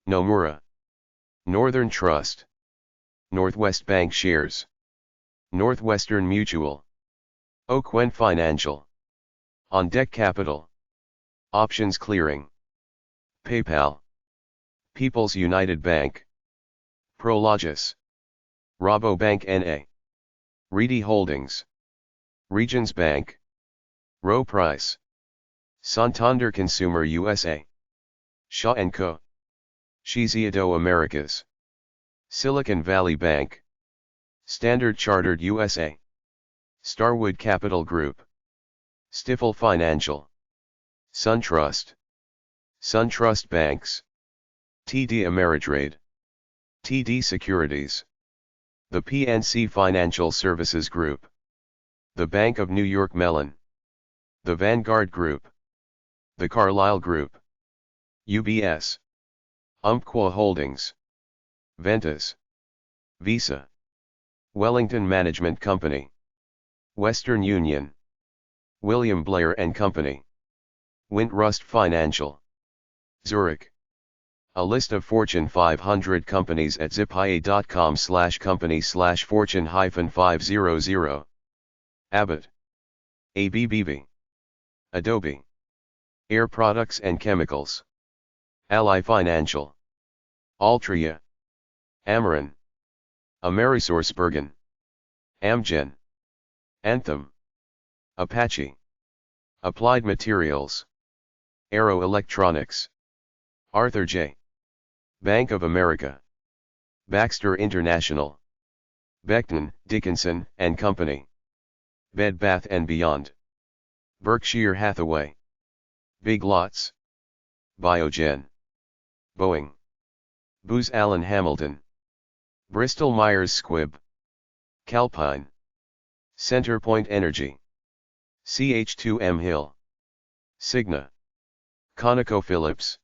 Nomura, Northern Trust, Northwest Bank Shares, Northwestern Mutual, Oakwend Financial, On Deck Capital, Options Clearing, PayPal, People's United Bank, Prologis, Rabobank N.A., Reedy Holdings, Regions Bank, Rowe Price, Santander Consumer USA, Shaw & Co., Shiseido Americas, Silicon Valley Bank, Standard Chartered USA, Starwood Capital Group, Stifel Financial, SunTrust, SunTrust Banks, TD Ameritrade, TD Securities, the PNC Financial Services Group, the Bank of New York Mellon, the Vanguard Group, the Carlyle Group, UBS, Umpqua Holdings, Ventas, Visa, Wellington Management Company, Western Union, William Blair & Company, Wintrust Financial, Zurich. A list of Fortune 500 companies at zipia.com/company/fortune-500. Abbott, ABBV, Adobe, Air Products and Chemicals, Ally Financial, Altria, Amarin, AmerisourceBergen, Amgen, Anthem, Apache, Applied Materials, Aero Electronics, Arthur J. Bank of America, Baxter International, Becton, Dickinson and Company, Bed Bath & Beyond, Berkshire Hathaway, Big Lots, Biogen, Boeing, Booz Allen Hamilton, Bristol Myers Squibb, Calpine, Centerpoint Energy, CH2M Hill, Cigna, ConocoPhillips,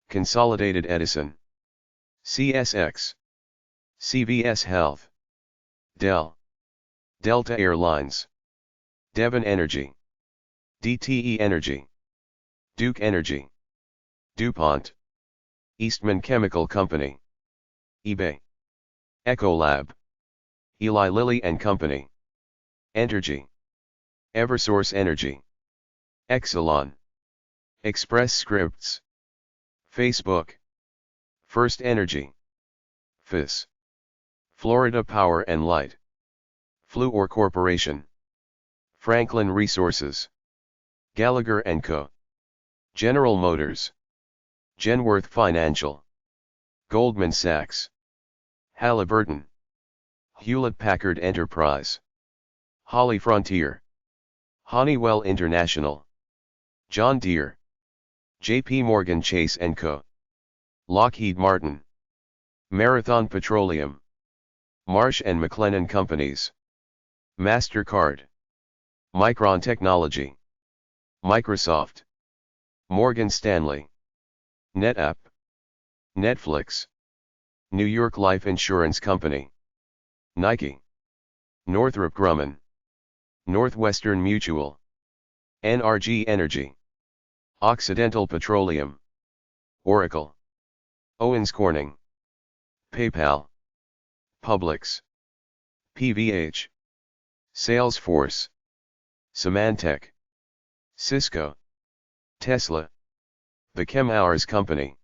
Consolidated Edison, CSX, CVS Health, Dell, Delta Airlines, Devon Energy, DTE Energy, Duke Energy, DuPont, Eastman Chemical Company, eBay, Ecolab, Eli Lilly and Company, Entergy, Eversource Energy, Exelon, Express Scripts, Facebook, First Energy, FIS, Florida Power & Light, Fluor Corporation, Franklin Resources, Gallagher & Co., General Motors, Genworth Financial, Goldman Sachs, Halliburton, Hewlett-Packard Enterprise, Holly Frontier, Honeywell International, John Deere, JP Morgan Chase & Co., Lockheed Martin, Marathon Petroleum, Marsh & McLennan Companies, MasterCard, Micron Technology, Microsoft, Morgan Stanley, NetApp, Netflix, New York Life Insurance Company, Nike, Northrop Grumman, Northwestern Mutual, NRG Energy, Occidental Petroleum, Oracle, Owens Corning, PayPal, Publix, PVH, Salesforce, Symantec, Cisco, Tesla, The Chem Hours Company,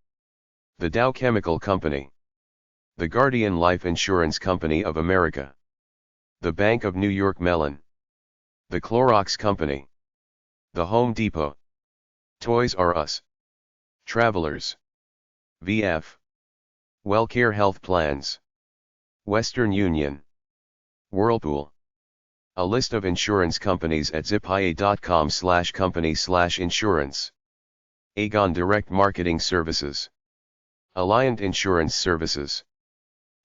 The Dow Chemical Company, The Guardian Life Insurance Company of America, The Bank of New York Mellon, The Clorox Company, The Home Depot, Toys R Us, Travelers, VF, WellCare Health Plans, Western Union, Whirlpool. A list of insurance companies at zipia.com/company/insurance. Aegon Direct Marketing Services, Alliant Insurance Services,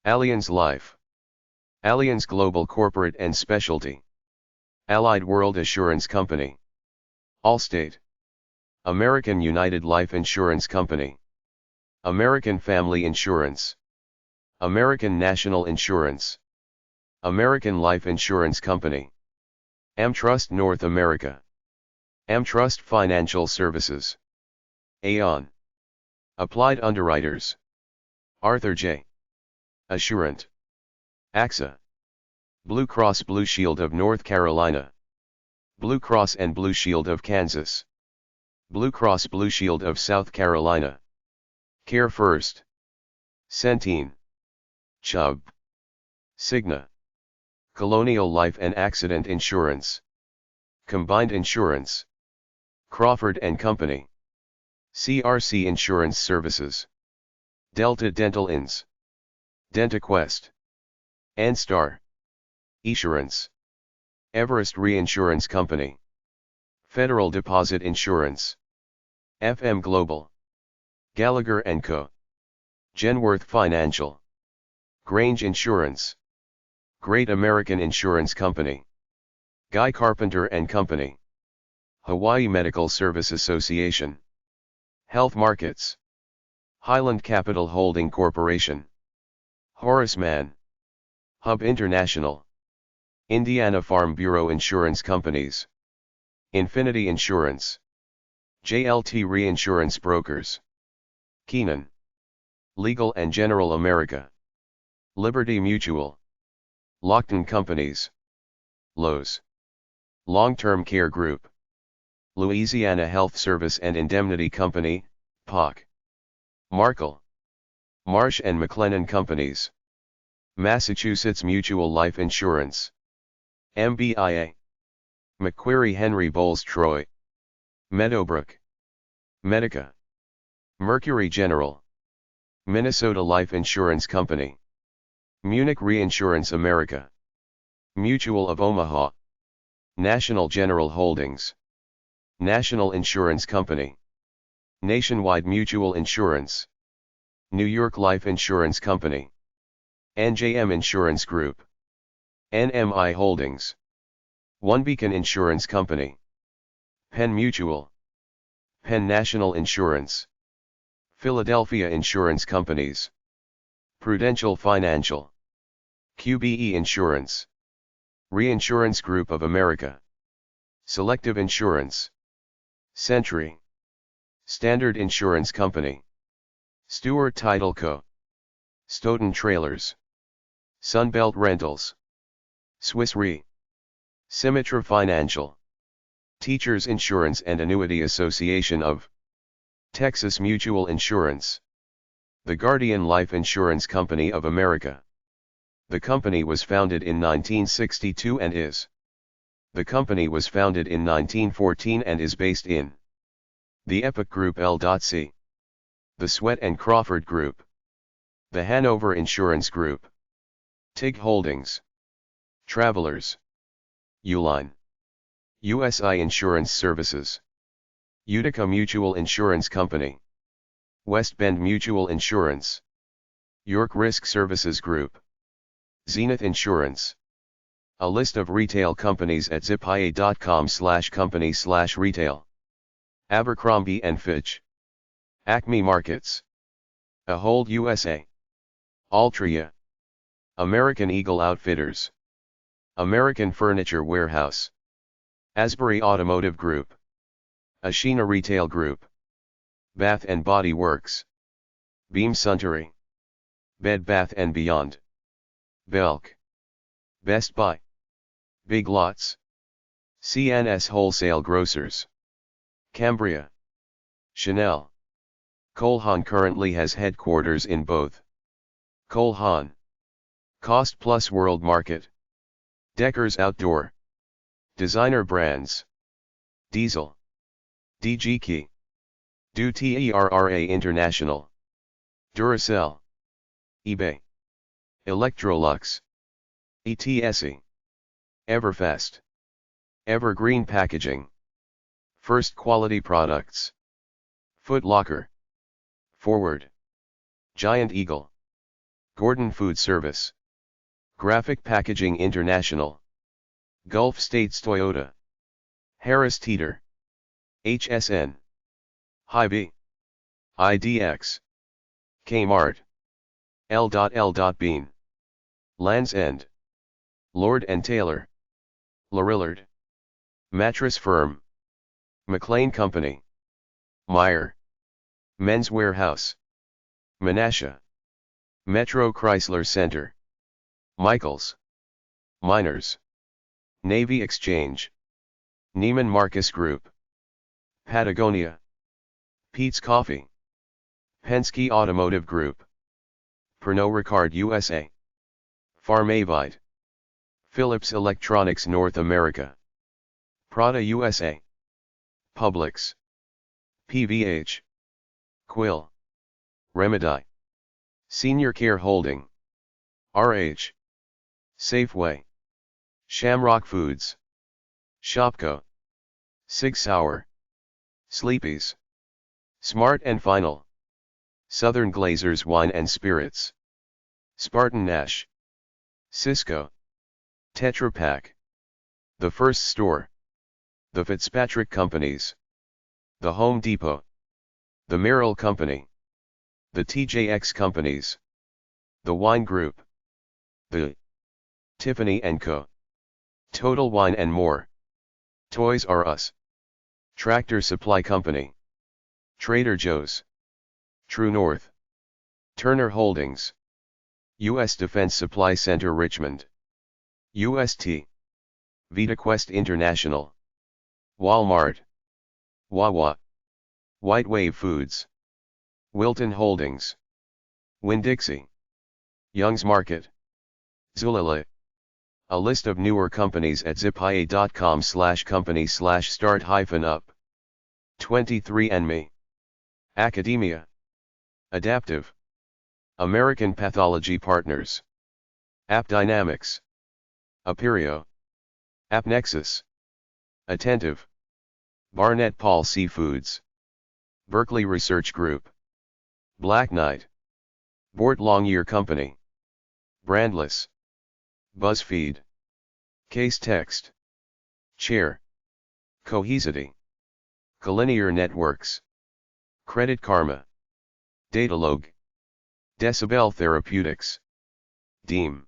Allianz Life, Allianz Global Corporate and Specialty, Allied World Assurance Company, Allstate, American United Life Insurance Company, American Family Insurance, American National Insurance, American Life Insurance Company, AmTrust North America, AmTrust Financial Services, Aon, Applied Underwriters, Arthur J. Assurant, AXA, Blue Cross Blue Shield of North Carolina, Blue Cross and Blue Shield of Kansas, Blue Cross Blue Shield of South Carolina, Care First, Centene, Chubb, Cigna, Colonial Life and Accident Insurance, Combined Insurance, Crawford & Company, CRC Insurance Services, Delta Dental Inns, DentaQuest, Anstar, Esurance, Everest Reinsurance Company, Federal Deposit Insurance, FM Global, Gallagher & Co., Genworth Financial, Grange Insurance, Great American Insurance Company, Guy Carpenter & Company, Hawaii Medical Service Association, Health Markets, Highland Capital Holding Corporation, Horace Mann, Hub International, Indiana Farm Bureau Insurance Companies, Infinity Insurance, JLT Reinsurance Brokers, Keenan, Legal & General America, Liberty Mutual, Lockton Companies, Lowe's, Long-Term Care Group, Louisiana Health Service and Indemnity Company, POC, Markel, Marsh & McLennan Companies, Massachusetts Mutual Life Insurance, MBIA, Macquarie Henry Bowles Troy, Meadowbrook, Medica, Mercury General, Minnesota Life Insurance Company, Munich Reinsurance America, Mutual of Omaha, National General Holdings, National Insurance Company, Nationwide Mutual Insurance, New York Life Insurance Company, NJM Insurance Group, NMI Holdings, One Beacon Insurance Company, Penn Mutual, Penn National Insurance, Philadelphia Insurance Companies, Prudential Financial, QBE Insurance, Reinsurance Group of America, Selective Insurance, Century, Standard Insurance Company, Stewart Title Co., Stoughton Trailers, Sunbelt Rentals, Swiss Re, Symetra Financial, Teachers Insurance and Annuity Association of Texas Mutual Insurance, The Guardian Life Insurance Company of America. The company was founded in 1962 and is. The company was founded in 1914 and is based in the Epoch Group L.C., the Sweat and Crawford Group, the Hanover Insurance Group, TIG Holdings, Travelers, Uline, USI Insurance Services, Utica Mutual Insurance Company, West Bend Mutual Insurance, York Risk Services Group, Zenith Insurance. A list of retail companies at zipia.com/company/retail. Abercrombie & Fitch, Acme Markets, Ahold USA, Altria, American Eagle Outfitters, American Furniture Warehouse, Asbury Automotive Group, Ashina Retail Group, Bath & Body Works, Beam Suntory, Bed Bath & Beyond, Belk, Best Buy, Big Lots, CNS Wholesale Grocers, Cambria, Chanel. Cole Haan currently has headquarters in both Cole Haan, Cost Plus World Market, Deckers Outdoor, Designer Brands, Diesel, DG Key, Do Terra International, Duracell, eBay, Electrolux, ETSE, Everfast, Evergreen Packaging, First Quality Products, Foot Locker, Forward, Giant Eagle, Gordon Food Service, Graphic Packaging International, Gulf States Toyota, Harris Teeter, HSN, Hy-Vee, IDX, Kmart, L.L. Bean, Land's End, Lord & Taylor, Lorillard, Mattress Firm, McLean Company, Meyer, Men's Warehouse, Menasha, Metro Chrysler Center, Michaels, Miners, Navy Exchange, Neiman Marcus Group, Patagonia, Peet's Coffee, Penske Automotive Group, Pernod Ricard USA, Pharmavite, Philips Electronics North America, Prada USA, Publix, PVH, Quill, Remedy, Senior Care Holding, RH, Safeway, Shamrock Foods, Shopko, Sig Sauer, Sleepy's, Smart & Final, Southern Glazers Wine & Spirits, Spartan Nash, Cisco, Tetra Pak, The First Store, The Fitzpatrick Companies, The Home Depot, The Merrill Company, The TJX Companies, The Wine Group, The Tiffany & Co., Total Wine & More, Toys R Us, Tractor Supply Company, Trader Joe's, True North, Turner Holdings, U.S. Defense Supply Center Richmond, UST, VitaQuest International, Walmart, Wawa, White Wave Foods, Wilton Holdings, Winn-Dixie, Young's Market, Zulily. A list of newer companies at zipia.com/company/start-up. 23andMe, Academia, Adaptive, American Pathology Partners, AppDynamics, Aperio, AppNexus, Attentive, Barnett Paul Seafoods, Berkeley Research Group, Black Knight, Bort Longyear Company, Brandless, BuzzFeed, Case Text, Chair, Cohesity, Collinear Networks, Credit Karma, Datalog, Decibel Therapeutics, Deem,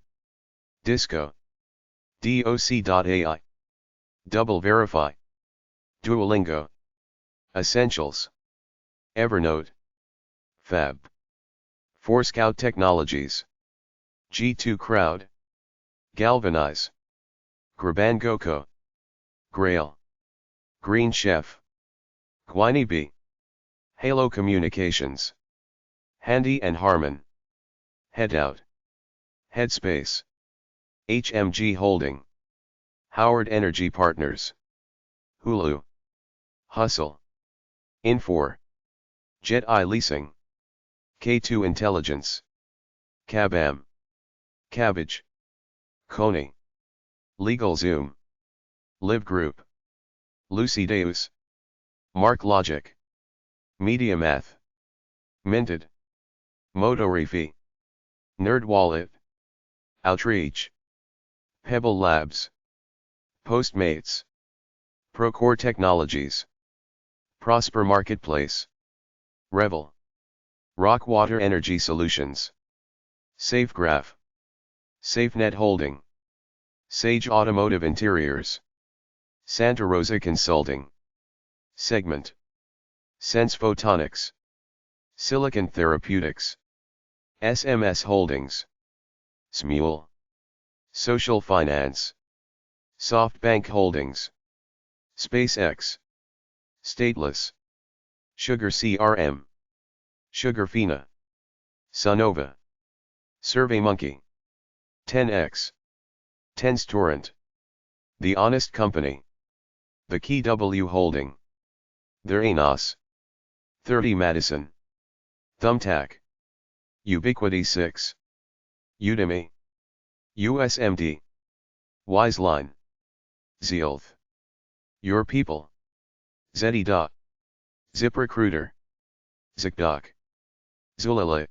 Disco, DOC.ai, Double Verify, Duolingo, Essentials, Evernote, Fab, Forescout Technologies, G2 Crowd, Galvanize, Graban Goko, Grail, Green Chef, Quiney B, Halo Communications, Handy and Harman, Headout, Headspace, HMG Holding, Howard Energy Partners, Hulu, Hustle, Infor, Jet Eye Leasing, K2 Intelligence, Cabam, Cabbage, Coney, LegalZoom, Live Group, Lucy Deus, Mark Logic, MediaMath, Minted, Motorifi, NerdWallet, Outreach, Pebble Labs, Postmates, Procore Technologies, Prosper Marketplace, Revel, Rockwater Energy Solutions, Safegraph, SafeNet Holding, Sage Automotive Interiors, Santa Rosa Consulting, Segment, Sense Photonics, Silicon Therapeutics, SMS Holdings, Smule, Social Finance, SoftBank Holdings, SpaceX, Stateless, Sugar CRM, Sugarfina, Sunova, SurveyMonkey, 10X, Tenstorrent, The Honest Company, The Key W Holding, Theranos, 30 Madison, Thumbtack, Ubiquity 6, Udemy, USMD, Wiseline, Zealth, Your People, ZDoc, ZipRecruiter, ZocDoc, Zulily.